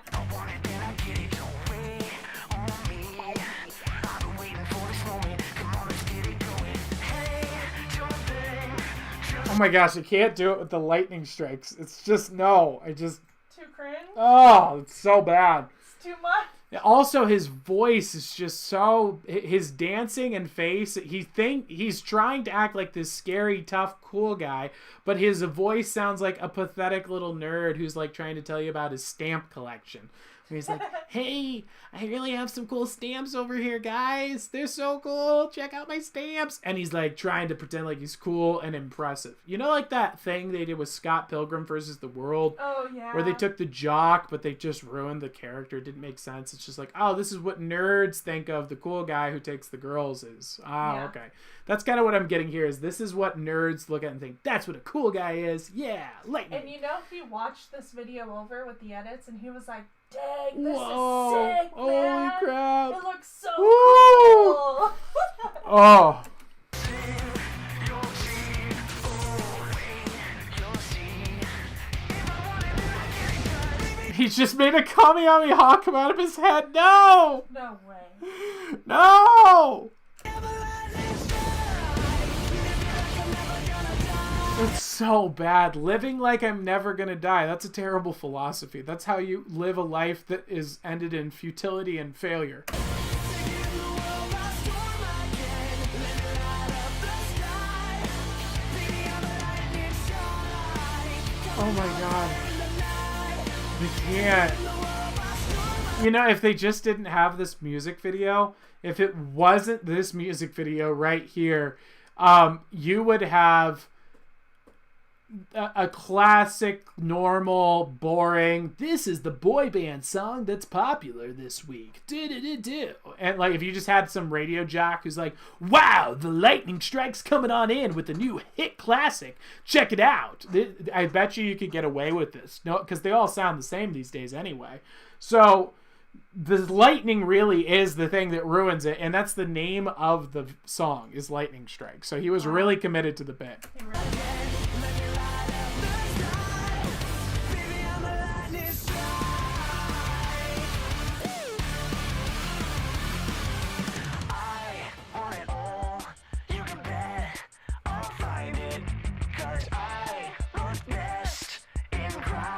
Oh my gosh, I can't do it with the lightning strikes. It's just, no. Too cringe? Oh, it's so bad. It's too much. Also, his voice is just so, his dancing and face, he's trying to act like this scary, tough, cool guy, but his voice sounds like a pathetic little nerd who's like trying to tell you about his stamp collection. And he's like, hey, I really have some cool stamps over here, guys. They're so cool. Check out my stamps. And he's like trying to pretend like he's cool and impressive. You know, like that thing they did with Scott Pilgrim versus the World? Oh, yeah. Where they took the jock, but they just ruined the character. It didn't make sense. It's just like, oh, this is what nerds think of the cool guy who takes the girls is. Oh, yeah. Okay. That's kind of what I'm getting here, is this is what nerds look at and think, that's what a cool guy is. Yeah, lightning. And you know, he watched this video over with the edits, and he was like, dang, this Whoa, is sick, holy man. crap. It looks so Woo. cool. Oh. He's just made a Kamehameha come out of his head. No! No way. No! It's so bad. Living like I'm never gonna die. That's a terrible philosophy. That's how you live a life that is ended in futility and failure. Oh my god. They can't. You know, if they just didn't have this music video, if it wasn't this music video right here, you would have a classic, normal, boring, this is the boy band song that's popular this week. Do-do-do-do. And like, if you just had some radio jock who's like, wow, the lightning strike's coming on in with the new hit classic. Check it out. I bet you could get away with this. No, because they all sound the same these days anyway. So the lightning really is the thing that ruins it, and that's the name of the song, is Lightning Strike. So he was really committed to the bit.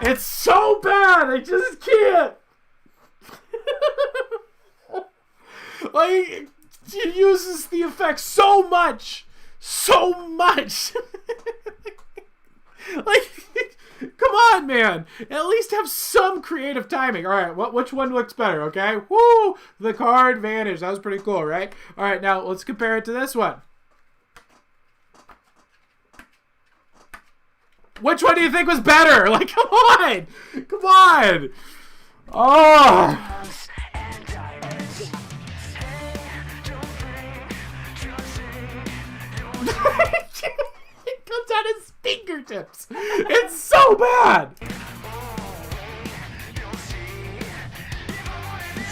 It's so bad, I just can't. Like, he uses the effects so much. Like, come on, man. At least have some creative timing. All right, which one looks better, okay? Woo! The card vanished. That was pretty cool, right? All right, now let's compare it to this one. Which one do you think was better? Like, come on! Come on! Oh! It comes out his fingertips. It's so bad.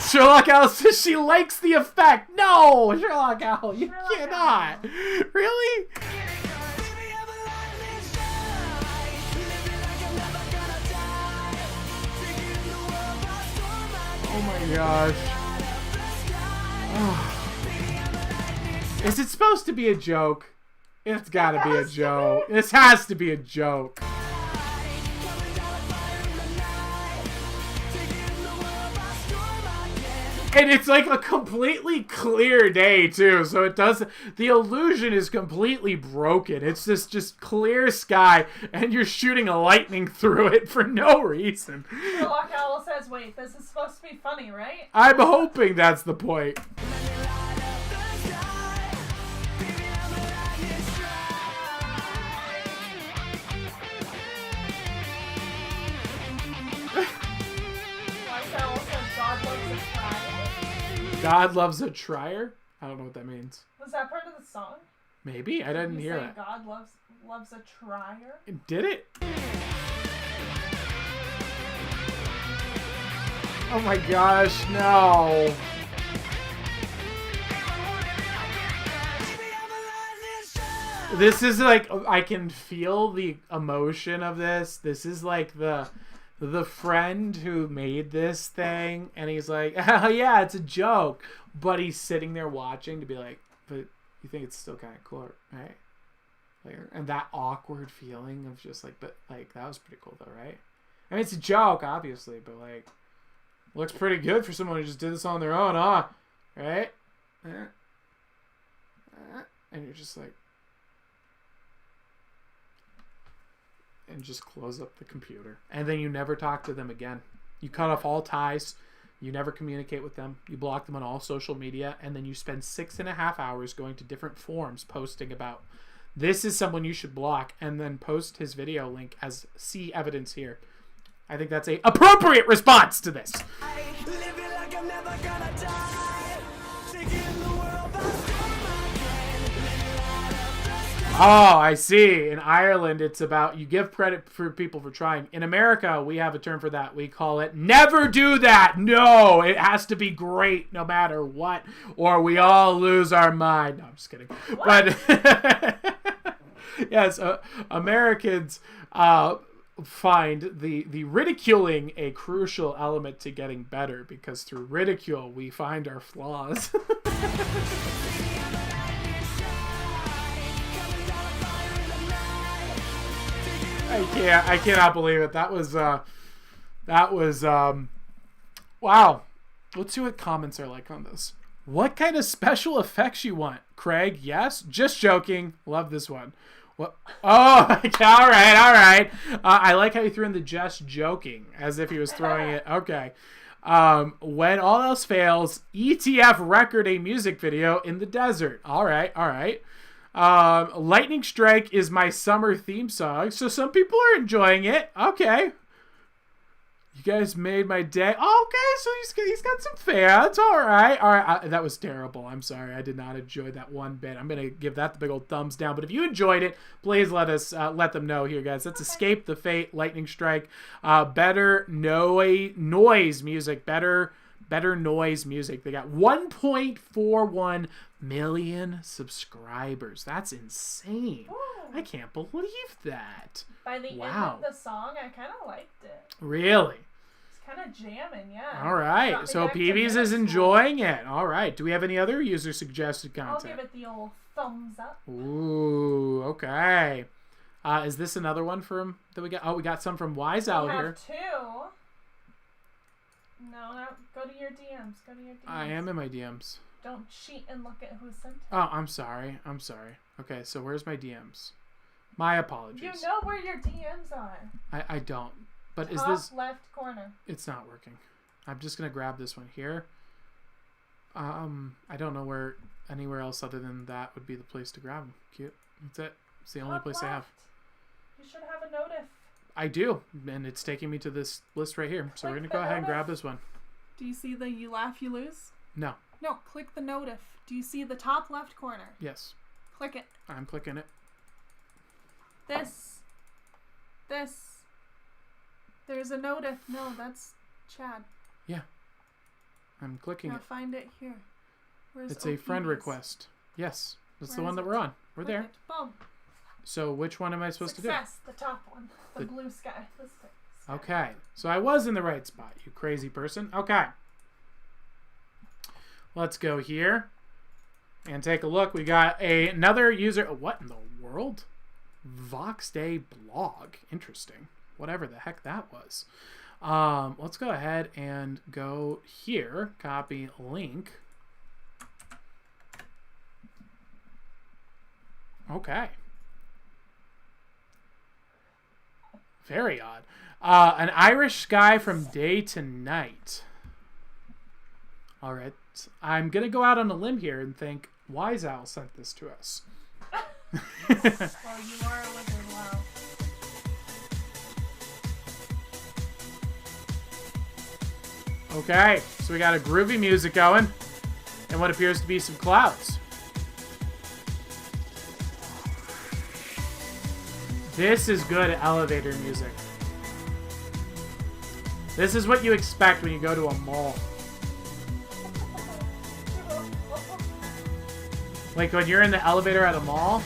Sherlock Owl says she likes the effect. No, Sherlock Owl, you cannot. Really? Oh my gosh. Oh. Is it supposed to be a joke? It's gotta be a joke. This has to be a joke. And it's like a completely clear day too, so it does. The illusion is completely broken. It's this just clear sky, and you're shooting a lightning through it for no reason. Sherlock Owl says, "Wait, this is supposed to be funny, right?" I'm hoping that's the point. Sherlock Owl says, "God loves a trier." God loves a trier? I don't know what that means. Was that part of the song? Maybe? I didn't You hear say that. God loves a trier. Did it? Oh my gosh, no. This is like, I can feel the emotion of this. This is like the friend who made this thing, and he's like, oh yeah, it's a joke. But he's sitting there watching to be like, but you think it's still kind of cool, right? Like, and that awkward feeling of just like, but like, that was pretty cool though, right? I mean, it's a joke, obviously, but like, looks pretty good for someone who just did this on their own, huh? Right? And you're just like, and just close up the computer. And then you never talk to them again. You cut off all ties. You never communicate with them. You block them on all social media. And then you spend 6.5 hours going to different forums posting about, this is someone you should block, and then post his video link as see evidence here. I think that's a appropriate response to this. Oh, I see. In Ireland, it's about you give credit for people for trying. In America, we have a term for that. We call it never do that. No, it has to be great no matter what, or we all lose our mind. No, I'm just kidding. What? But yes, Americans find the ridiculing a crucial element to getting better, because through ridicule we find our flaws. I cannot believe it. That was wow. Let's see what comments are like on this. What kind of special effects you want, Craig? Yes, just joking. Love this one. What? Oh, all right. I like how you threw in the just joking as if he was throwing it. Okay. When all else fails, ETF record a music video in the desert. All right. Lightning Strike is my summer theme song, so some people are enjoying it. Okay. You guys made my day. Oh, okay, so he's got some fans. All right. That was terrible. I'm sorry. I did not enjoy that one bit. I'm going to give that the big old thumbs down. But if you enjoyed it, please let them know here, guys. Let's Escape the Fate, Lightning Strike. Better noise music. Better noise music. They got 1.41 million subscribers. That's insane. Ooh. I can't believe that. By the end of the song, I kind of liked it. Really? It's kind of jamming, yeah. All right. So Peeves is enjoying it. All right. Do we have any other user suggested content? I'll give it the old thumbs up. Ooh, okay. Is this another one from that we got? Oh, we got some from Wise Owl here. Two. No, go to your DMs. I am in my DMs. Don't cheat and look at who sent it. Oh, I'm sorry. Okay, so where's my DMs? My apologies. You know where your DMs are. I don't. But Top is this left corner? It's not working. I'm just gonna grab this one here. I don't know where anywhere else other than that would be the place to grab them. Cute. That's it. It's the only place I have. You should have a notif. I do, and it's taking me to this list right here. So we're gonna go ahead and grab this one. Do you see the you laugh, you lose? No. No, click the notif. Do you see the top left corner? Yes. Click it. I'm clicking it. This. There's a notif. No, that's Chad. Yeah. I'm clicking now it. Find it here. Where's it's a friend request. Yes. That's the one that we're on. We're there. Boom. So which one am I supposed to do? Success, the top one. The blue sky. Okay. So I was in the right spot, you crazy person. Okay. Let's go here and take a look. We got another user. What in the World Vox Day blog. Interesting. Whatever the heck that was. Let's go ahead and go here. Copy link. Okay. Very odd. An Irish guy from day to night. All right. I'm going to go out on a limb here and think Wise Owl sent this to us. Well, you are a wizard, wow. Okay, so we got a groovy music going and what appears to be some clouds. This is good elevator music. This is what you expect when you go to a mall. Like when you're in the elevator at a mall,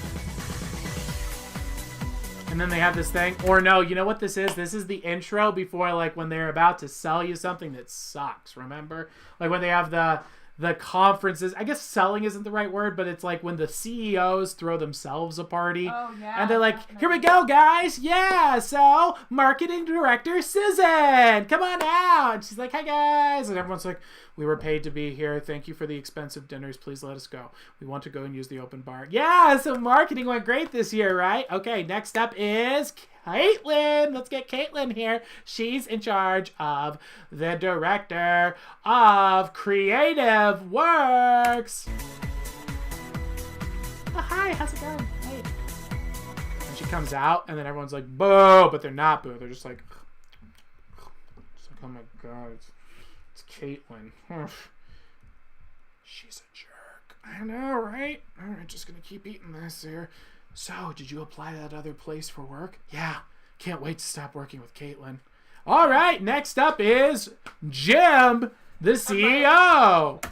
and then they have this thing. Or no, you know what this is? This is the intro before, like, when they're about to sell you something that sucks, remember? Like when they have the conferences. I guess selling isn't the right word, but it's like when the CEOs throw themselves a party. Oh, yeah. And they're like, definitely. here we go, guys. Yeah, so marketing director Susan, come on out. And she's like, hi, guys. And everyone's like, we were paid to be here. Thank you for the expensive dinners. Please let us go. We want to go and use the open bar. Yeah, so marketing went great this year, right? Okay, next up is Caitlin. Let's get Caitlin here. She's in charge of the director of creative works. Oh, hi, how's it going? Hey. And she comes out, and then everyone's like, boo, but they're not boo. They're just like, oh my god, it's Caitlin. She's a jerk. I know, right? All right, just gonna keep eating this here. So, did you apply to that other place for work? Yeah. Can't wait to stop working with Caitlin. All right, next up is Jim, the CEO.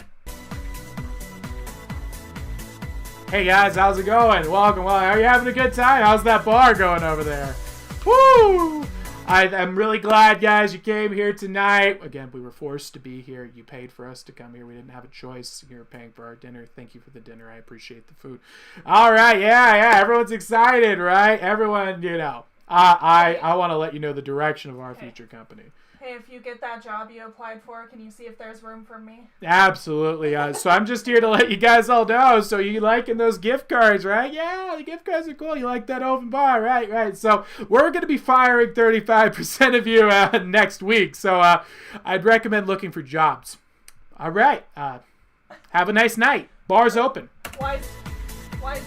Hey guys, how's it going? Welcome. Well, are you having a good time? How's that bar going over there? Woo! I'm really glad, guys, you came here tonight. Again, we were forced to be here. You paid for us to come here. We didn't have a choice. You're paying for our dinner. Thank you for the dinner. I appreciate the food. All right, yeah. Everyone's excited, right? Everyone, you know. I want to let you know the direction of our future company. Hey, if you get that job you applied for, can you see if there's room for me? Absolutely. So I'm just here to let you guys all know. So you liking those gift cards, right? Yeah, the gift cards are cool. You like that open bar, right? So we're going to be firing 35% of you next week. So I'd recommend looking for jobs. All right. Have a nice night. Bar's open. Wise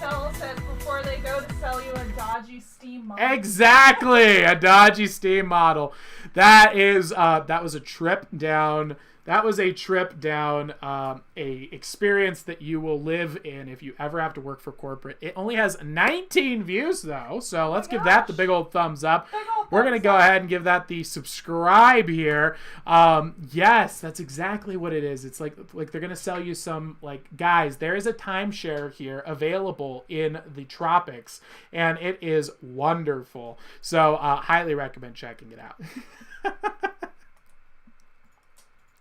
Owl says before they go to sell you a dodgy Steam model. Exactly, a dodgy Steam model. That was a trip down. That was a trip down a experience that you will live in if you ever have to work for corporate. It only has 19 views though, so let's give that the big old thumbs up. We're gonna go ahead and give that the subscribe here. Yes, that's exactly what it is. It's like they're gonna sell you some, like, guys, there is a timeshare here available in the tropics, and it is wonderful. So highly recommend checking it out.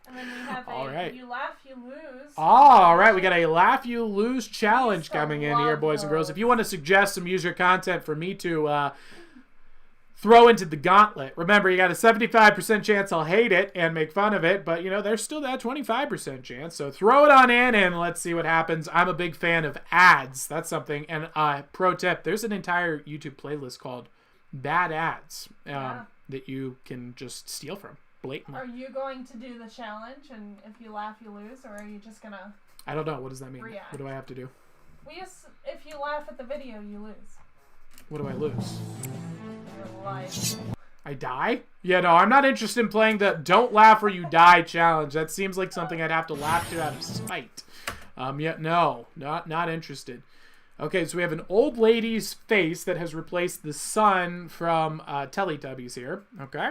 And then we have All right. You laugh, you lose. All right, we got a Laugh You Lose challenge coming in here, love boys and girls. those. If you want to suggest some user content for me to throw into the gauntlet, remember, you got a 75% chance I'll hate it and make fun of it, but, you know, there's still that 25% chance. So throw it on in and let's see what happens. I'm a big fan of ads. That's something. And pro tip, there's an entire YouTube playlist called Bad Ads that you can just steal from. Blatantly. Are you going to do the challenge, and if you laugh, you lose, or are you just gonna I don't know. What does that mean? react? What do I have to do? If you laugh at the video, you lose. What do I lose? Your life. I die? Yeah, no, I'm not interested in playing the don't laugh or you die challenge. That seems like something I'd have to laugh to out of spite. Yeah, no, not interested. Okay, so we have an old lady's face that has replaced the sun from Teletubbies here. Okay.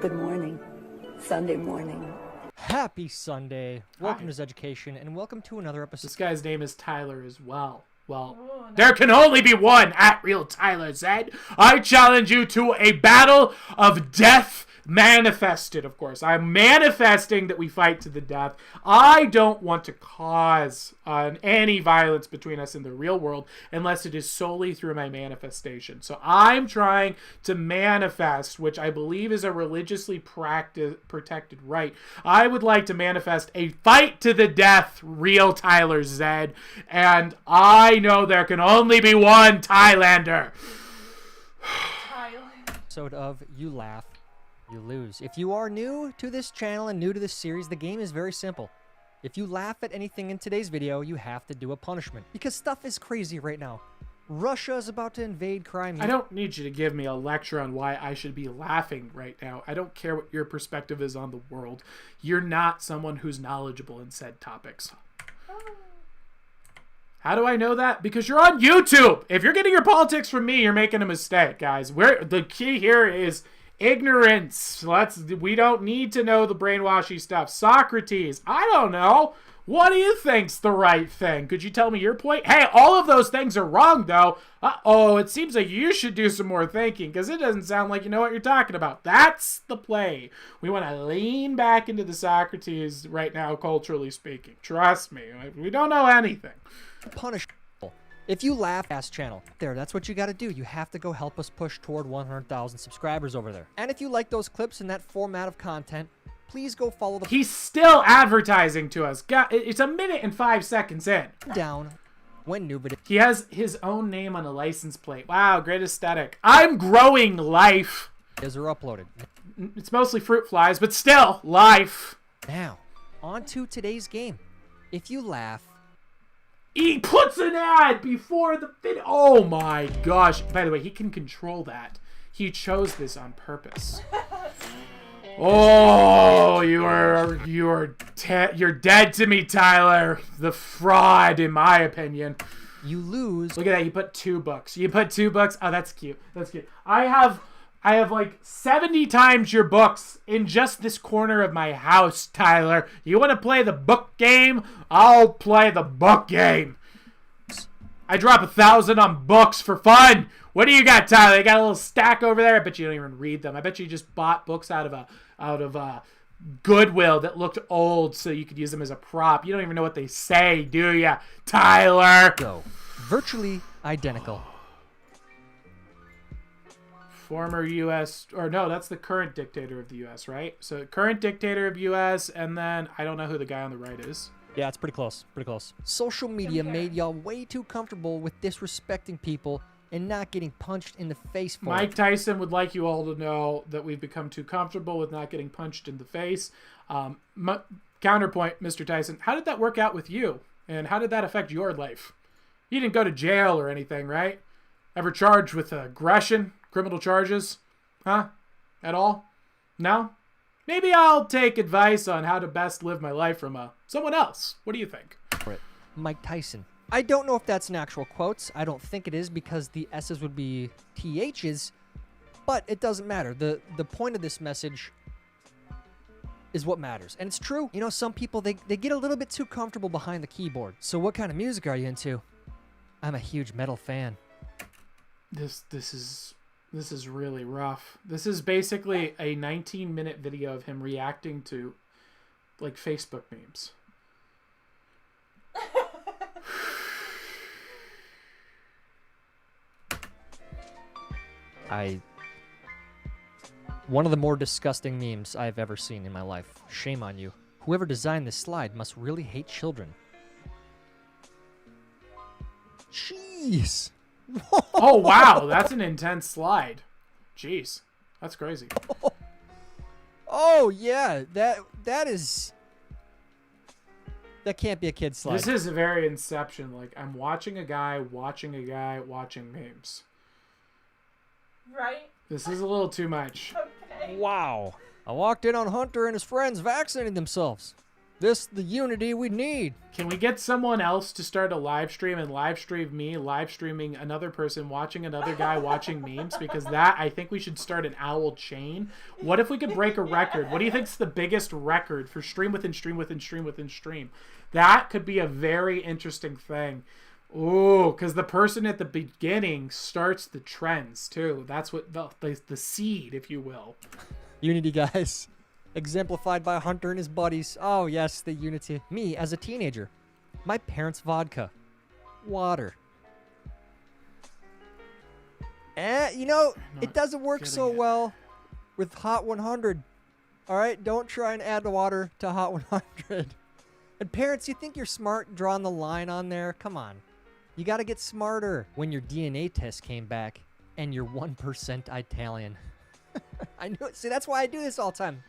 Good morning. Sunday morning. Happy Sunday. Welcome Hi. to Education, and welcome to another episode. This guy's name is Tyler as well. Well, Ooh, nice. there can only be one at Real Tyler Zed. I challenge you to a battle of death manifested, of course. I'm manifesting that we fight to the death. I don't want to cause any violence between us in the real world unless it is solely through my manifestation. So I'm trying to manifest, which I believe is a religiously protected right. I would like to manifest a fight to the death, Real Tyler Zed, and I know there can only be one Thailander. Thailand. Episode of You Laugh, You Lose. If you are new to this channel and new to this series, the game is very simple. If you laugh at anything in today's video, you have to do a punishment. Because stuff is crazy right now. Russia is about to invade Crimea. I don't need you to give me a lecture on why I should be laughing right now. I don't care what your perspective is on the world. You're not someone who's knowledgeable in said topics. How do I know that? Because you're on YouTube. If you're getting your politics from me, you're making a mistake, guys. The key here is ignorance. We don't need to know the brainwashy stuff. Socrates, I don't know. What do you think's the right thing? Could you tell me your point? Hey, all of those things are wrong, though. Uh-oh, it seems like you should do some more thinking, because it doesn't sound like you know what you're talking about. That's the play. We want to lean back into the Socrates right now, culturally speaking. Trust me, we don't know anything. Punish people. If you laugh, ass channel. There, that's what you gotta do. You have to go help us push toward 100,000 subscribers over there. And if you like those clips and that format of content, please go follow the He's still advertising to us. It's 1 minute and 5 seconds in. down when new videos. He has his own name on a license plate. Wow, great aesthetic. I'm growing life. are uploaded. It's mostly fruit flies, but still, life. Now, on to today's game. If you laugh, He puts an ad before the video. Oh my gosh. By the way, he can control that. He chose this on purpose. Oh, you're dead to me, Tyler. The fraud, in my opinion. you lose. Look at that. You put $2. You put $2. Oh, that's cute. That's cute. I have like 70 times your books in just this corner of my house, Tyler. You want to play the book game? I'll play the book game. I drop 1,000 on books for fun. What do you got, Tyler? You got a little stack over there? I bet you don't even read them. I bet you just bought books out of Goodwill that looked old so you could use them as a prop. You don't even know what they say, do ya, Tyler? Go. Virtually identical. Former U.S. or no, that's the current dictator of the U.S., right? So current dictator of U.S. and then I don't know who the guy on the right is. Yeah, it's pretty close. Pretty close. Social media made y'all way too comfortable with disrespecting people and not getting punched in the face for Mike it. Tyson would like you all to know that we've become too comfortable with not getting punched in the face. Counterpoint, Mr. Tyson, how did that work out with you? And how did that affect your life? You didn't go to jail or anything, right? Ever charged with aggression, criminal charges? Huh? At all? No? Maybe I'll take advice on how to best live my life from someone else. What do you think? For it. Mike Tyson. I don't know if that's an actual quote. I don't think it is because the S's would be THs, but it doesn't matter. The point of this message is what matters. And it's true. You know, some people, they get a little bit too comfortable behind the keyboard. So what kind of music are you into? I'm a huge metal fan. This is really rough. This is basically a 19-minute video of him reacting to like Facebook memes. One of the more disgusting memes I've ever seen in my life. Shame on you. Whoever designed this slide must really hate children. Jeez. Oh wow, that's an intense slide. Jeez, that's crazy. Oh yeah, that can't be a kid's slide. This is a very Inception. Like I'm watching a guy watching memes. Right? This is a little too much. Okay. Wow. I walked in on Hunter and his friends vaccinating themselves. This the unity we need. Can we get someone else to start a live stream and live stream me live streaming another person watching another guy watching memes? Because that, I think we should start an owl chain. What if we could break a record? What do you think's the biggest record for stream within stream within stream within stream? That could be a very interesting thing. Oh, because the person at the beginning starts the trends too. That's what the seed, if you will. Unity, guys. Exemplified by Hunter and his buddies. Oh, yes, the unity. Me, as a teenager. My parents' vodka. Water. You know, it doesn't work so getting it. well with Hot 100. All right? Don't try and add the water to Hot 100. And parents, you think you're smart drawing the line on there? Come on. You got to get smarter. When your DNA test came back and you're 1% Italian. I knew it. See, that's why I do this all the time.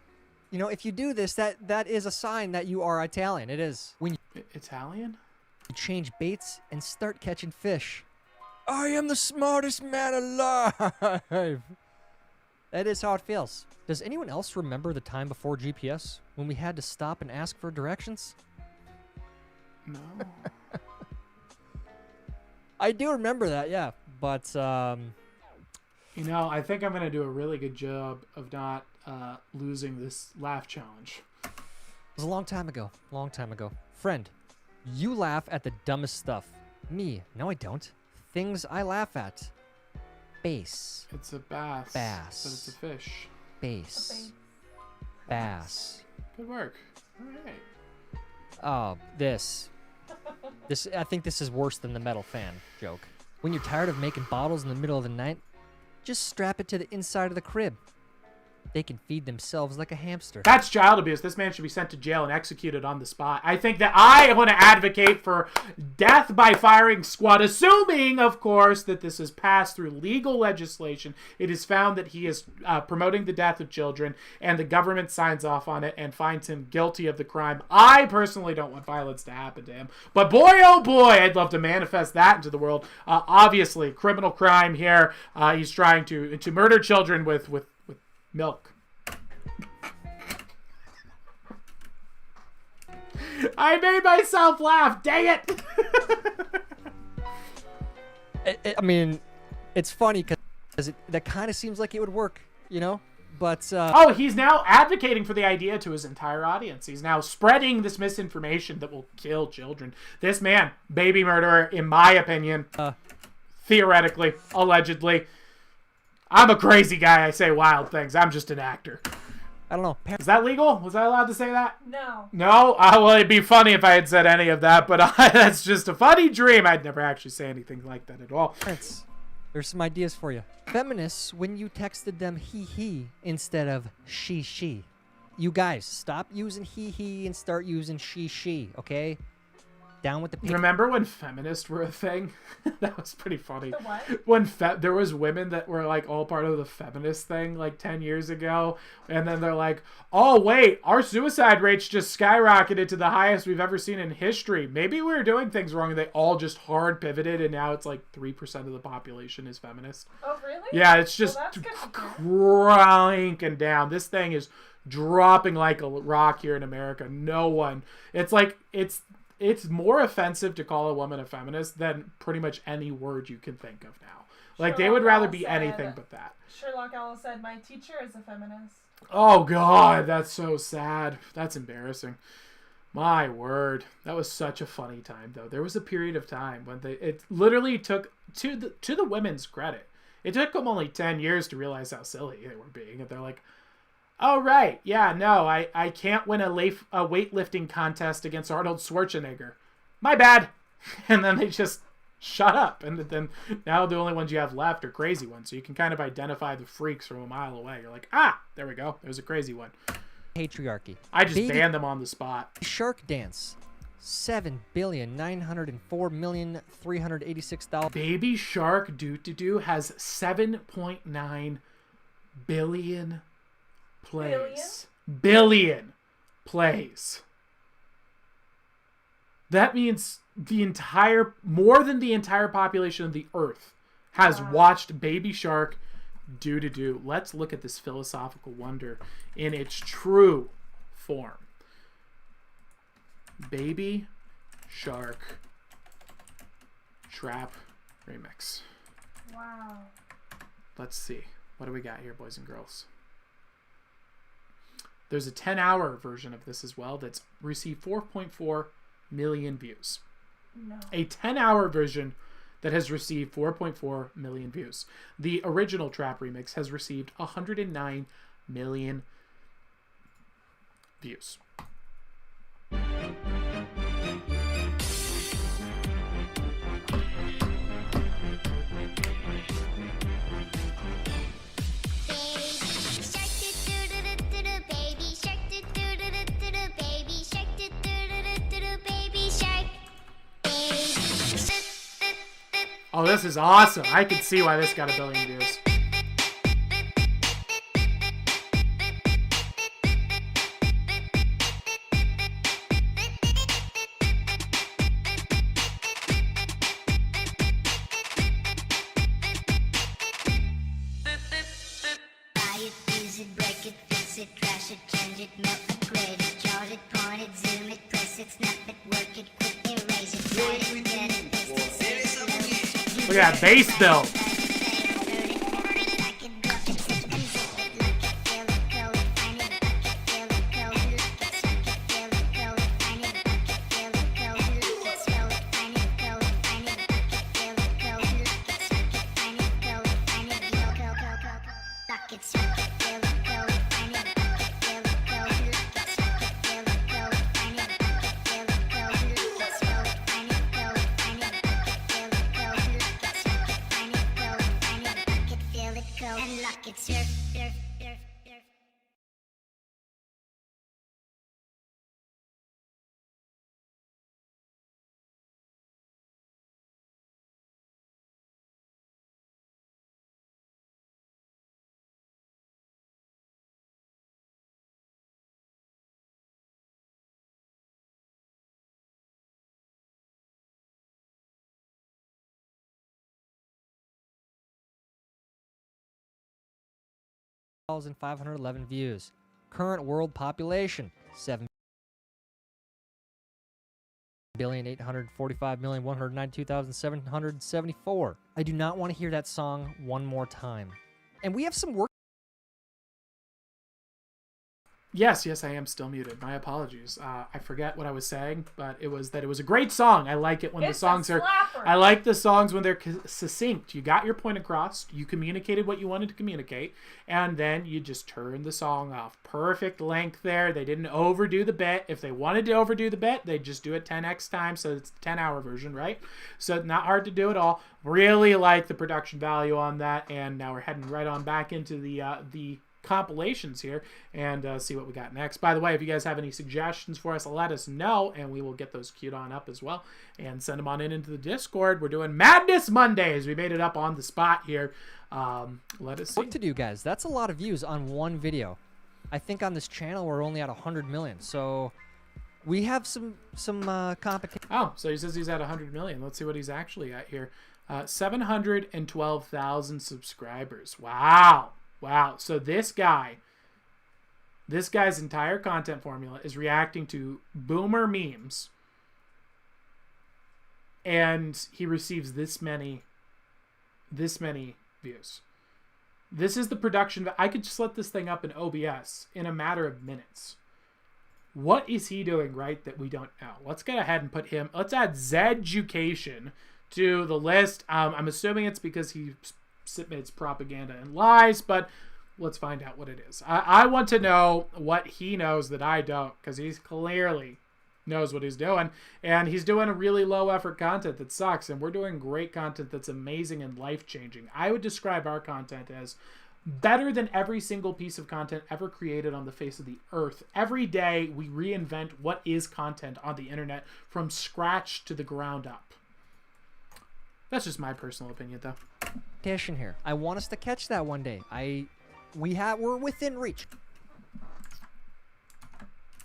You know, if you do this, that is a sign that you are Italian. It is. When Italian? you change baits and start catching fish. I am the smartest man alive. That is how it feels. Does anyone else remember the time before GPS when we had to stop and ask for directions? No. I do remember that, yeah. But, You know, I think I'm going to do a really good job of not losing this laugh challenge. it was a long time ago. Long time ago. Friend, you laugh at the dumbest stuff. Me, no I don't. Things I laugh at. Bass. It's a bass. Bass. But it's a fish. Bass. Bass. Good work. All right. Oh, this. I think this is worse than the metal fan joke. When you're tired of making bottles in the middle of the night, just strap it to the inside of the crib. They can feed themselves like a hamster. That's child abuse. This man should be sent to jail and executed on the spot. I think that I want to advocate for death by firing squad, assuming, of course, that this is passed through legal legislation. It is found that he is promoting the death of children, and the government signs off on it and finds him guilty of the crime. I personally don't want violence to happen to him. But boy, oh boy, I'd love to manifest that into the world. Obviously, criminal crime here. He's trying to murder children with milk. I made myself laugh. Dang it. I mean, it's funny because that kind of seems like it would work, you know? But, Oh, he's now advocating for the idea to his entire audience. He's now spreading this misinformation that will kill children. This man, baby murderer, in my opinion, theoretically, allegedly. I'm a crazy guy. I say wild things. I'm just an actor. I don't know. Is that legal? Was I allowed to say that? No. No? Well, it'd be funny if I had said any of that, but that's just a funny dream. I'd never actually say anything like that at all. Parents, there's some ideas for you. Feminists, when you texted them he instead of she. You guys, stop using he and start using she, okay? Down with the pig. Remember when feminists were a thing? That was pretty funny. The what? When there was women that were like all part of the feminist thing like 10 years ago, and then they're like, oh wait, our suicide rates just skyrocketed to the highest we've ever seen in history. Maybe we were doing things wrong and they all just hard pivoted, and now it's like 3% of the population is feminist. Oh, really? Yeah, it's just Well, that's good to hear. cranking down. This thing is dropping like a rock here in America. No one. It's like it's more offensive to call a woman a feminist than pretty much any word you can think of now. Like, they would rather be anything but that. Sherlock Owl said, my teacher is a feminist. Oh, God, that's so sad. That's embarrassing. My word. That was such a funny time, though. There was a period of time when it literally took, to the women's credit, it took them only 10 years to realize how silly they were being. And they're like, oh, right. Yeah, no, I can't win a weightlifting contest against Arnold Schwarzenegger. My bad. And then they just shut up. And then now the only ones you have left are crazy ones. So you can kind of identify the freaks from a mile away. You're like, there we go. There's a crazy one. Patriarchy. I just Baby banned them on the spot. Shark Dance. 7,904,386,000. Baby Shark Doo has 7.9 billion plays. Billion plays. That means more than the entire population of the earth has watched Baby Shark Doo. Let's look at this philosophical wonder in its true form. Baby Shark Trap Remix. Wow. Let's see. What do we got here, boys and girls? There's a 10-hour version of this as well that's received 4.4 million views. No. A 10-hour version that has received 4.4 million views. The original trap remix has received 109 million views. Oh, this is awesome. I can see why this got 1 billion views. Buy it, use it, break it, fix it, trash it, change it, melt, upgrade it, charge it, point it, zoom it, press it, snap it, work it, quick erase it, write it, get it, paste it, save it, load it, Look at that bass build. and lock it, surf, surf, surf, surf. And 511 views. Current world population 7,845,192,774. I do not want to hear that song one more time. And we have some work. Yes, I am still muted. My apologies. I forget what I was saying, but it was that it was a great song. I like it when It's the songs a are. slapper. I like the songs when they're succinct. You got your point across. You communicated what you wanted to communicate, and then you just turn the song off. Perfect length there. They didn't overdo the bit. If they wanted to overdo the bit, they'd just do it 10x times, so it's the 10-hour version, right? So not hard to do at all. Really like the production value on that, and now we're heading right on back into the compilations here and see what we got next. By the way, if you guys have any suggestions for us, let us know and we will get those queued on up as well and send them on into the Discord. We're doing Madness Mondays. We made it up on the spot here. Let us see. Work to do, guys. That's a lot of views on one video. I think on this channel we're only at 100 million, so we have some competition. Oh, so he says he's at 100 million. Let's see what he's actually at here. 712,000 subscribers. Wow. So this guy's entire content formula is reacting to boomer memes, and he receives this many views. This is the production. I could just let this thing up in OBS in a matter of minutes. What is he doing right that we don't know? Let's get ahead and put him. Let's add Zeducation to the list. I'm assuming it's because he submits propaganda and lies, but let's find out what it is. I want to know what he knows that I don't, because he clearly knows what he's doing, and he's doing a really low effort content that sucks, and we're doing great content that's amazing and life-changing. I would describe our content as better than every single piece of content ever created on the face of the earth. Every day we reinvent what is content on the internet from scratch to the ground up. That's just my personal opinion, though. Here. I want us to catch that one day. We're within reach.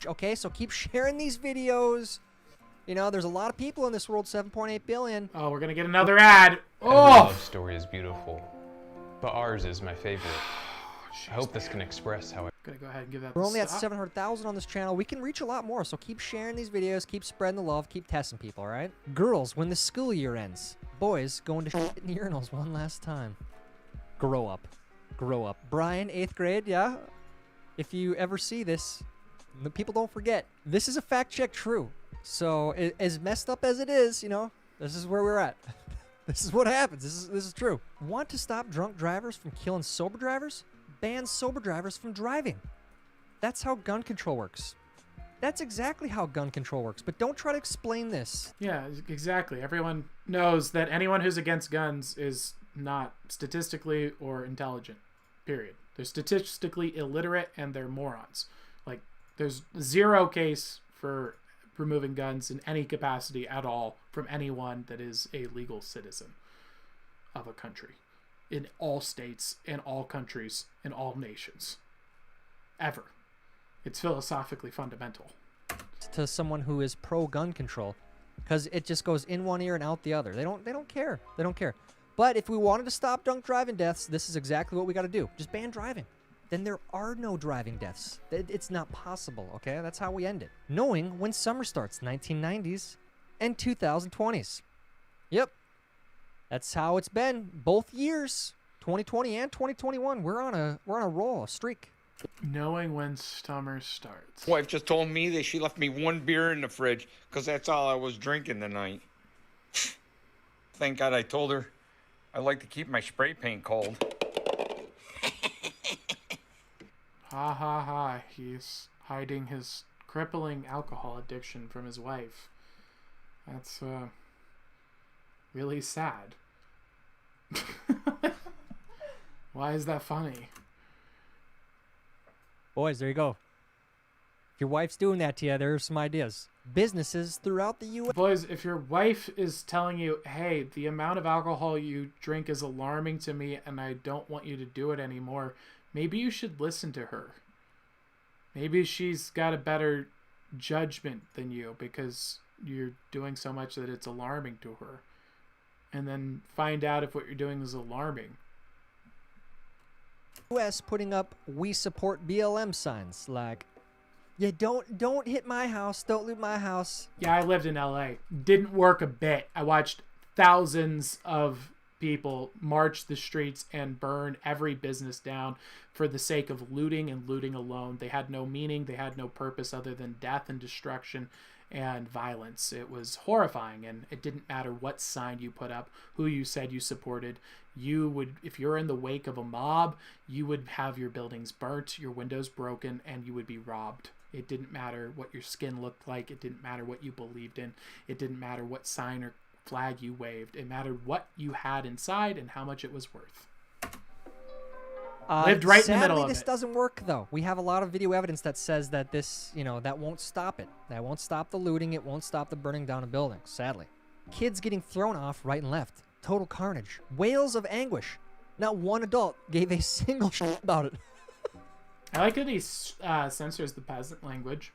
Okay, so keep sharing these videos. You know, there's a lot of people in this world, 7.8 billion. Oh, we're gonna get another ad. Every Oh, love story is beautiful, but ours is my favorite. I hope this can express how gonna go ahead and give that. We're only at stop. 700,000 on this channel. We can reach a lot more, so keep sharing these videos, keep spreading the love, keep testing people, all right? Girls, when the school year ends. Boys, going to shit in urinals one last time. Grow up. Grow up. Brian, 8th grade, yeah? If you ever see this, the people don't forget. This is a fact check true. So as messed up as it is, this is where we're at. This is what happens. This is true. Want to stop drunk drivers from killing sober drivers? Ban sober drivers from driving. That's how gun control works. That's exactly how gun control works. But don't try to explain this. Yeah, exactly. Everyone knows that anyone who's against guns is not statistically or intelligent. Period. They're statistically illiterate and they're morons. Like, there's zero case for removing guns in any capacity at all from anyone that is a legal citizen of a country. In all states, in all countries, in all nations. Ever. It's philosophically fundamental. To someone who is pro-gun control, because it just goes in one ear and out the other. They don't care. They don't care. But if we wanted to stop drunk driving deaths, this is exactly what we got to do. Just ban driving. Then there are no driving deaths. It's not possible, okay? That's how we end it. Knowing when summer starts, 1990s and 2020s. Yep. That's how it's been both years, 2020 and 2021. We're on a roll, a streak. Knowing when summer starts. Wife just told me that she left me one beer in the fridge because that's all I was drinking tonight. Thank God I told her I like to keep my spray paint cold. Ha ha ha. He's hiding his crippling alcohol addiction from his wife. That's really sad. Why is that funny? Boys, there you go. If your wife's doing that to you, there are some ideas. Businesses throughout the U.S. Boys, if your wife is telling you, hey, the amount of alcohol you drink is alarming to me and I don't want you to do it anymore, maybe you should listen to her. Maybe she's got a better judgment than you because you're doing so much that it's alarming to her. And then find out if what you're doing is alarming. U.S. putting up "We support BLM" signs like, "Yeah, don't hit my house, don't loot my house." Yeah, I lived in LA. Didn't work a bit. I watched thousands of people march the streets and burn every business down for the sake of looting and looting alone. They had no meaning. They had no purpose other than death and destruction and violence. It was horrifying, and it didn't matter what sign you put up, who you said you supported. You would, if you're in the wake of a mob, you would have your buildings burnt, your windows broken, and you would be robbed. It didn't matter what your skin looked like. It didn't matter what you believed in. It didn't matter what sign or flag you waved. It mattered what you had inside and how much it was worth. Lived right in the middle of it. This doesn't work, though. We have a lot of video evidence that says that this, that won't stop it. That won't stop the looting. It won't stop the burning down of buildings, sadly. Kids getting thrown off right and left. Total carnage. Wails of anguish. Not one adult gave a single shit about it. I like that he censors the peasant language.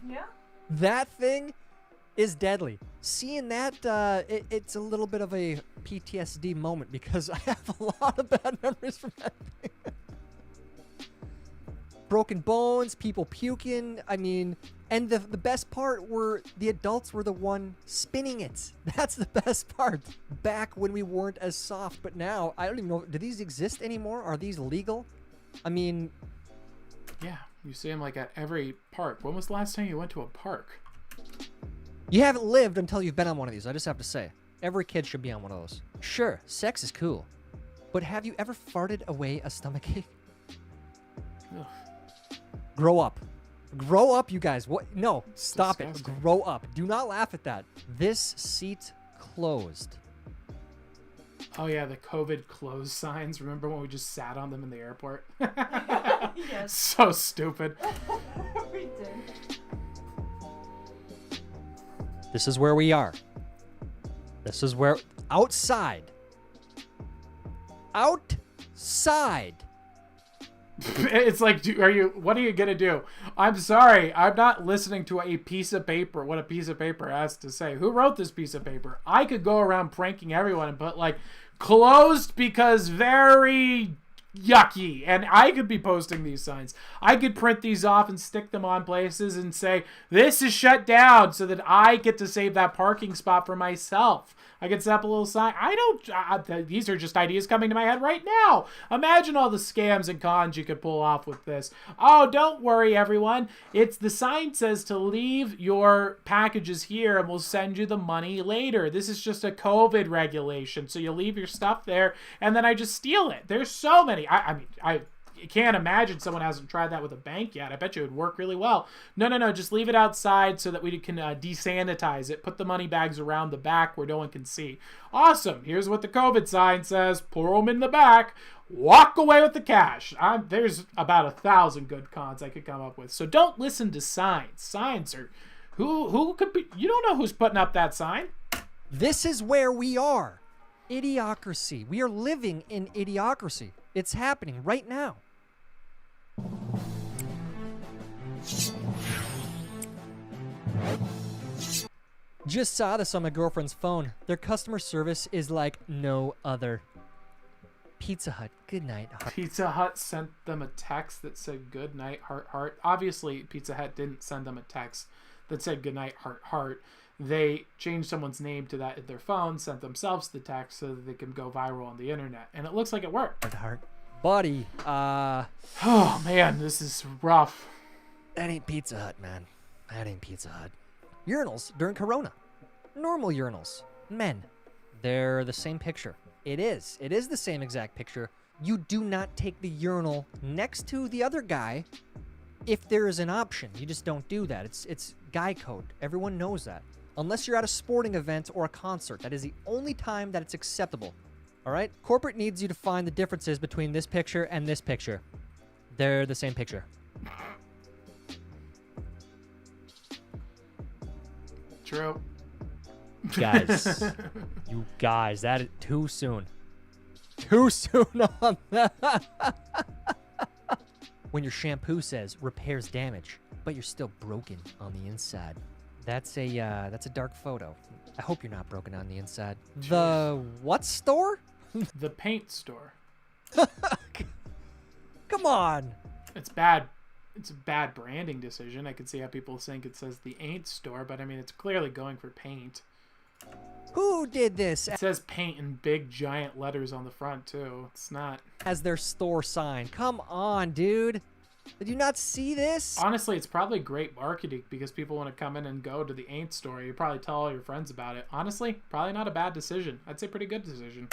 Yeah. That thing is deadly. Seeing that, it's a little bit of a PTSD moment because I have a lot of bad memories from that thing. Broken bones, people puking. I mean, and the best part were the adults were the one spinning it. That's the best part. Back when we weren't as soft, but now I don't even know. Do these exist anymore? Are these legal? I mean, yeah, you see them like at every park. When was the last time you went to a park? you haven't lived until you've been on one of these. I just have to say, every kid should be on one of those. Sure, sex is cool, but have you ever farted away a stomachache? Ugh. Grow up. Grow up, you guys. What? No, stop Disgusting. it. Grow up. Do not laugh at that. This seat closed. Oh yeah, the COVID closed signs. Remember when we just sat on them in the airport? Yes. So stupid. We did. This is where we are. This is where... Outside. Outside. It's like, what are you gonna do? I'm sorry, I'm not listening to a piece of paper, what a piece of paper has to say. Who wrote this piece of paper? I could go around pranking everyone and put like, closed because very, yucky. And I could be posting these signs. I could print these off and stick them on places and say, this is shut down, so that I get to save that parking spot for myself. I could set up a little sign. These are just ideas coming to my head right now. Imagine all the scams and cons you could pull off with this. Oh, don't worry, everyone. The sign says to leave your packages here and we'll send you the money later. This is just a COVID regulation. So you leave your stuff there and then I just steal it. There's so many. I can't imagine someone hasn't tried that with a bank yet. I bet you it would work really well. No. Just leave it outside so that we can desanitize it. Put the money bags around the back where no one can see. Awesome. Here's what the COVID sign says. Pour them in the back. Walk away with the cash. There's about 1,000 good cons I could come up with. So don't listen to signs. Signs are... Who could be... You don't know who's putting up that sign. This is where we are. Idiocracy. We are living in idiocracy. It's happening right now. Just saw this on my girlfriend's phone. Their customer service is like no other. Pizza Hut, good night. Heart. Pizza Hut sent them a text that said good night, heart, heart. Obviously, Pizza Hut didn't send them a text that said good night, heart, heart. They changed someone's name to that in their phone, sent themselves the text so that they can go viral on the internet. And it looks like it worked. Heart. Buddy, Oh, man, this is rough. That ain't Pizza Hut, man. That ain't Pizza Hut. Urinals during Corona. Normal urinals. Men. They're the same picture. It is. It is the same exact picture. You do not take the urinal next to the other guy if there is an option. You just don't do that. It's guy code. Everyone knows that. Unless you're at a sporting event or a concert. That is the only time that it's acceptable. All right? Corporate needs you to find the differences between this picture and this picture. They're the same picture. True. Guys. You guys, that is too soon. Too soon on that. When your shampoo says repairs damage, but you're still broken on the inside. That's a dark photo. I hope you're not broken on the inside. The what store? The paint store. Come on. It's bad. It's a bad branding decision. I could see how people think it says the Ain't store, but I mean, it's clearly going for paint. Who did this? It says paint in big giant letters on the front too. It's not. As their store sign. Come on, dude. Did you not see this? Honestly, it's probably great marketing because people want to come in and go to the Ain't store. You probably tell all your friends about it. Honestly, probably not a bad decision. I'd say pretty good decision.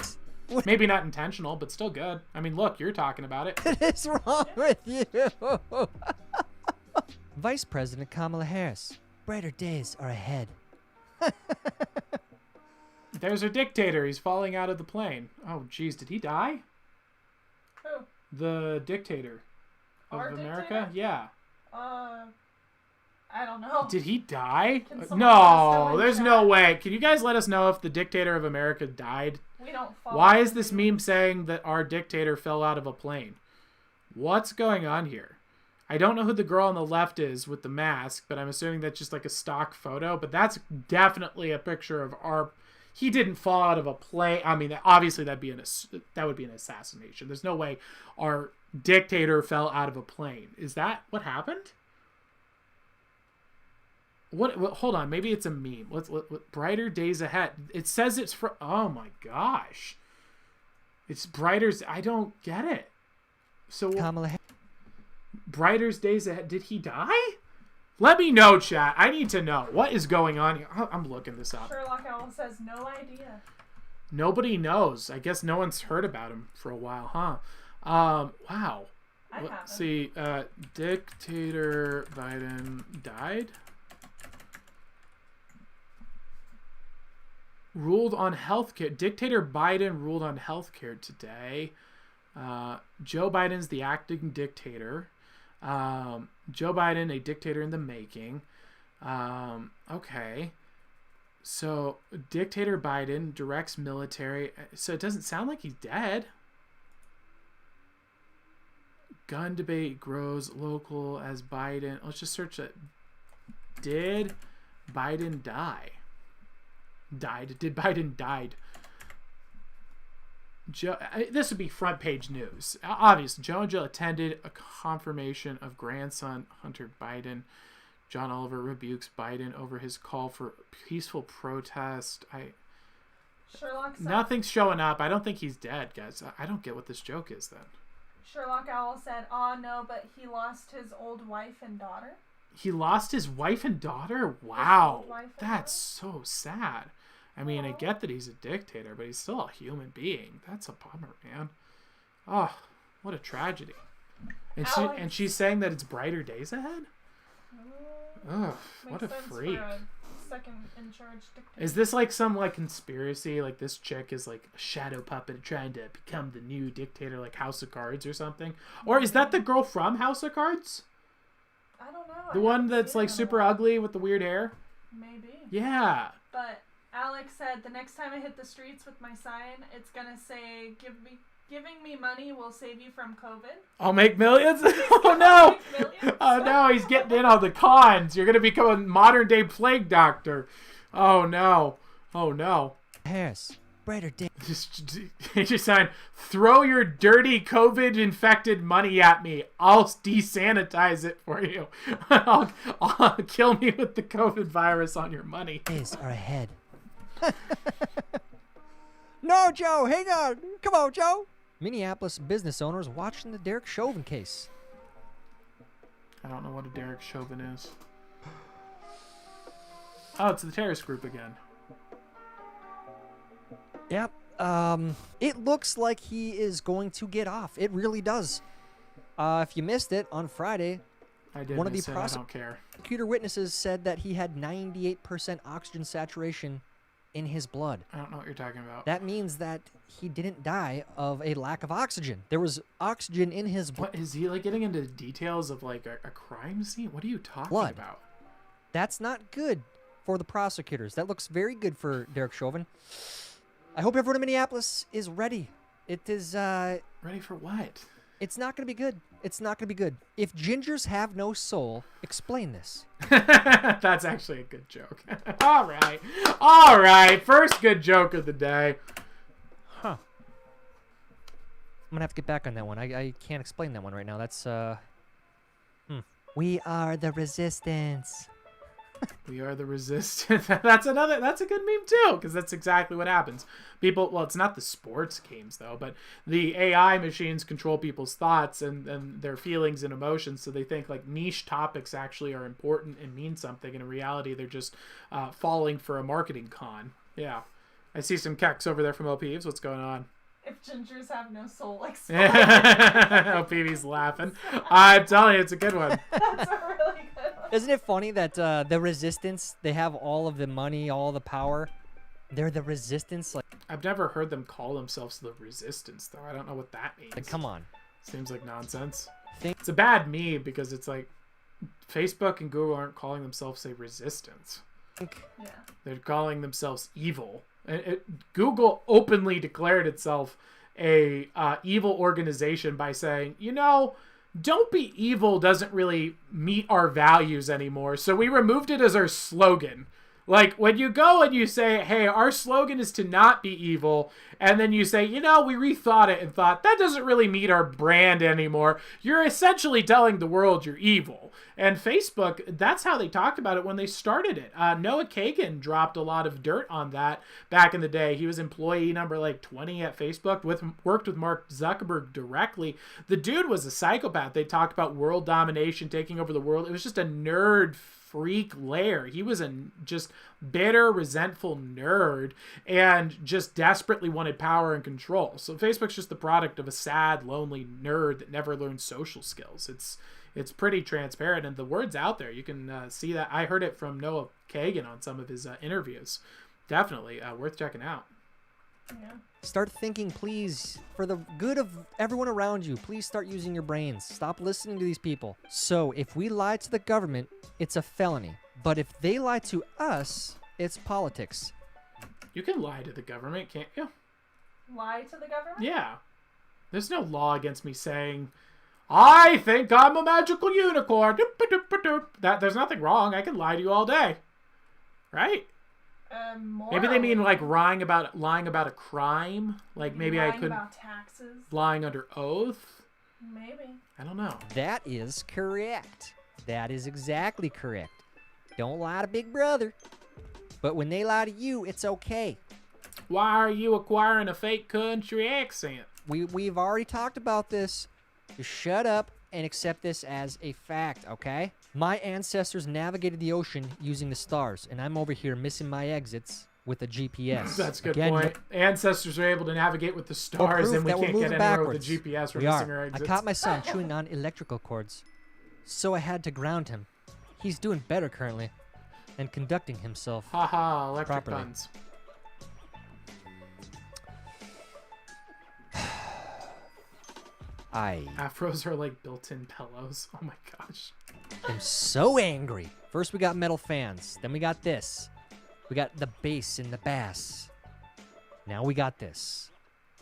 Maybe not intentional, but still good. I mean, look, you're talking about it. What is wrong with you? Vice President Kamala Harris. Brighter days are ahead. There's our dictator. He's falling out of the plane. Oh, geez. Did he die? Who? The dictator of Our America? dictator? Yeah. I don't know. Did he die? Can someone let us know No, in there's chat? no way. Can you guys let us know if the dictator of America died? We don't follow. Why is this meme saying that our dictator fell out of a plane? What's going on here? I don't know who the girl on the left is with the mask, but I'm assuming that's just like a stock photo. But that's definitely a picture of our... He didn't fall out of a plane. I mean, obviously that would be an assassination. There's no way our dictator fell out of a plane. Is that what happened? What hold on, maybe it's a meme. What brighter days ahead. It says it's for... Oh my gosh. It's brighter... I don't get it. So Kamala Harris. brighter days ahead. Did he die? Let me know, chat. I need to know. What is going on here? I'm looking this up. Sherlock Owl says no idea. Nobody knows. I guess no one's heard about him for a while, huh? Wow. I haven't. Let's see. Dictator Biden died. Ruled on healthcare. Dictator Biden ruled on healthcare today. Joe Biden's the acting dictator. Joe Biden, a dictator in the making. Okay. So, Dictator Biden directs military. So, it doesn't sound like he's dead. Gun debate grows local as Biden. Let's just search that. Did Biden die? Died. Did Biden died? This would be front page news. Obviously, Joe and Jill attended a confirmation of grandson Hunter Biden. John Oliver rebukes Biden over his call for peaceful protest. Sherlock said, Nothing's showing up. I don't think he's dead, guys. I don't get what this joke is then. Sherlock Owl said, "Aw, no, but he lost his old wife and daughter." He lost his wife and daughter? Wow. old wife and That's so sad. I mean, I get that he's a dictator, but he's still a human being. That's a bummer, man. Oh, what a tragedy. And she's saying that it's brighter days ahead? Ugh, what a Makes sense freak. for a second in charge dictator. Is this like some like conspiracy? Like this chick is like a shadow puppet trying to become the new dictator, like House of Cards or something? Or is that the girl from House of Cards? I don't know. The one that's like super ugly with the weird hair? Maybe. Yeah. But Alex said, the next time I hit the streets with my sign, it's gonna say, giving me money will save you from COVID. I'll make millions? Oh no! Millions? Oh no, he's getting in on the cons. You're gonna become a modern day plague doctor. Oh no. Oh no. Harris, brighter day. Just sign, throw your dirty COVID infected money at me. I'll desanitize it for you. I'll kill me with the COVID virus on your money. Days are ahead. No, Joe, hang on. Come on, Joe. Minneapolis business owners watching the Derek Chauvin case. I don't know what a Derek Chauvin is. Oh, it's the terrorist group again. Yep. It looks like he is going to get off. It really does. If you missed it on Friday, I did one of the miss it. I don't care. prosecutor witnesses said that he had 98% oxygen saturation in his blood. I don't know what you're talking about. That means that he didn't die of a lack of oxygen. There was oxygen in his blood. What is he like getting into details of like a crime scene? What are you talking Blood. about? That's not good for the prosecutors. That looks very good for Derek Chauvin. I hope everyone in Minneapolis is ready. It is, Ready for what? it's not going to be good. It's not going to be good. If gingers have no soul, explain this. That's actually a good joke. All right. All right. First good joke of the day. Huh. I'm going to have to get back on that one. I can't explain that one right now. That's, We are the resistance. We are the resistance. That's a good meme too, because that's exactly what happens. People, well, it's not the sports games though, but the AI machines control people's thoughts and their feelings and emotions, so they think like niche topics actually are important and mean something, and in reality they're just falling for a marketing con. Yeah. I see some keks over there from OPeeves. What's going on? If gingers have no soul, like OPeeves laughing. I'm telling you, it's a good one. That's a really good one. Isn't it funny that the resistance, they have all of the money, all the power. They're the resistance. I've never heard them call themselves the resistance, though. I don't know what that means. Like, come on. Seems like nonsense. Think- It's a bad meme because it's like Facebook and Google aren't calling themselves a resistance. Yeah. They're calling themselves evil. Google openly declared itself a evil organization by saying, you know, don't be evil doesn't really meet our values anymore. So we removed it as our slogan. Like when you go and you say, hey, our slogan is to not be evil. And then you say, you know, we rethought it and thought that doesn't really meet our brand anymore. You're essentially telling the world you're evil. And Facebook, that's how they talked about it when they started it. Noah Kagan dropped a lot of dirt on that back in the day. He was employee number like 20 at Facebook, worked with Mark Zuckerberg directly. The dude was a psychopath. They talked about world domination, taking over the world. It was just a nerd freak lair. He was a just bitter, resentful nerd and just desperately wanted power and control. So Facebook's just the product of a sad, lonely nerd that never learned social skills. It's pretty transparent, and the word's out there. You can see that. I heard it from Noah Kagan on some of his interviews. Definitely worth checking out. Yeah. Start thinking, please, for the good of everyone around you. Please start using your brains. Stop listening to these people. So if we lie to the government, it's a felony. But if they lie to us, it's politics. You can lie to the government, can't you? Lie to the government? Yeah. There's no law against me saying, I think I'm a magical unicorn. There's nothing wrong. I can lie to you all day. Right? More. Maybe they mean like lying about a crime. Like maybe I lying could about taxes. lying under oath. Maybe. I don't know. That is correct. That is exactly correct. Don't lie to Big Brother. But when they lie to you, it's okay. Why are you acquiring a fake country accent? We've already talked about this. Just shut up and accept this as a fact, okay? My ancestors navigated the ocean using the stars, and I'm over here missing my exits with a GPS. That's a good Again, point. Ancestors are able to navigate with the stars, proof and we that we're can't get moving anywhere backwards. with the GPS. We're We missing are. our I exits. caught my son chewing on electrical cords, so I had to ground him. He's doing better currently, and conducting himself. Haha, electric properly. puns. I Afros are like built-in pillows. Oh my gosh. am so angry. First we got metal fans, then we got this. We got the bass and the bass. Now we got this.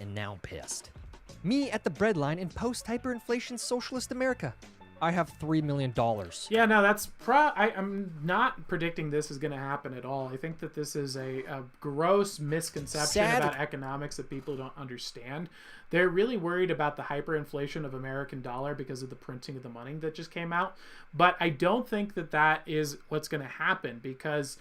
And now I'm pissed. Me at the breadline in post-hyperinflation socialist America. I have $3 million. Yeah, no, that's I'm not predicting this is going to happen at all. I think that this is a gross misconception Sad. about economics that people don't understand. They're really worried about the hyperinflation of American dollar because of the printing of the money that just came out. But I don't think that that is what's going to happen, because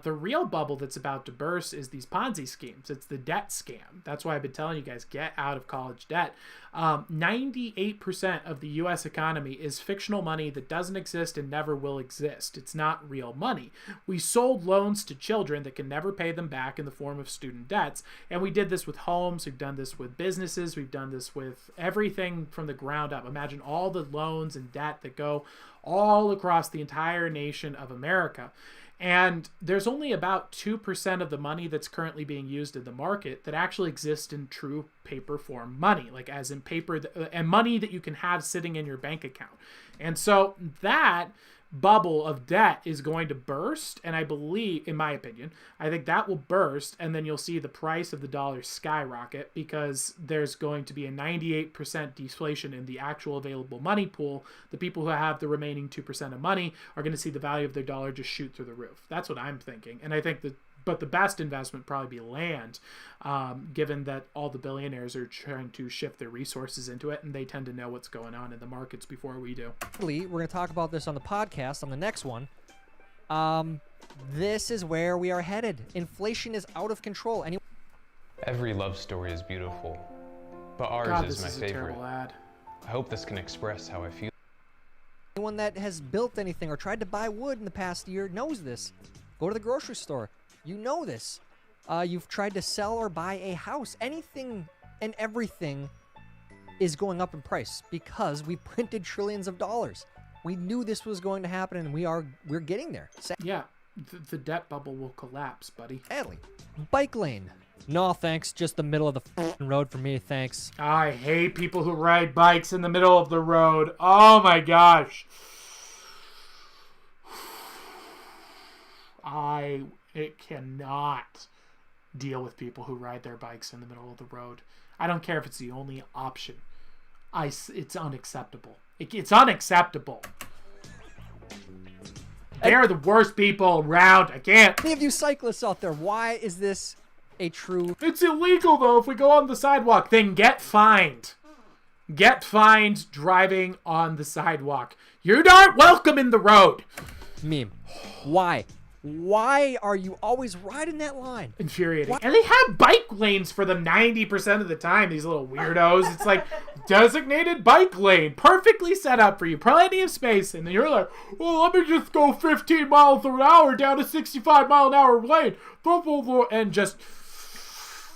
the real bubble that's about to burst is these Ponzi schemes. It's the debt scam. That's why I've been telling you guys, get out of college debt. 98% of the U.S. economy is fictional money that doesn't exist and never will exist. It's not real money. We sold loans to children that can never pay them back in the form of student debts. And we did this with homes. We've done this with businesses. We've done this with everything from the ground up. Imagine all the loans and debt that go all across the entire nation of America. And there's only about 2% of the money that's currently being used in the market that actually exists in true paper form money, like as in paper and money that you can have sitting in your bank account. And so that bubble of debt is going to burst, and I believe, in my opinion, I think that will burst, and then you'll see the price of the dollar skyrocket, because there's going to be a 98% deflation in the actual available money pool. The people who have the remaining 2% of money are going to see the value of their dollar just shoot through the roof. That's what I'm thinking. And I think that, but the best investment would probably be land, given that all the billionaires are trying to shift their resources into it, and they tend to know what's going on in the markets before we do. We're going to talk about this on the podcast on the next one. This is where we are headed. Inflation is out of control. Every love story is beautiful, but ours God, is this my is a favorite. terrible ad. I hope this can express how I feel. Anyone that has built anything or tried to buy wood in the past year knows this. Go to the grocery store. You know this. You've tried to sell or buy a house. Anything and everything is going up in price because we printed trillions of dollars. We knew this was going to happen, and we're getting there. Yeah, the debt bubble will collapse, buddy. Sadly. Bike lane. No, thanks. Just the middle of the f***ing road for me, thanks. I hate people who ride bikes in the middle of the road. Oh my gosh. It cannot deal with people who ride their bikes in the middle of the road. I don't care if it's the only option. It's unacceptable. It's unacceptable. They're the worst people around. I can't. Any of you cyclists out there, why is this a true... It's illegal, though, if we go on the sidewalk. Then get fined. Get fined driving on the sidewalk. You're not welcome in the road. meme? Why? Why are you always riding that line? Infuriating. What? And they have bike lanes for them 90% of the time, these little weirdos. It's like, designated bike lane, perfectly set up for you, plenty of space. And then you're like, well, let me just go 15 miles an hour down a 65 mile an hour lane. And just,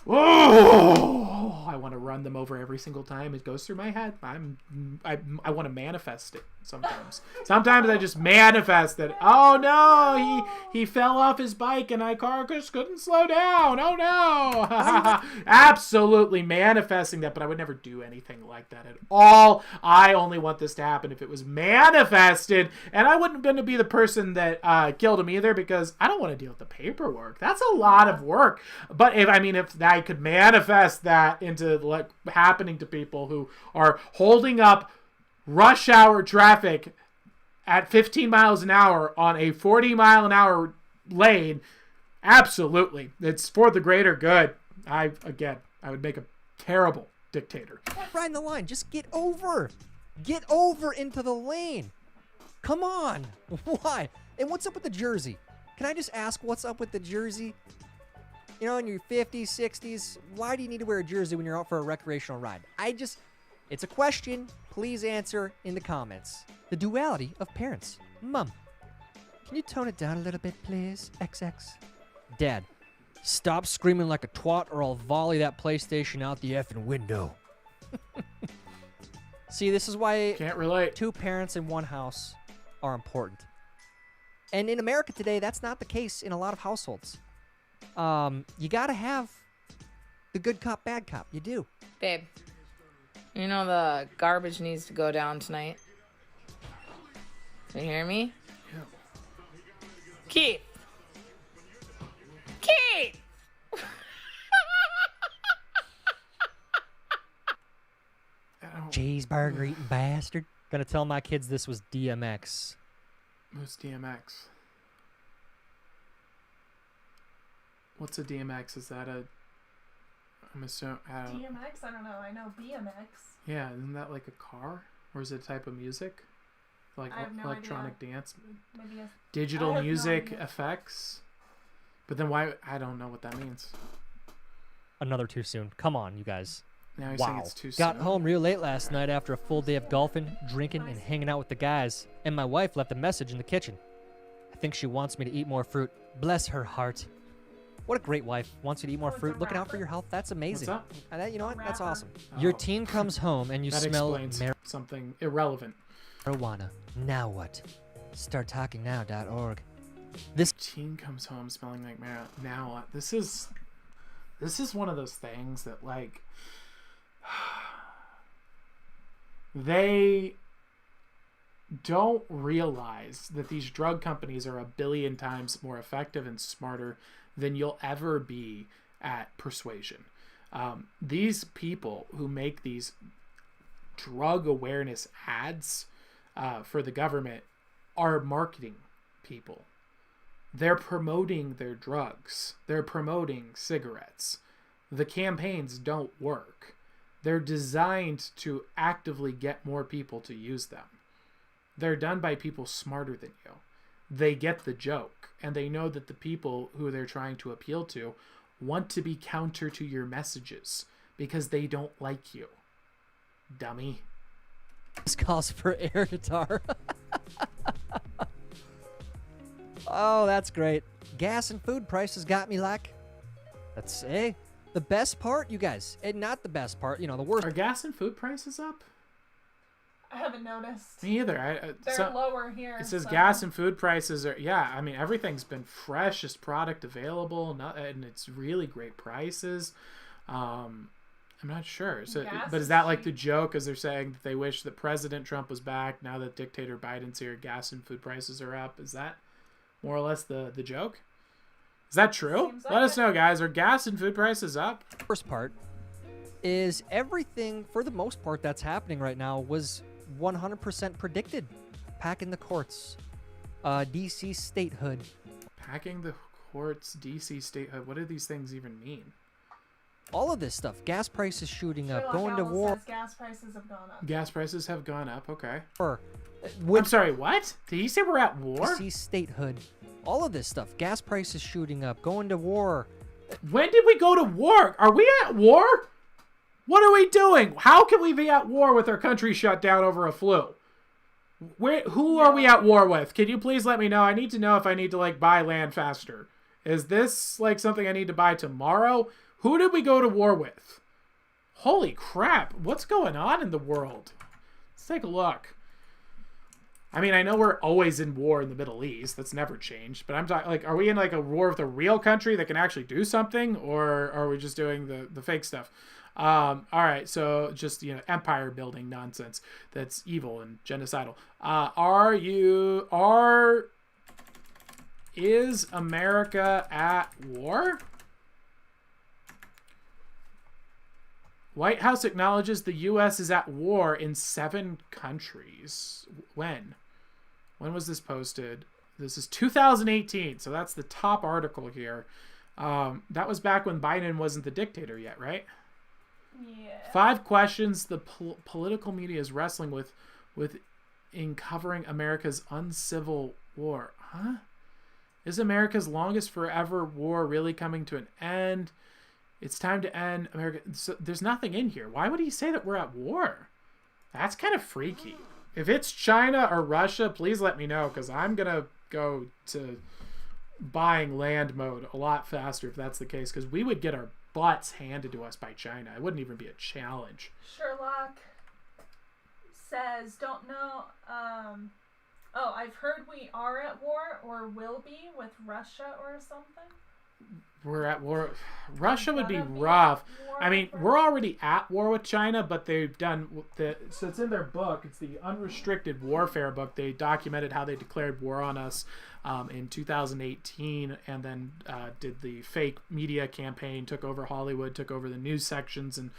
oh, I want to run them over every single time it goes through my head. I want to manifest it sometimes. Sometimes I just manifest it. Oh no, he fell off his bike and car just couldn't slow down. Oh no. Absolutely manifesting that, but I would never do anything like that at all. I only want this to happen if it was manifested, and I wouldn't going to be the person that killed him either, because I don't want to deal with the paperwork. That's a lot of work. But if I could manifest that into like happening to people who are holding up rush hour traffic at 15 miles an hour on a 40 mile an hour lane Absolutely. It's for the greater good. I would make a terrible dictator. Riding the line. Just get over. Get over into the lane. Come on. Why? And what's up with the jersey? Can I just ask what's up with the jersey? You know, in your 50s, 60s, why do you need to wear a jersey when you're out for a recreational ride? It's a question. Please answer in the comments. The duality of parents. Mom, can you tone it down a little bit, please? XX. Dad, stop screaming like a twat or I'll volley that PlayStation out the effing window. See, this is why Can't relate. 2 parents in one house are important. And in America today, that's not the case in a lot of households. You gotta have the good cop, bad cop. You do. Babe, you know the garbage needs to go down tonight. You hear me? Yeah. Keith! Keith! Cheeseburger eating bastard. Gonna tell my kids this was DMX. Who's DMX? What's a DMX? Is that a... I'm assuming... DMX? I don't know. I know BMX. Yeah, isn't that like a car? Or is it a type of music? Like I have no electronic idea. dance? Maybe I Digital have no music idea. effects? But then why... I don't know what that means. Another too soon. Come on, you guys. Now you're saying Wow. it's too Got soon? home real late last night after a full day of golfing, drinking, and hanging out with the guys. And my wife left a message in the kitchen. I think she wants me to eat more fruit. Bless her heart. What a great wife. Wants you to eat more Oh, it's fruit. a Looking out for rapper. your health. That's amazing. What's up? You know what? That's rapper. awesome. Your Oh. teen comes home and you That smell explains marijuana. something irrelevant. Now what? StartTalkingNow.org. Teen comes home smelling like marijuana. Now, this is one of those things that, like, they don't realize that these drug companies are 1 billion times more effective and smarter than you'll ever be at persuasion. These people who make these drug awareness ads for the government are marketing people. They're promoting their drugs. They're promoting cigarettes. The campaigns don't work. They're designed to actively get more people to use them. They're done by people smarter than you. They get the joke, and they know that the people who they're trying to appeal to want to be counter to your messages because they don't like you. Dummy. This calls for air guitar. Oh, that's great. Gas and food prices got me like. That's the best part, you guys. And not the best part, the worst. Are gas and food prices up? I haven't noticed. Me either. They're lower here. It says so- gas and food prices are, I mean, everything's been freshest product available, and it's really great prices. I'm not sure. So, Gas but is is that like cheap. the joke? As they're saying that they wish that President Trump was back now that dictator Biden's here, gas and food prices are up? Is that more or less the joke? Is that true? Seems Let like us it. know, guys. Are gas and food prices up? First part is everything, for the most part, that's happening right now was 100% predicted. Packing the courts, DC statehood. Packing the courts, DC statehood. What do these things even mean? All of this stuff. Gas prices shooting up. Sherlock Going to Owls war. says gas prices have gone up. Gas prices have gone up. Okay. I'm I'm sorry, what? Did he say we're at war? DC statehood. All of this stuff. Gas prices shooting up. Going to war. When did we go to war? Are we at war? What are we doing? How can we be at war with our country shut down over a flu? Who are we at war with? Can you please let me know? I need to know if I need to, like, buy land faster. Is this, like, something I need to buy tomorrow? Who did we go to war with? Holy crap. What's going on in the world? Let's take a look. I mean, I know we're always in war in the Middle East. That's never changed. But I'm talking, like, are we in, like, a war with a real country that can actually do something? Or are we just doing the fake stuff? All right, so just, empire building nonsense that's evil and genocidal. Is America at war? White House acknowledges the U.S. is at war in 7 countries. When? When was this posted? This is 2018, so that's the top article here. That was back when Biden wasn't the dictator yet, right? Yeah. 5 questions the political media is wrestling with in covering America's uncivil war. Huh? Is America's longest forever war really coming to an end? It's time to end America. So there's nothing in here. Why would he say that we're at war? That's kind of freaky. If it's China or Russia, please let me know, because I'm going to go to buying land mode a lot faster if that's the case, because we would get our butts handed to us by China. It wouldn't even be a challenge. Sherlock says, don't know. I've heard we are at war or will be with Russia or something. We're at war. Russia would be rough. I mean, we're already at war with China, but they've done so it's in their book. It's the Unrestricted Warfare book. They documented how they declared war on us in 2018, and then did the fake media campaign, took over Hollywood, took over the news sections, and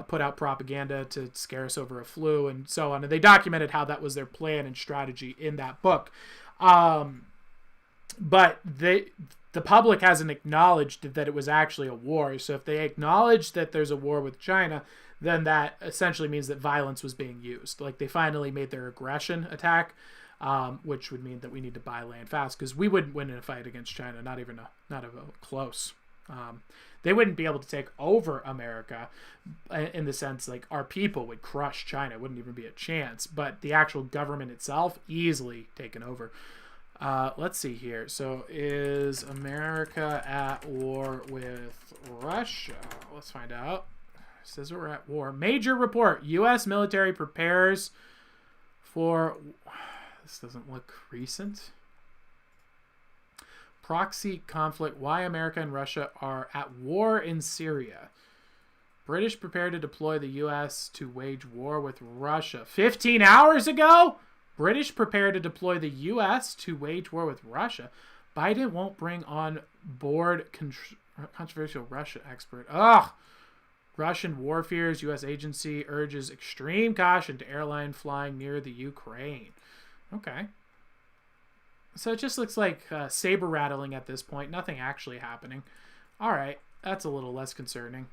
put out propaganda to scare us over a flu and so on. And they documented how that was their plan and strategy in that book. But the public hasn't acknowledged that it was actually a war. So if they acknowledge that there's a war with China, then that essentially means that violence was being used. Like, they finally made their aggression attack, which would mean that we need to buy land fast, because we wouldn't win in a fight against China, not even close. They wouldn't be able to take over America in the sense, like, our people would crush China. It wouldn't even be a chance. But the actual government itself, easily taken over. Let's see here. So, is America at war with Russia? Let's find out. It says we're at war. Major report. U.S. military prepares for... This doesn't look recent. Proxy conflict. Why America and Russia are at war in Syria. British prepared to deploy the U.S. to wage war with Russia. 15 hours ago? British prepare to deploy the U.S. to wage war with Russia. Biden won't bring on board controversial Russia expert. Ugh. Russian war fears. U.S. agency urges extreme caution to airline flying near the Ukraine. Okay. So it just looks like saber rattling at this point. Nothing actually happening. All right. That's a little less concerning.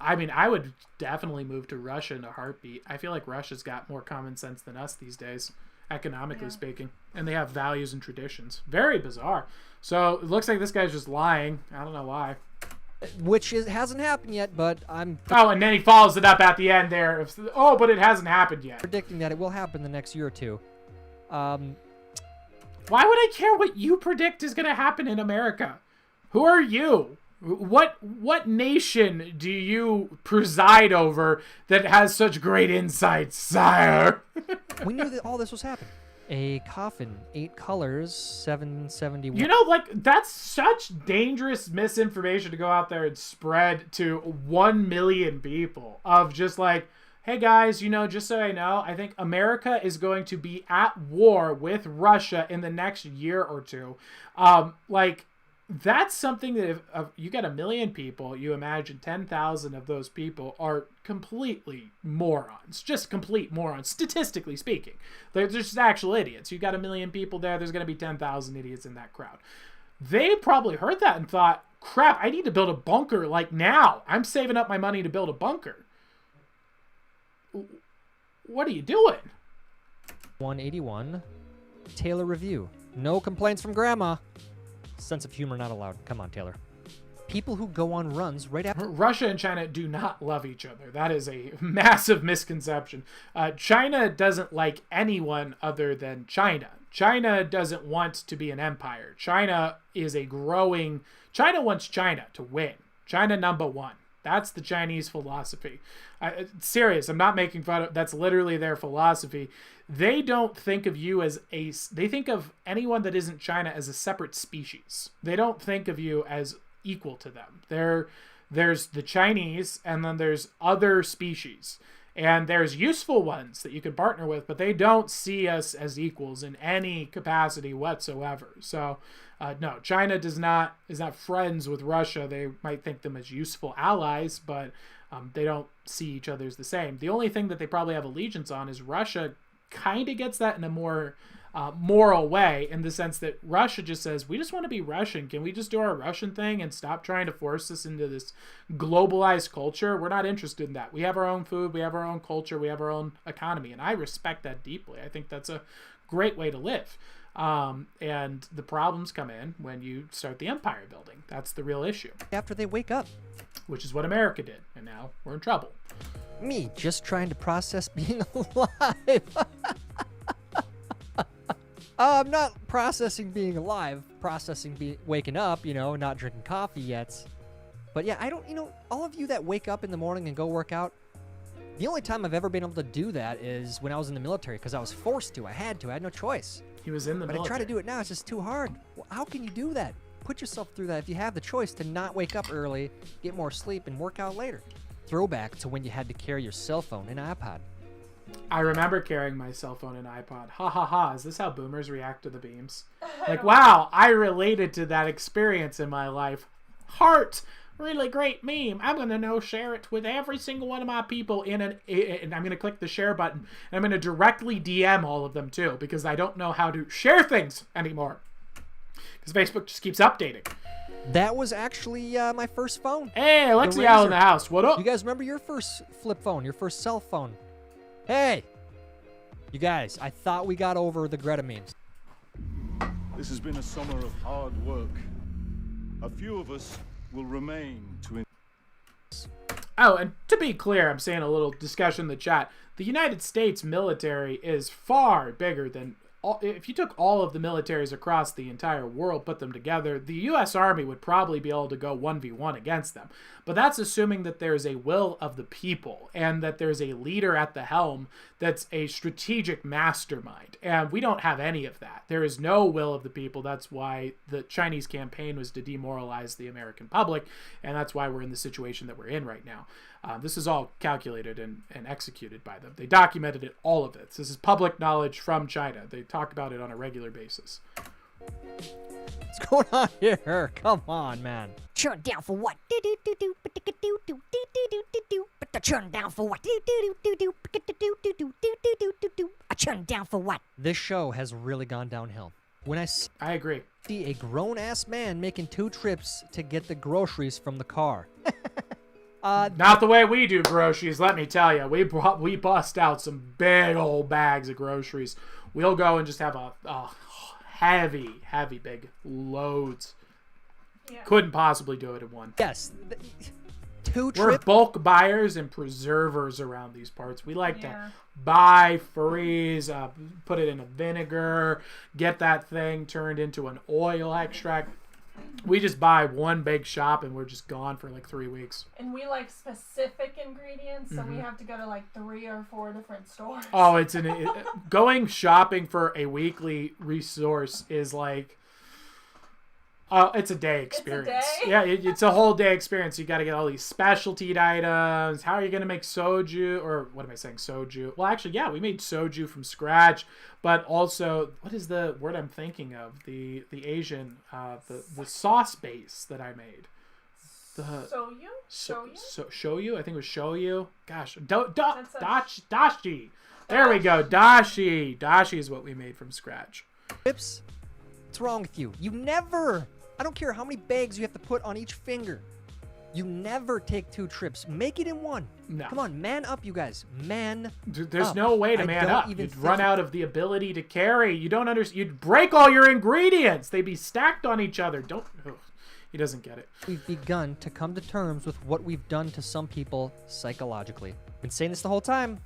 I mean, I would definitely move to Russia in a heartbeat. I feel like Russia's got more common sense than us these days, economically speaking. And they have values and traditions. Very bizarre. So it looks like this guy's just lying. I don't know why. Which hasn't happened yet, but I'm... Oh, and then he follows it up at the end there. Oh, but it hasn't happened yet. Predicting that it will happen the next year or two. Why would I care what you predict is going to happen in America? Who are you? What nation do you preside over that has such great insights, sire? We knew that all this was happening. A coffin, 8 colors, 771. You know, like, that's such dangerous misinformation to go out there and spread to 1 million people of just like, hey guys, you know, just so I know, I think America is going to be at war with Russia in the next year or two. Like, that's something that if you got 1 million people, you imagine 10,000 of those people are completely morons, just complete morons, statistically speaking. They're just actual idiots. You got 1 million people there, there's going to be 10,000 idiots in that crowd. They probably heard that and thought, crap, I need to build a bunker like now. I'm saving up my money to build a bunker. What are you doing? 181. Taylor review. No complaints from Grandma. Sense of humor not allowed. Come on, Taylor. People who go on runs right after... Russia and China do not love each other. That is a massive misconception. China doesn't like anyone other than China. China doesn't want to be an empire. China is a growing... China wants China to win. China number one. That's the Chinese philosophy. Serious, I'm not making fun of... That's literally their philosophy. They don't think of you as a... They think of anyone that isn't China as a separate species. They don't think of you as equal to them. There's the Chinese, and then there's other species. And there's useful ones that you could partner with, but they don't see us as equals in any capacity whatsoever. So, no, China is not friends with Russia. They might think them as useful allies, but they don't see each other as the same. The only thing that they probably have allegiance on is Russia kind of gets that in a more moral way, in the sense that Russia just says, we just want to be Russian. Can we just do our Russian thing and stop trying to force us into this globalized culture? We're not interested in that. We have our own food, we have our own culture, we have our own economy, and I respect that deeply. I think that's a great way to live. And the problems come in when you start the empire building. That's the real issue. After they wake up. Which is what America did, and now we're in trouble. Me, just trying to process being alive. I'm not processing being alive, processing waking up, not drinking coffee yet. But yeah, I don't, all of you that wake up in the morning and go work out, the only time I've ever been able to do that is when I was in the military, because I was forced to. I had to. I had no choice. He was in the military. But I try to do it now. It's just too hard. Well, how can you do that? Put yourself through that if you have the choice to not wake up early, get more sleep, and work out later. Throwback to when you had to carry your cell phone and iPod. I remember carrying my cell phone and iPod. Ha ha ha. Is this how boomers react to the beams? Like, wow, I related to that experience in my life. Heart. Really great meme. I'm going to share it with every single one of my people and I'm going to click the share button. And I'm going to directly DM all of them too, because I don't know how to share things anymore. Because Facebook just keeps updating. That was actually my first phone. Hey, Alexi out in the house. What up? You guys remember your first flip phone, your first cell phone? Hey! You guys, I thought we got over the Greta memes. This has been a summer of hard work. A few of us will remain to... Oh, and to be clear, I'm saying a little discussion in the chat. The United States military is far bigger than... If you took all of the militaries across the entire world, put them together, the U.S. Army would probably be able to go 1v1 against them. But that's assuming that there's a will of the people and that there's a leader at the helm that's a strategic mastermind. And we don't have any of that. There is no will of the people. That's why the Chinese campaign was to demoralize the American public. And that's why we're in the situation that we're in right now. This is all calculated and executed by them. They documented it, all of it. This is public knowledge from China. They talk about it on a regular basis. What's going on here? Come on, man. Turn down for what? Turn down for what? Turn down for what? This show has really gone downhill. When I agree. See a grown-ass man making 2 trips to get the groceries from the car. Not the way we do groceries, let me tell you. We bust out some big old bags of groceries. We'll go and just have a heavy big loads. Yeah. Couldn't possibly do it in one. Yes. 2 trips. We're bulk buyers and preservers around these parts. We like to buy, freeze, put it in a vinegar, get that thing turned into an oil extract. We just buy one big shop and we're just gone for like 3 weeks. And we like specific ingredients, so we have to go to like 3 or 4 different stores. Oh, going shopping for a weekly resource is like, it's a day experience. It's a day? Yeah, it's a whole day experience. You got to get all these specialty items. How are you going to make soju? Or what am I saying? Soju. Well, actually, yeah, we made soju from scratch. But also, what is the word I'm thinking of? The Asian, the sauce base that I made. Shoyu? I think it was shoyu. Gosh, dashi. There we go, dashi. Dashi is what we made from scratch. What's wrong with you? You never... I don't care how many bags you have to put on each finger. You never take 2 trips. Make it in one. No. Come on, man up, you guys. Man There's up. no way to man up. You'd run out of the ability to carry. You don't understand. You'd break all your ingredients. They'd be stacked on each other. He doesn't get it. We've begun to come to terms with what we've done to some people psychologically. Been saying this the whole time.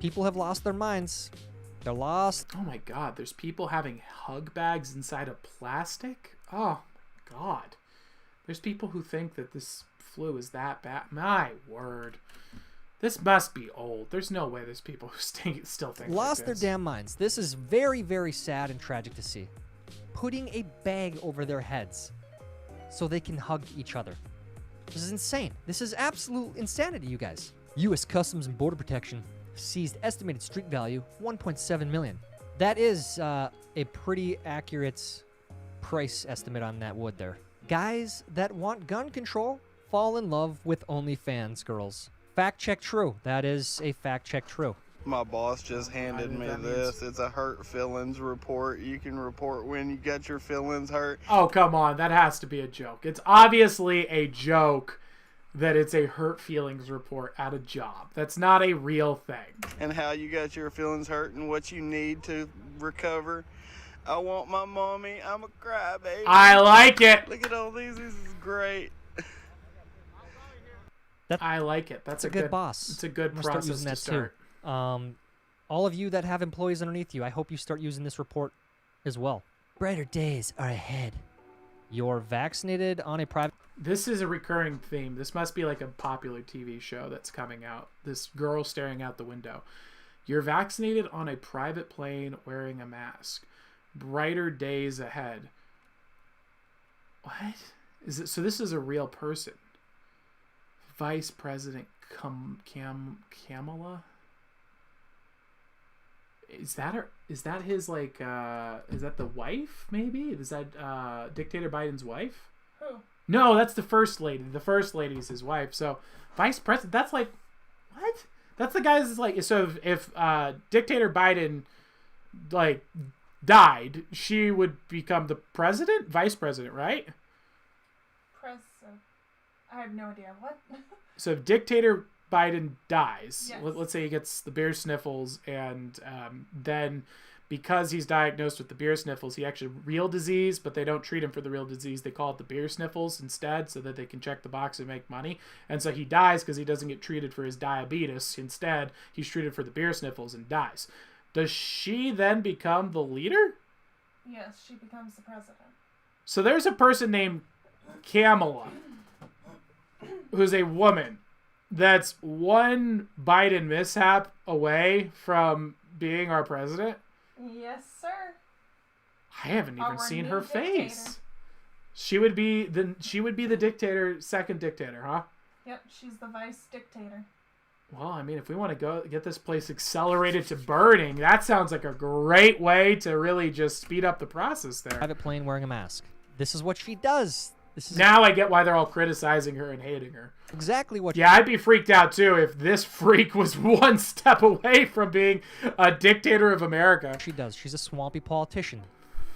People have lost their minds. They're lost. Oh my God, there's people having hug bags inside of plastic? Oh my God. There's people who think that this flu is that bad. My word. This must be old. There's no way there's people who still think lost like their this. damn minds. This is very, very sad and tragic to see. Putting a bag over their heads so they can hug each other. This is insane. This is absolute insanity, you guys. U.S. Customs and Border Protection seized estimated street value $1.7 million. That is a pretty accurate price estimate on that wood there. Guys that want gun control fall in love with OnlyFans girls. Fact check true. That is a fact check true. My boss just handed me this. It's a hurt feelings report. You can report when you get your feelings hurt. Oh, come on. That has to be a joke. It's obviously a joke that it's a hurt feelings report at a job. That's not a real thing. And how you got your feelings hurt and what you need to recover. I want my mommy. I'm a crybaby. I like it. Look at all these. This is great. I like it. That's a good boss. It's a good I'm gonna start process using to that start. too. All of you that have employees underneath you, I hope you start using this report as well. Brighter days are ahead. You're vaccinated on a private... This is a recurring theme. This must be like a popular TV show that's coming out. This girl staring out the window. You're vaccinated on a private plane wearing a mask. Brighter days ahead. What? Is it? So this is a real person. Vice President Kamala? Is that her? Is that his, like, is that the wife, maybe? Is that Dictator Biden's wife? Who? No, that's the first lady. The first lady is his wife. So, vice president, that's like, what? That's the guy's, like, so if Dictator Biden, like, died, she would become the president? Vice president, right? I have no idea. What? So if Dictator Biden dies, Yes. let's say he gets the beer sniffles, and then because he's diagnosed with the beer sniffles, he actually real disease, but they don't treat him for the real disease. They call it the beer sniffles instead, so that they can check the box and make money. And so he dies because he doesn't get treated for his diabetes. Instead, he's treated for the beer sniffles and dies. Does she then become the leader? Yes, she becomes the president. So there's a person named Kamala, who's a woman, that's one Biden mishap away from being our president. Yes, sir. I haven't even Our seen new her dictator. face. She would be the dictator, second dictator, huh? Yep, she's the vice dictator. Well, I mean, if we want to go get this place accelerated to burning, that sounds like a great way to really just speed up the process there. Private plane wearing a mask. This is what she does. This is Now I get why they're all criticizing her and hating her. exactly what... Yeah, I'd be freaked out too if this freak was one step away from being a dictator of America. she does. She's a swampy politician.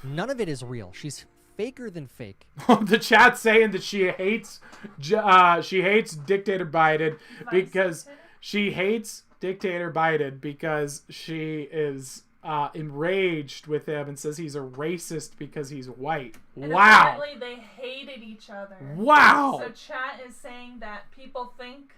None of it is real. She's faker than fake. The chat saying that she hates Dictator Biden because she hates Dictator Biden because she is enraged with him and says he's a racist because he's white. And Wow. apparently they hated each other. Wow. So chat is saying that people think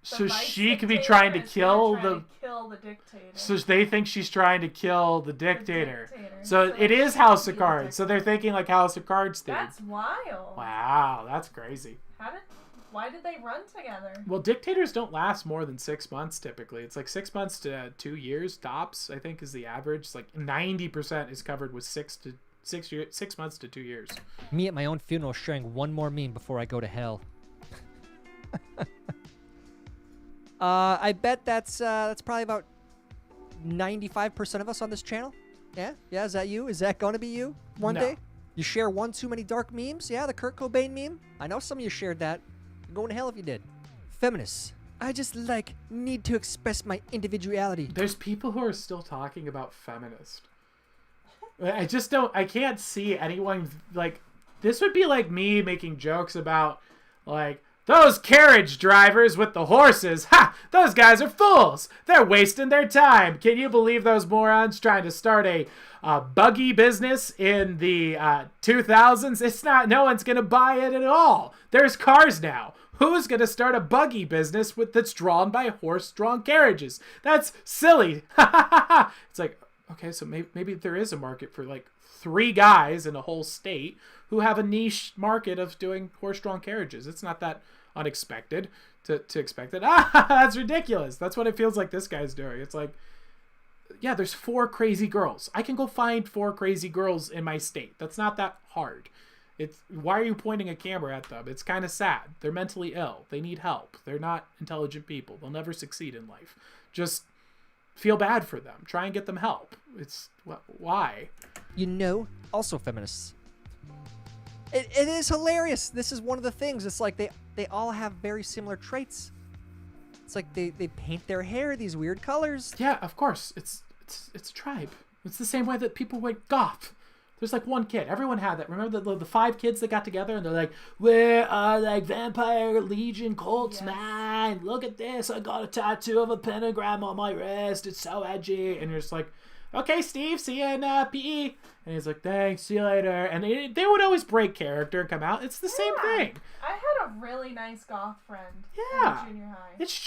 the So vice she could be dictator trying to is kill gonna try the to kill the dictator. So they think she's trying to kill the dictator. dictator. So So it is she House could of be the Cards. So they're thinking like House of Cards thing. That's wild. Wow, that's crazy. Why did they run together? Well, dictators don't last more than 6 months typically. It's like 6 months to 2 years tops, I think, is the average. It's like 90% is covered with 6 months to 2 years. Me at my own funeral sharing one more meme before I go to hell. I bet that's probably about 95% of us on this channel. Yeah? Is that you? Is that gonna be you one No. day? You share one too many dark memes? Yeah, the Kurt Cobain meme? I know some of you shared that. You're going to hell if you did. Feminists. I just need to express my individuality. There's people who are still talking about feminist. I can't see anyone, like, this would be like me making jokes about, like, those carriage drivers with the horses. Ha! Those guys are fools. They're wasting their time. Can you believe those morons trying to start a buggy business in the 2000s? It's not. No one's going to buy it at all. There's cars now. Who's going to start a buggy business that's drawn by horse-drawn carriages? That's silly. It's like, okay, so maybe there is a market for like 3 guys in a whole state who have a niche market of doing horse-drawn carriages. It's not that unexpected to expect it. That's ridiculous. That's what it feels like this guy's doing. It's like, yeah, there's 4 crazy girls. I can go find 4 crazy girls in my state. That's not that hard. Why are you pointing a camera at them? It's kind of sad. They're mentally ill. They need help. They're not intelligent people. They'll never succeed in life. Just feel bad for them. Try and get them help. Why? You know, also feminists. It is hilarious. This is one of the things. It's like they all have very similar traits. It's like they paint their hair these weird colors. Yeah, of course. It's a tribe. It's the same way that people went goth. There's like one kid. Everyone had that. Remember the 5 kids that got together and they're like, "We're like Vampire Legion cults, man. Look at this. I got a tattoo of a pentagram on my wrist. It's so edgy." And you're just like, "Okay, Steve, see you in PE." And he's like, "Thanks, see you later." And they would always break character and come out. It's the same thing. I had a really nice goth friend Yeah. in junior high. It's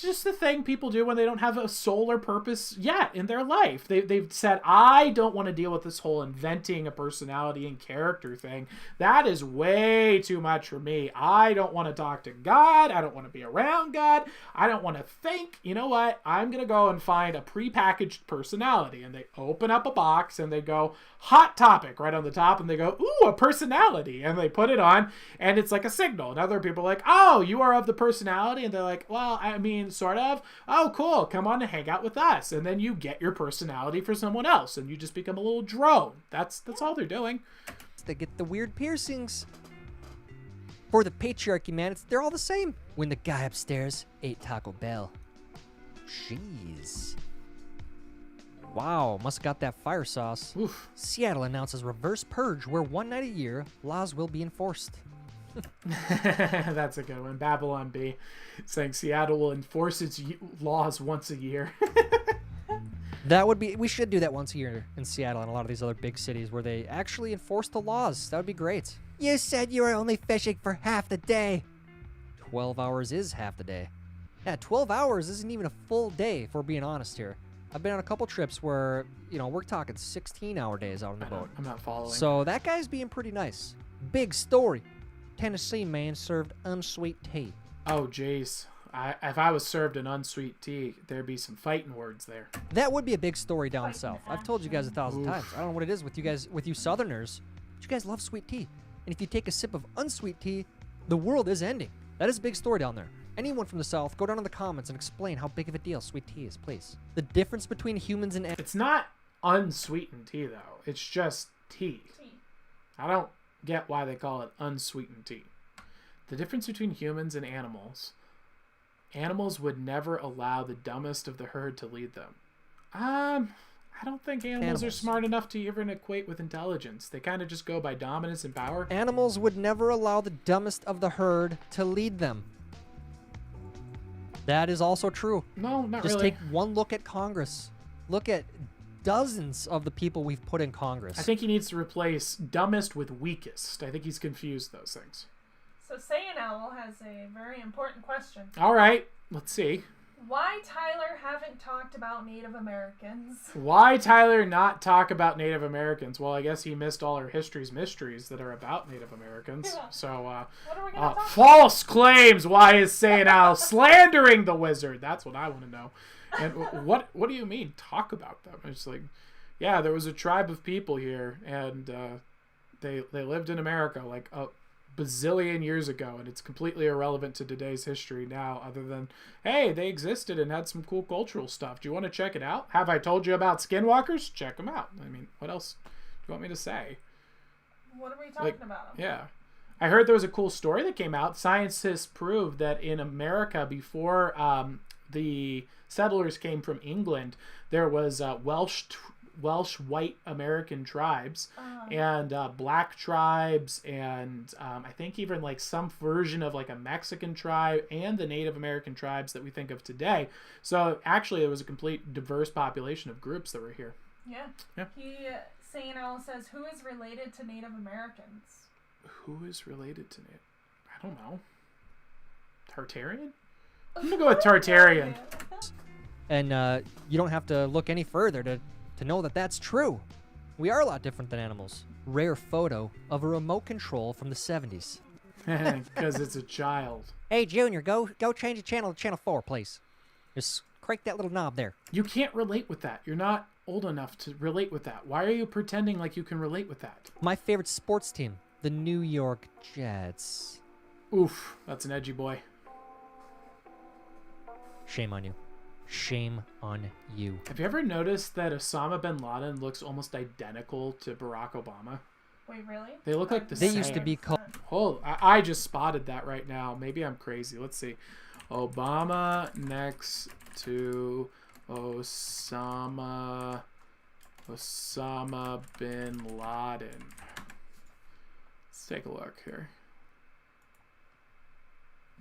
just the thing people do when they don't have a soul or purpose yet in their life. They've said, "I don't want to deal with this whole inventing a personality and character thing. That is way too much for me. I don't want to talk to God. I don't want to be around God. I don't want to think. You know what? I'm going to go and find a prepackaged personality." And they open up a box and they go, "Hot Topic" right on the top, and they go, "Ooh, a personality," and they put it on, and it's like a signal. And other people are like, "Oh, you are of the personality," and they're like, "Well, I mean, sort of." "Oh, cool, come on and hang out with us." And then you get your personality for someone else, and you just become a little drone. That's all they're doing. They get the weird piercings. For the patriarchy, man, they're all the same. When the guy upstairs ate Taco Bell. Jeez. Wow, must have got that fire sauce. Oof. Seattle announces reverse purge where one night a year laws will be enforced. That's a good one. Babylon B saying Seattle will enforce its laws once a year. That would be, we should do that once a year in Seattle and a lot of these other big cities where they actually enforce the laws. That would be great. You said you were only fishing for half the day. 12 hours is half the day. Yeah, 12 hours isn't even a full day, if we're being honest here. I've been on a couple trips where, we're talking 16-hour days out on the boat. I'm not following. So that guy's being pretty nice. Big story. Tennessee man served unsweet tea. Oh, jeez. If I was served an unsweet tea, there'd be some fighting words there. That would be a big story down south. I've told you guys 1,000 times. I don't know what it is with you guys, with you Southerners, but you guys love sweet tea. And if you take a sip of unsweet tea, the world is ending. That is a big story down there. Anyone from the south, go down in the comments and explain how big of a deal sweet tea is, please. The difference between humans and... It's not unsweetened tea, though. It's just tea. I don't get why they call it unsweetened tea. The difference between humans and animals would never allow the dumbest of the herd to lead them. I don't think animals are smart enough to even equate with intelligence. They kind of just go by dominance and power. Animals would never allow the dumbest of the herd to lead them. That is also true. No, not Just really. take one look at Congress. Look at dozens of the people we've put in Congress. I think he needs to replace dumbest with weakest. I think he's confused those things. So Saiyan Owl has a very important question. All right, let's see. Why Tyler haven't talked about Native Americans? Why Tyler not talk about Native Americans? Well, I guess he missed all our history's mysteries that are about Native Americans. Yeah. So, what are we gonna talk false claims. Why is Saiyan Owl slandering the wizard? That's what I want to know. And what do you mean talk about them? It's like, yeah, there was a tribe of people here, and they lived in America like a bazillion years ago, and it's completely irrelevant to today's history now, other than, hey, they existed and had some cool cultural stuff. Do you want to check it out? Have I told you about skinwalkers? Check them out. I mean, what else do you want me to say? What are we talking about? Yeah. I heard there was a cool story that came out. Scientists proved that in America, before the settlers came from England, there was Welsh white American tribes and black tribes, and I think even like some version of like a Mexican tribe and the Native American tribes that we think of today. So actually there was a complete diverse population of groups that were here. Yeah. Saiyan Owl says, who is related to Native Americans? Who is related to Native? I don't know. Tartarian? I'm gonna go with Tartarian. And you don't have to look any further to know that that's true. We are a lot different than animals. Rare photo of a remote control from the 70s. Because it's a child. Hey, Junior, go change the channel to channel 4, please. Just crank that little knob there. You can't relate with that. You're not old enough to relate with that. Why are you pretending like you can relate with that? My favorite sports team, the New York Jets. Oof, that's an edgy boy. Shame on you. Shame on you. Have you ever noticed that Osama bin Laden looks almost identical to Barack Obama? Wait, really? They look like the same. They used to be called... Oh, I just spotted that right now. Maybe I'm crazy. Let's see. Obama next to Osama bin Laden. Let's take a look here.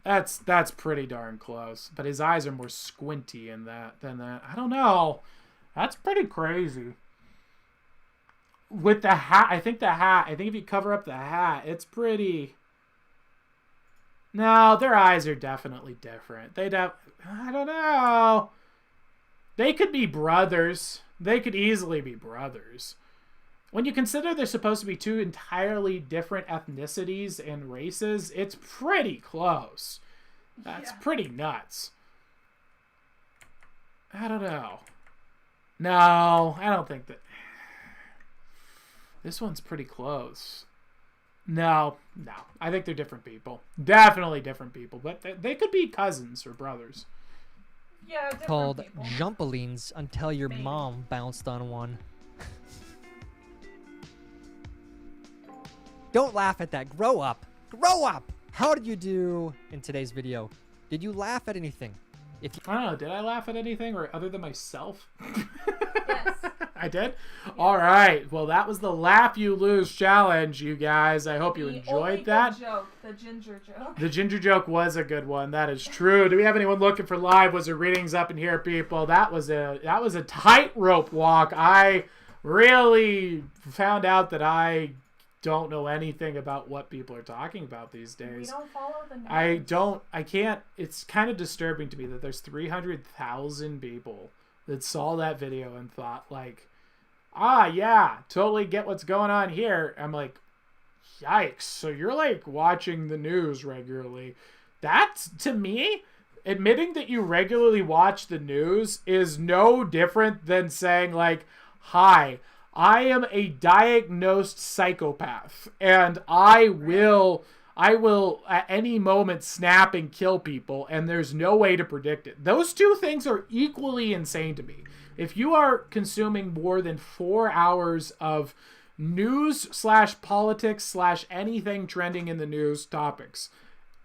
That's pretty darn close, but his eyes are more squinty than that. I don't know. That's pretty crazy. With the hat, I think if you cover up the hat, it's pretty. No, their eyes are definitely different. I don't know. They could be brothers. They could easily be brothers. When you consider they're supposed to be two entirely different ethnicities and races, it's pretty close. That's pretty nuts. I don't know. No, I don't think that. This one's pretty close. No. I think they're different people. Definitely different people. But they could be cousins or brothers. Yeah, different Called people. Jumpalines until your mom bounced on one. Don't laugh at that. Grow up. Grow up! How did you do in today's video? Did you laugh at anything? I don't know. Did I laugh at anything or other than myself? Yes. I did? Yeah. All right. Well, that was the Laugh You Lose challenge, you guys. I hope you enjoyed that. The joke, the ginger joke. The ginger joke was a good one. That is true. Do we have anyone looking for live? Was there readings up in here, people? That was a tightrope walk. I really found out that I don't know anything about what people are talking about these days. We don't follow the news. I can't. It's kind of disturbing to me that there's 300,000 people that saw that video and thought like, yeah, totally get what's going on here. I'm like, yikes. So you're like watching the news regularly. That's, to me, admitting that you regularly watch the news is no different than saying like, hi, I am a diagnosed psychopath and I will at any moment snap and kill people, and there's no way to predict it. Those two things are equally insane to me. If you are consuming more than 4 hours of news / politics / anything trending in the news topics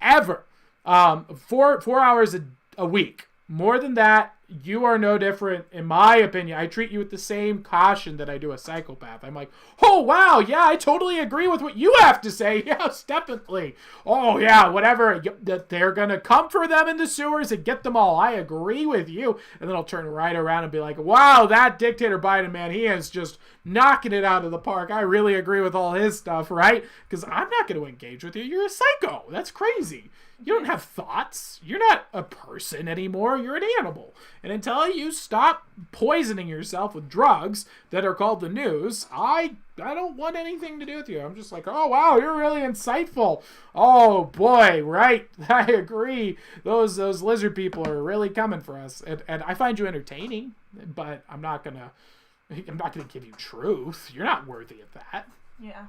ever, 4 hours a week, more than that, you are no different, in my opinion. I treat you with the same caution that I do a psychopath. I'm like, oh, wow, yeah, I totally agree with what you have to say. Yes, definitely. Oh, yeah, whatever. They're going to come for them in the sewers and get them all. I agree with you. And then I'll turn right around and be like, wow, that dictator Biden, man, he is just knocking it out of the park. I really agree with all his stuff, right? Because I'm not going to engage with you. You're a psycho. That's crazy. You don't have thoughts. You're not a person anymore. You're an animal. And until you stop poisoning yourself with drugs that are called the news, I don't want anything to do with you. I'm just like, oh, wow, you're really insightful. Oh, boy, right. I agree. Those lizard people are really coming for us. And I find you entertaining, but I'm not going to give you truth. You're not worthy of that. Yeah.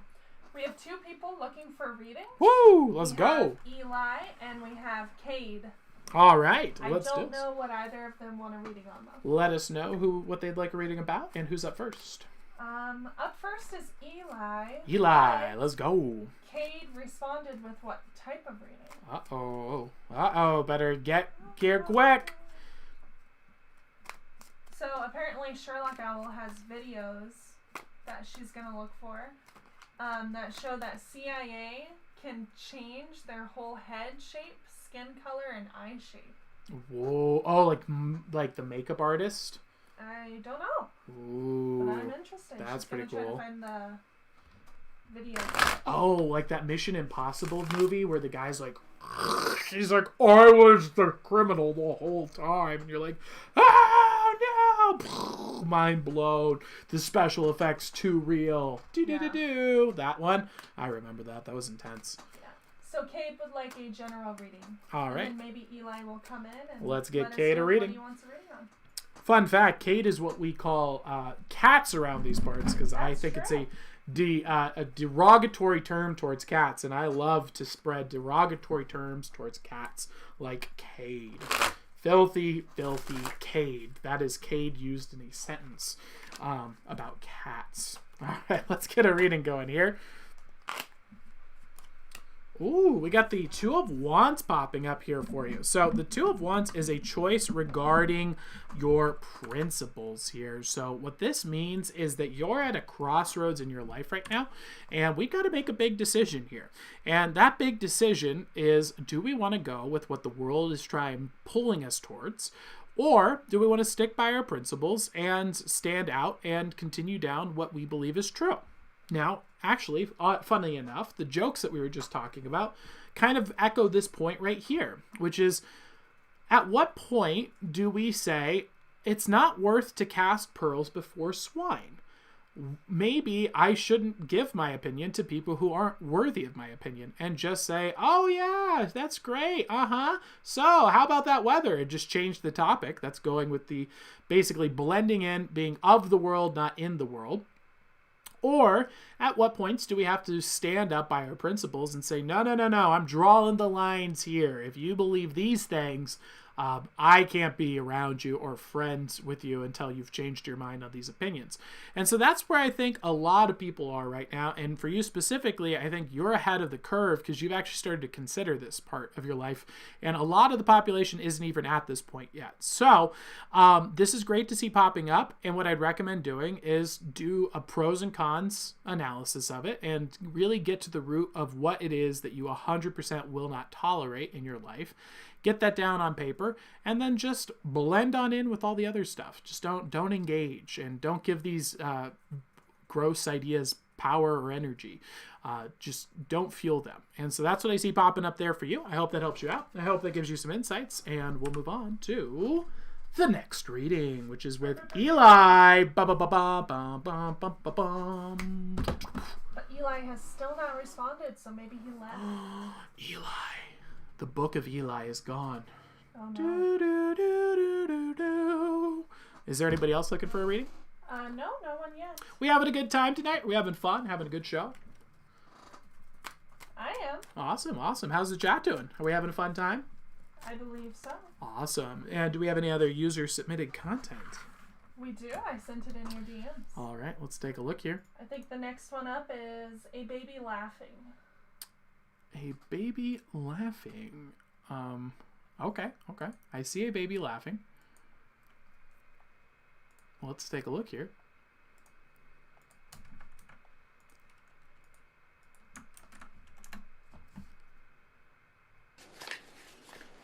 We have 2 people looking for readings. Woo! Let's go. We have Eli and we have Cade. All right, let's do it. I don't know what either of them want a reading on, though. Let us know what they'd like a reading about and who's up first. Up first is Eli. Eli, let's go. Cade responded with what type of reading? Uh-oh. Better get here quick. So apparently Sherlock Owl has videos that she's going to look for. That show that CIA can change their whole head shape, skin color, and eye shape. Whoa! Oh, like the makeup artist? I don't know. Ooh, but I'm interested. That's pretty cool. Try to find the video. Oh, like that Mission Impossible movie where the guy's like, he's like, I was the criminal the whole time, and you're like, oh no! Mind blown. The special effects too real. Do. That one. I remember that. That was intense. Yeah. So Cade would like a general reading. All right. And then maybe Eli will come in and let's get Cade a reading. What he wants a reading on. Fun fact: Cade is what we call cats around these parts because I think it's a derogatory term towards cats, and I love to spread derogatory terms towards cats like Cade. Filthy Cade. That is Cade used in a sentence about cats. All right, let's get a reading going here. Ooh, we got the Two of Wands popping up here for you. So the Two of Wands is a choice regarding your principles here. So what this means is that you're at a crossroads in your life right now, and we got to make a big decision here. And that big decision is, do we want to go with what the world is pulling us towards, or do we want to stick by our principles and stand out and continue down what we believe is true? Now, actually, funny enough, the jokes that we were just talking about kind of echo this point right here, which is, at what point do we say it's not worth to cast pearls before swine? Maybe I shouldn't give my opinion to people who aren't worthy of my opinion and just say, oh yeah, that's great. So how about that weather? And just change the topic. That's going with the basically blending in, being of the world, not in the world. Or at what points do we have to stand up by our principles and say, no, I'm drawing the lines here. If you believe these things, I can't be around you or friends with you until you've changed your mind on these opinions. And so that's where I think a lot of people are right now. And for you specifically, I think you're ahead of the curve because you've actually started to consider this part of your life. And a lot of the population isn't even at this point yet. So this is great to see popping up. And what I'd recommend doing is do a pros and cons analysis of it and really get to the root of what it is that you 100% will not tolerate in your life. Get that down on paper, and then just blend on in with all the other stuff. Just don't engage, and don't give these gross ideas power or energy. Just don't fuel them. And so that's what I see popping up there for you. I hope that helps you out. I hope that gives you some insights, and we'll move on to the next reading, which is with Eli. But Eli has still not responded, so maybe he left. Eli. The book of Eli is gone. Oh, no. Is there anybody else looking for a reading? No one yet. We having a good time tonight? We having fun? Having a good show? I am. Awesome. How's the chat doing? Are we having a fun time? I believe so. Awesome. And do we have any other user-submitted content? We do. I sent it in your DMs. All right. Let's take a look here. I think the next one up is a baby laughing. A baby laughing. Okay. I see a baby laughing. Let's take a look here.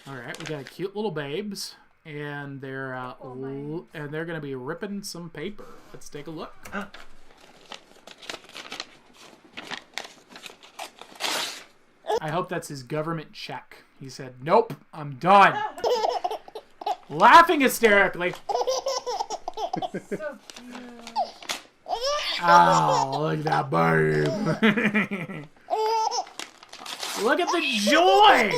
All right, we got cute little babes, and they're gonna be ripping some paper. Let's take a look. I hope that's his government check. He said, nope, I'm done. Laughing hysterically. So cute. Oh, look at that babe. Look at the joy.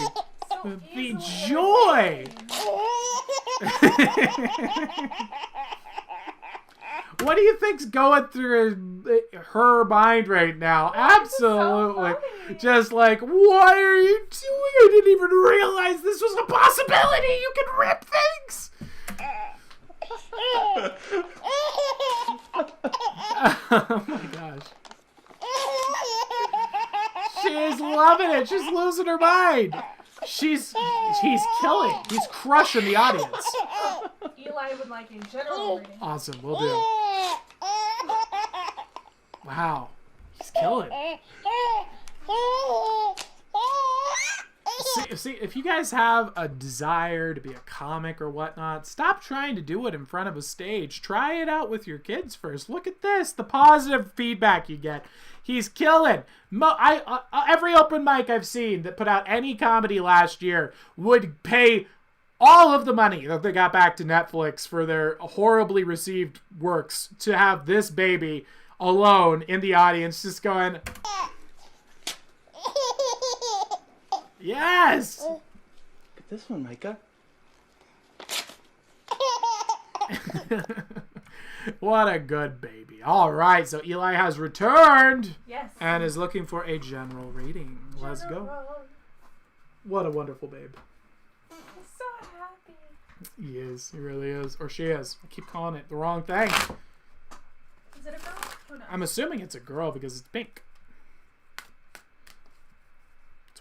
The joy. What do you think's going through her mind right now? Absolutely. Just like, what are you doing? I didn't even realize this was a possibility. You can rip things. Oh my gosh. She's loving it. She's losing her mind. He's killing. He's crushing the audience. Eli would like a general reading. Awesome, we'll do. Wow, he's killing. See, if you guys have a desire to be a comic or whatnot, stop trying to do it in front of a stage. Try it out with your kids first. Look at this, the positive feedback you get. He's killing. Every open mic I've seen that put out any comedy last year would pay all of the money that they got back to Netflix for their horribly received works to have this baby alone in the audience just going, yes! Look at this one, Micah. What a good baby. All right, so Eli has returned. Yes. And is looking for a general reading. Let's go. What a wonderful babe. He's so happy. He is. He really is. Or she is. I keep calling it the wrong thing. Is it a girl? Who knows? I'm assuming it's a girl because it's pink.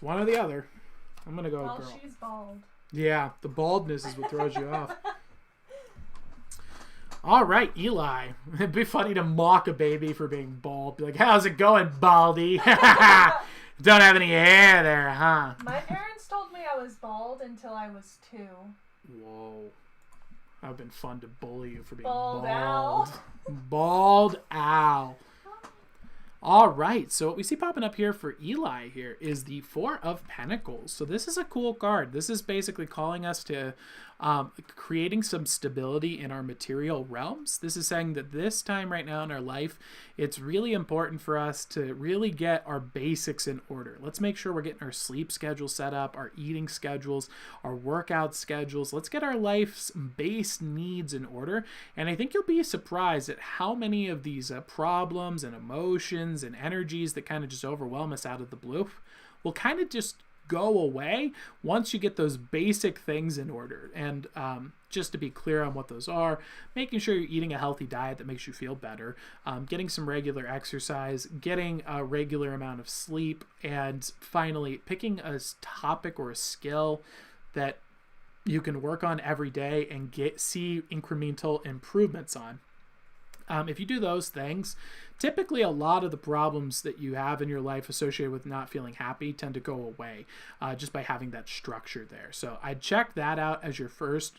It's It's one or the other. I'm gonna go Well, girl. she's bald. Yeah, the baldness is what throws you off. All right, Eli. It'd be funny to mock a baby for being bald. Be like, how's it going, Baldy? Don't have any hair there, huh? My parents told me I was bald until I was 2. Whoa. That would have been fun to bully you for being Bald bald. owl. Bald owl. All right, so what we see popping up here for Eli here is the Four of Pentacles. So this is a cool card. This is basically calling us to creating some stability in our material realms. This is saying that this time right now in our life, it's really important for us to really get our basics in order. Let's make sure we're getting our sleep schedule set up, our eating schedules, our workout schedules. Let's get our life's base needs in order. And I think you'll be surprised at how many of these problems and emotions and energies that kind of just overwhelm us out of the blue will kind of just go away once you get those basic things in order. And just to be clear on what those are, making sure you're eating a healthy diet that makes you feel better, getting some regular exercise, getting a regular amount of sleep, and finally picking a topic or a skill that you can work on every day and see incremental improvements on. If you do those things, typically a lot of the problems that you have in your life associated with not feeling happy tend to go away just by having that structure there. So I'd check that out as your first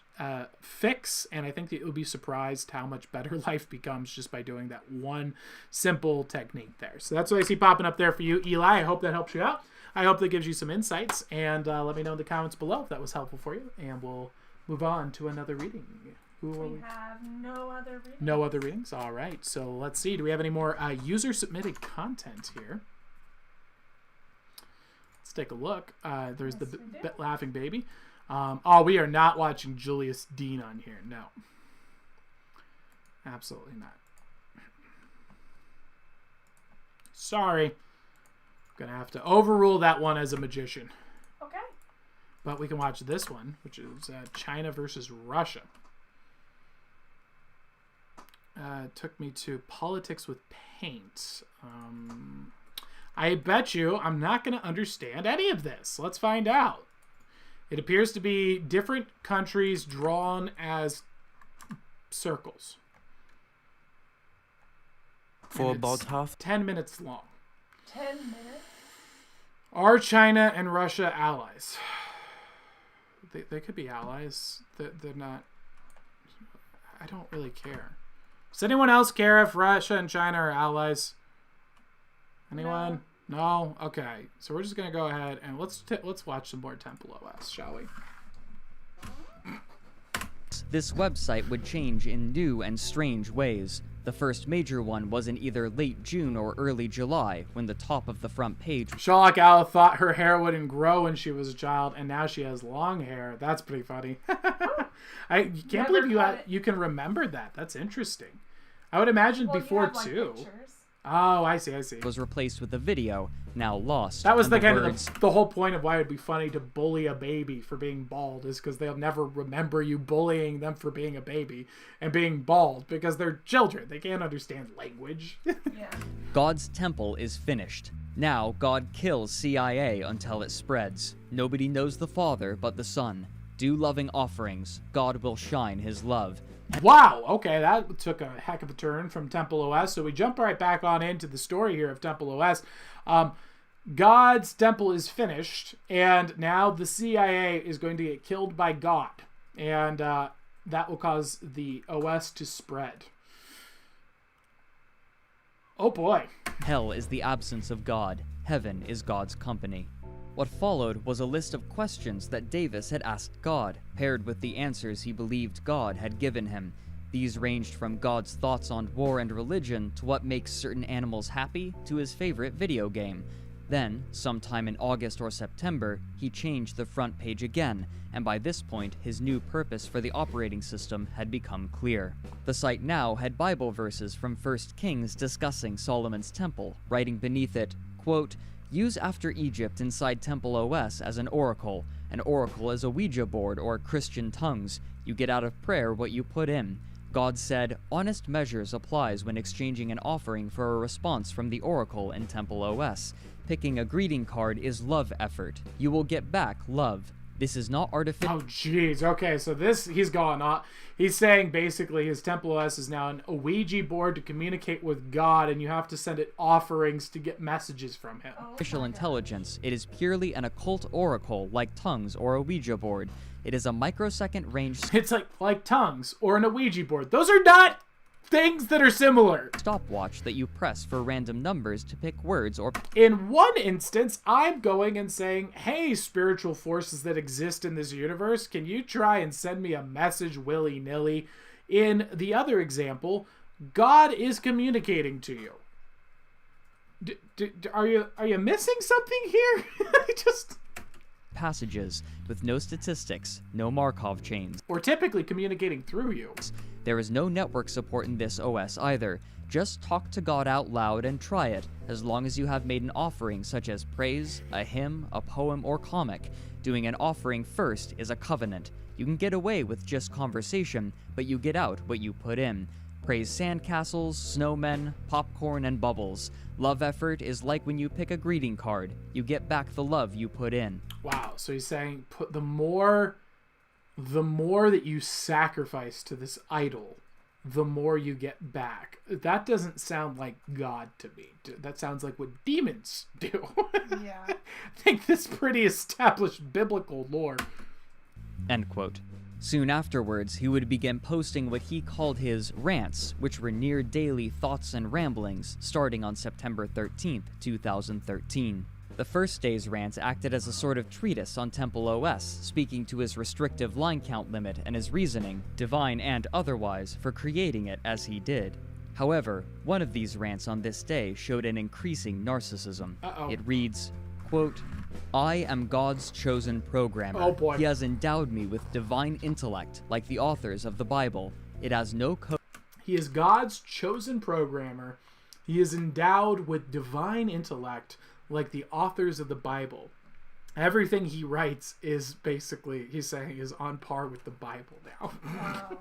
fix, and I think that you'll be surprised how much better life becomes just by doing that one simple technique there. So that's what I see popping up there for you, Eli. I hope that helps you out. I hope that gives you some insights, and let me know in the comments below if that was helpful for you, and we'll move on to another reading. We have no other readings. No other readings? All right. So let's see. Do we have any more user-submitted content here? Let's take a look. There's the laughing baby. Oh, we are not watching Julius Dean on here. No. Absolutely not. Sorry. I'm going to have to overrule that one as a magician. Okay. But we can watch this one, which is China versus Russia. Took me to Politics with Paint. I bet you I'm not going to understand any of this. Let's find out. It appears to be different countries drawn as circles. For about half. 10 minutes long. 10 minutes? Are China and Russia allies? They could be allies. They're not. I don't really care. Does anyone else care if Russia and China are allies? Anyone? No? Okay. So we're just going to go ahead and let's watch some more Temple OS, shall we? This website would change in new and strange ways. The first major one was in either late June or early July, when the top of the front page... Sherlock Owl thought her hair wouldn't grow when she was a child, and now she has long hair. That's pretty funny. I can't believe you can remember that. That's interesting. I would imagine before, too. Oh, I see. Was replaced with a video, now lost. That was the kind of the whole point of why it'd be funny to bully a baby for being bald, is because they'll never remember you bullying them for being a baby and being bald, because they're children. They can't understand language. Yeah. God's temple is finished. Now God kills CIA until it spreads. Nobody knows the Father but the Son. Do loving offerings. God will shine his love. Wow, okay, that took a heck of a turn from Temple OS. So we jump right back on into the story here of Temple OS. God's temple is finished, and now the CIA is going to get killed by God. And that will cause the OS to spread. Oh boy. Hell is the absence of God. Heaven is God's company. What followed was a list of questions that Davis had asked God, paired with the answers he believed God had given him. These ranged from God's thoughts on war and religion to what makes certain animals happy to his favorite video game. Then, sometime in August or September, he changed the front page again, and by this point, his new purpose for the operating system had become clear. The site now had Bible verses from 1 Kings discussing Solomon's temple, writing beneath it, quote, "Use After Egypt inside Temple OS as an oracle as a Ouija board or Christian tongues. You get out of prayer what you put in. God said, honest measures applies when exchanging an offering for a response from the Oracle in Temple OS. Picking a greeting card is love effort. You will get back love. This is not artificial. Oh, jeez. Okay, so he's going on. He's saying basically his Temple OS is now a Ouija board to communicate with God, and you have to send it offerings to get messages from him. Artificial intelligence. It is purely an occult oracle like tongues or a Ouija board. It is a microsecond range. It's like tongues or an Ouija board. Those are not things that are similar. Stopwatch that you press for random numbers to pick words or... In one instance, I'm going and saying, hey, spiritual forces that exist in this universe, can you try and send me a message willy-nilly? In the other example, God is communicating to you. Are you missing something here? Passages with no statistics, no Markov chains. Or typically communicating through you. There is no network support in this OS either. Just talk to God out loud and try it, as long as you have made an offering such as praise, a hymn, a poem, or comic. Doing an offering first is a covenant. You can get away with just conversation, but you get out what you put in. Praise sandcastles, snowmen, popcorn, and bubbles. Love effort is like when you pick a greeting card. You get back the love you put in. Wow, so he's saying the more that you sacrifice to this idol, the more you get back. That doesn't sound like God to me. That sounds like what demons do. Yeah. I think this pretty established biblical lore. End quote. Soon afterwards, he would begin posting what he called his rants, which were near daily thoughts and ramblings, starting on September 13th, 2013. The first day's rants acted as a sort of treatise on Temple OS, speaking to his restrictive line count limit and his reasoning, divine and otherwise, for creating it as he did. However, one of these rants on this day showed an increasing narcissism. It reads, quote, I am God's chosen programmer. Oh boy. He has endowed me with divine intellect, like the authors of the Bible. It has no code. He is God's chosen programmer. He is endowed with divine intellect, like the authors of the Bible. Everything he writes is basically, he's saying, is on par with the Bible now. Wow.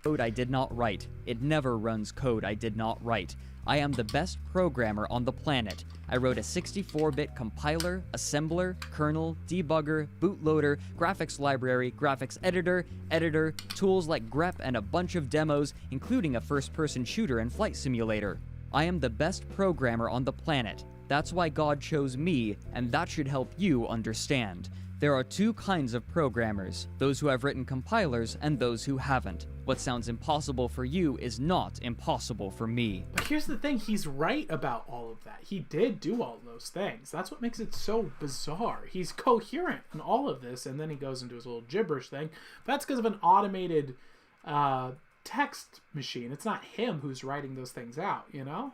Code I did not write. It never runs code I did not write. I am the best programmer on the planet. I wrote a 64-bit compiler, assembler, kernel, debugger, bootloader, graphics library, graphics editor, tools like grep, and a bunch of demos, including a first-person shooter and flight simulator. I am the best programmer on the planet. That's why God chose me, and that should help you understand. There are two kinds of programmers, those who have written compilers and those who haven't. What sounds impossible for you is not impossible for me. But here's the thing, he's right about all of that. He did do all those things. That's what makes it so bizarre. He's coherent in all of this, and then he goes into his little gibberish thing. That's because of an automated text machine. It's not him who's writing those things out, you know?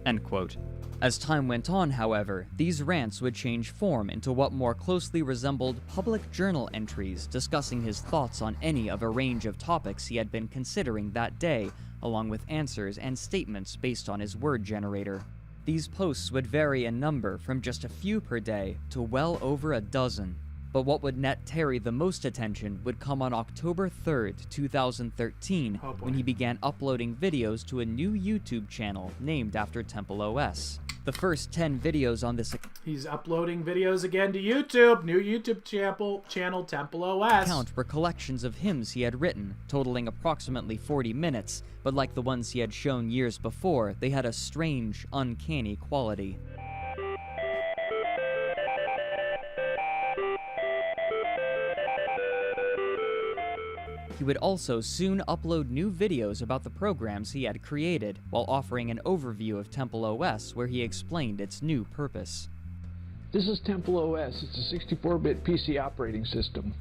End quote. As time went on, however, these rants would change form into what more closely resembled public journal entries discussing his thoughts on any of a range of topics he had been considering that day, along with answers and statements based on his word generator. These posts would vary in number from just a few per day to well over a dozen. But what would net Terry the most attention would come on October 3rd, 2013, when he began uploading videos to a new YouTube channel named after Temple OS. The first 10 videos on this He's uploading videos again to YouTube. New YouTube channel Temple OS. account were collections of hymns he had written, totaling approximately 40 minutes, but like the ones he had shown years before, they had a strange, uncanny quality. He would also soon upload new videos about the programs he had created, while offering an overview of Temple OS where he explained its new purpose. This is Temple OS. It's a 64-bit PC operating system.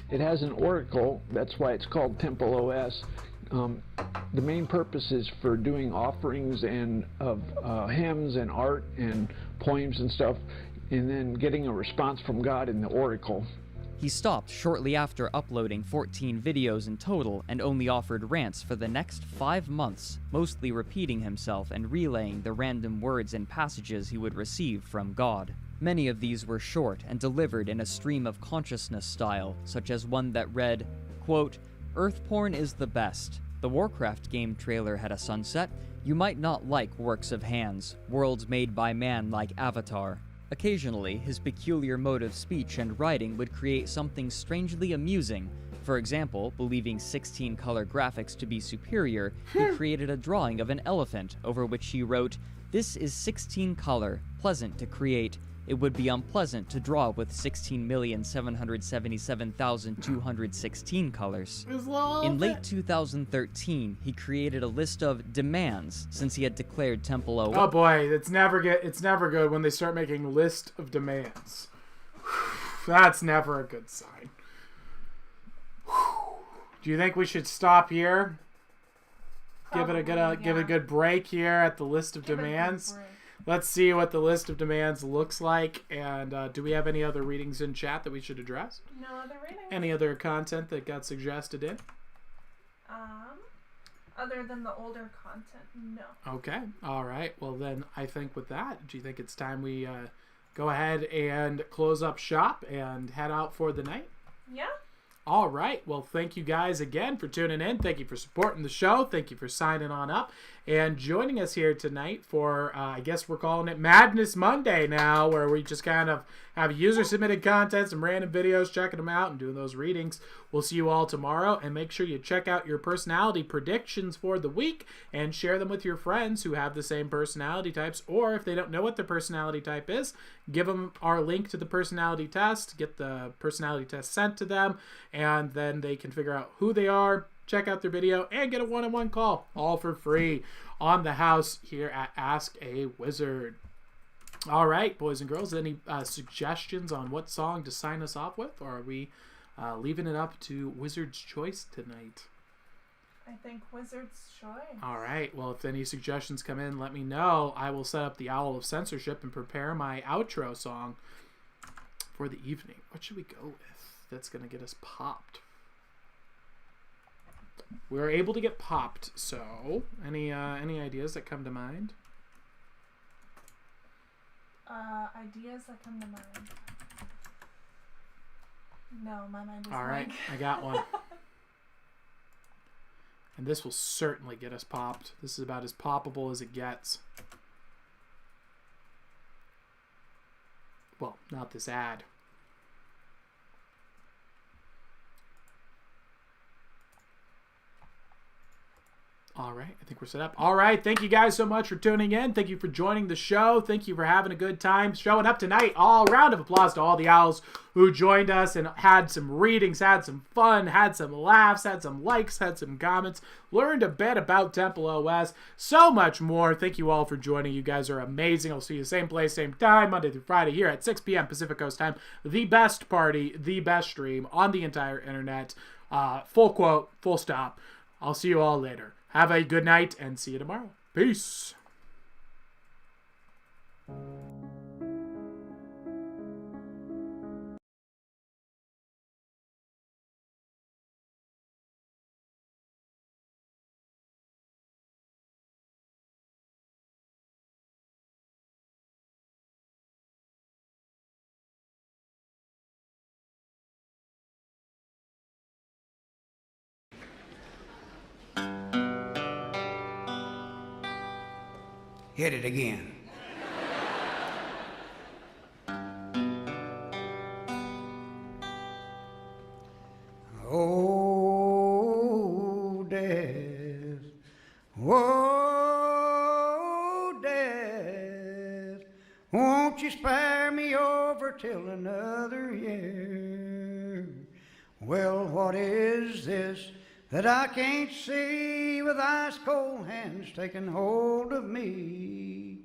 It has an oracle, that's why it's called Temple OS. The main purpose is for doing offerings and of hymns and art and poems and stuff, and then getting a response from God in the oracle. He stopped shortly after uploading 14 videos in total and only offered rants for the next 5 months, mostly repeating himself and relaying the random words and passages he would receive from God. Many of these were short and delivered in a stream of consciousness style, such as one that read, quote, Earthporn is the best. The Warcraft game trailer had a sunset. You might not like works of hands, worlds made by man like Avatar. Occasionally, his peculiar mode of speech and writing would create something strangely amusing. For example, believing 16-color graphics to be superior, he created a drawing of an elephant over which he wrote, "This is 16-color, pleasant to create. It would be unpleasant to draw with 16,777,216 colors." In late 2013, he created a list of demands since he had declared Temple OS. Oh boy, it's never good when they start making list of demands. That's never a good sign. Do you think we should stop here? Give it a good break here at the list of demands. Let's see what the list of demands looks like. And do we have any other readings in chat that we should address? No other readings. Any other content that got suggested in? Other than the older content, no. Okay. All right. Well, then I think with that, do you think it's time we go ahead and close up shop and head out for the night? Yeah. All right. Well, thank you guys again for tuning in. Thank you for supporting the show. Thank you for signing on up and joining us here tonight for, I guess we're calling it Madness Monday now, where we just kind of have user-submitted content, some random videos, checking them out and doing those readings. We'll see you all tomorrow, and make sure you check out your personality predictions for the week and share them with your friends who have the same personality types, or if they don't know what their personality type is, give them our link to the personality test, get the personality test sent to them, and then they can figure out who they are, check out their video, and get a one-on-one call, all for free on the house here at Ask a Wizard. All right, boys and girls, any suggestions on what song to sign us off with, or are we leaving it up to Wizard's choice tonight? I think Wizard's choice. All right, well, if any suggestions come in, let me know. I will set up the Owl of Censorship and prepare my outro song for the evening. What should we go with that's going to get us popped? We were able to get popped, so any ideas that come to mind? Ideas that come to mind. No, my mind is All right, blank. I got one. And this will certainly get us popped. This is about as poppable as it gets. Well, not this ad. All right, I think we're set up. All right, thank you guys so much for tuning in. Thank you for joining the show. Thank you for having a good time showing up tonight. All round of applause to all the owls who joined us and had some readings, had some fun, had some laughs, had some likes, had some comments, learned a bit about Temple OS, so much more. Thank you all for joining. You guys are amazing. I'll see you same place, same time, Monday through Friday here at 6 p.m. Pacific Coast time. The best party, the best stream on the entire internet. Full quote, full stop. I'll see you all later. Have a good night and see you tomorrow. Peace. Hit it again. Oh, death. Oh, death. Won't you spare me over till another year? Well, what is this that I can't see with ice cold hands taking hold of me?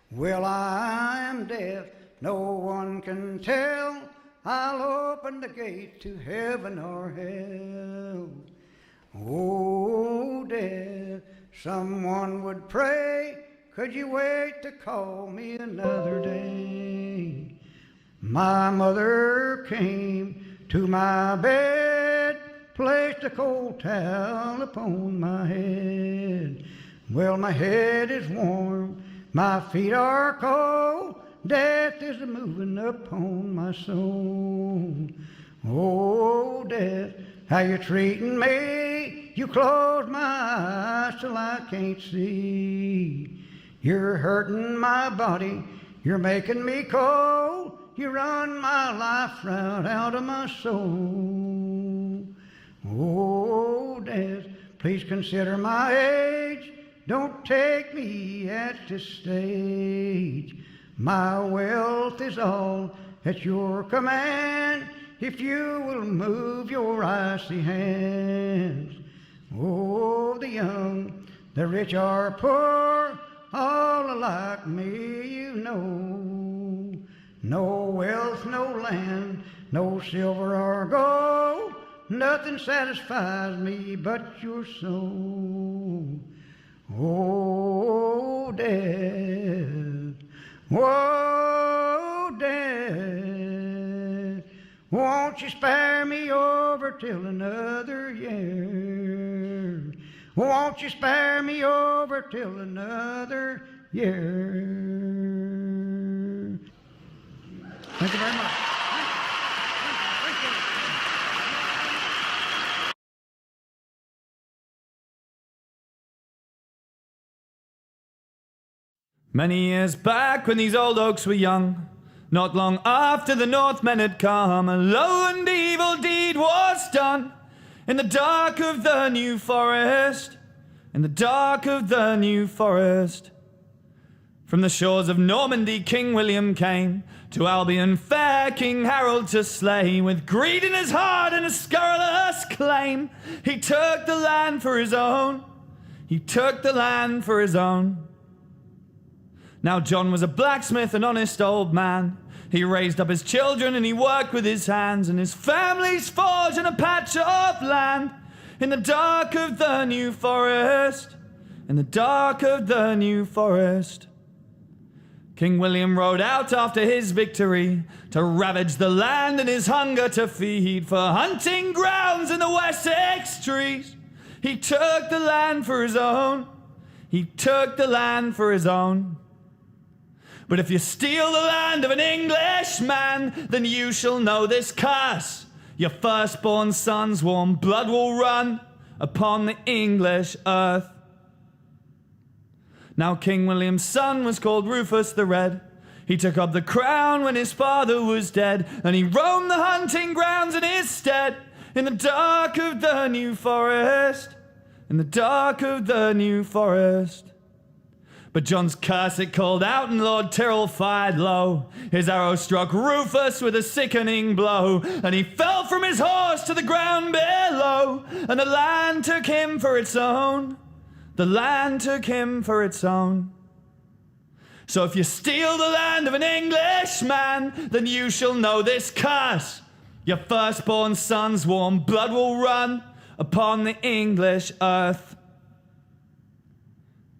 Well, I am deaf, no one can tell. I'll open the gate to heaven or hell. Oh, death, someone would pray, could you wait to call me another day? My mother came to my bed, placed a cold towel upon my head. Well, my head is warm, my feet are cold, death is a moving upon my soul. Oh, death, how you treating me. You close my eyes till I can't see. You're hurting my body, you're making me cold. You run my life right out of my soul. Oh, Dad, please consider my age. Don't take me at this stage. My wealth is all at your command, if you will move your icy hands. Oh, the young, the rich or poor, all alike me you know. No wealth, no land, no silver or gold, nothing satisfies me but your soul. Oh, Dad, oh, Dad, won't you spare me over till another year? Won't you spare me over till another year? Thank you very much. Many years back when these old oaks were young, not long after the Northmen had come, a low and evil deed was done in the dark of the New Forest, in the dark of the New Forest. From the shores of Normandy King William came to Albion fair King Harold to slay. With greed in his heart and a scurrilous claim, he took the land for his own, he took the land for his own. Now John was a blacksmith, an honest old man. He raised up his children and he worked with his hands, and his family's forged in a patch of land in the dark of the New Forest, in the dark of the New Forest. King William rode out after his victory to ravage the land and his hunger to feed, for hunting grounds in the Wessex trees. He took the land for his own, he took the land for his own. But if you steal the land of an Englishman, then you shall know this curse. Your firstborn son's warm blood will run upon the English earth. Now King William's son was called Rufus the Red. He took up the crown when his father was dead, and he roamed the hunting grounds in his stead, in the dark of the New Forest, in the dark of the New Forest. But John's curse it called out, and Lord Tyrrell fired low. His arrow struck Rufus with a sickening blow, and he fell from his horse to the ground below, and the land took him for its own. The land took him for its own. So if you steal the land of an Englishman, then you shall know this curse. Your firstborn son's warm blood will run upon the English earth.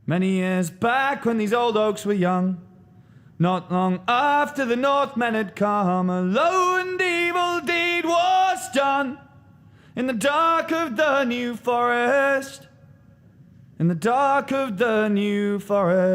Many years back when these old oaks were young, not long after the Northmen had come, a low and evil deed was done in the dark of the New Forest, in the dark of the New Forest.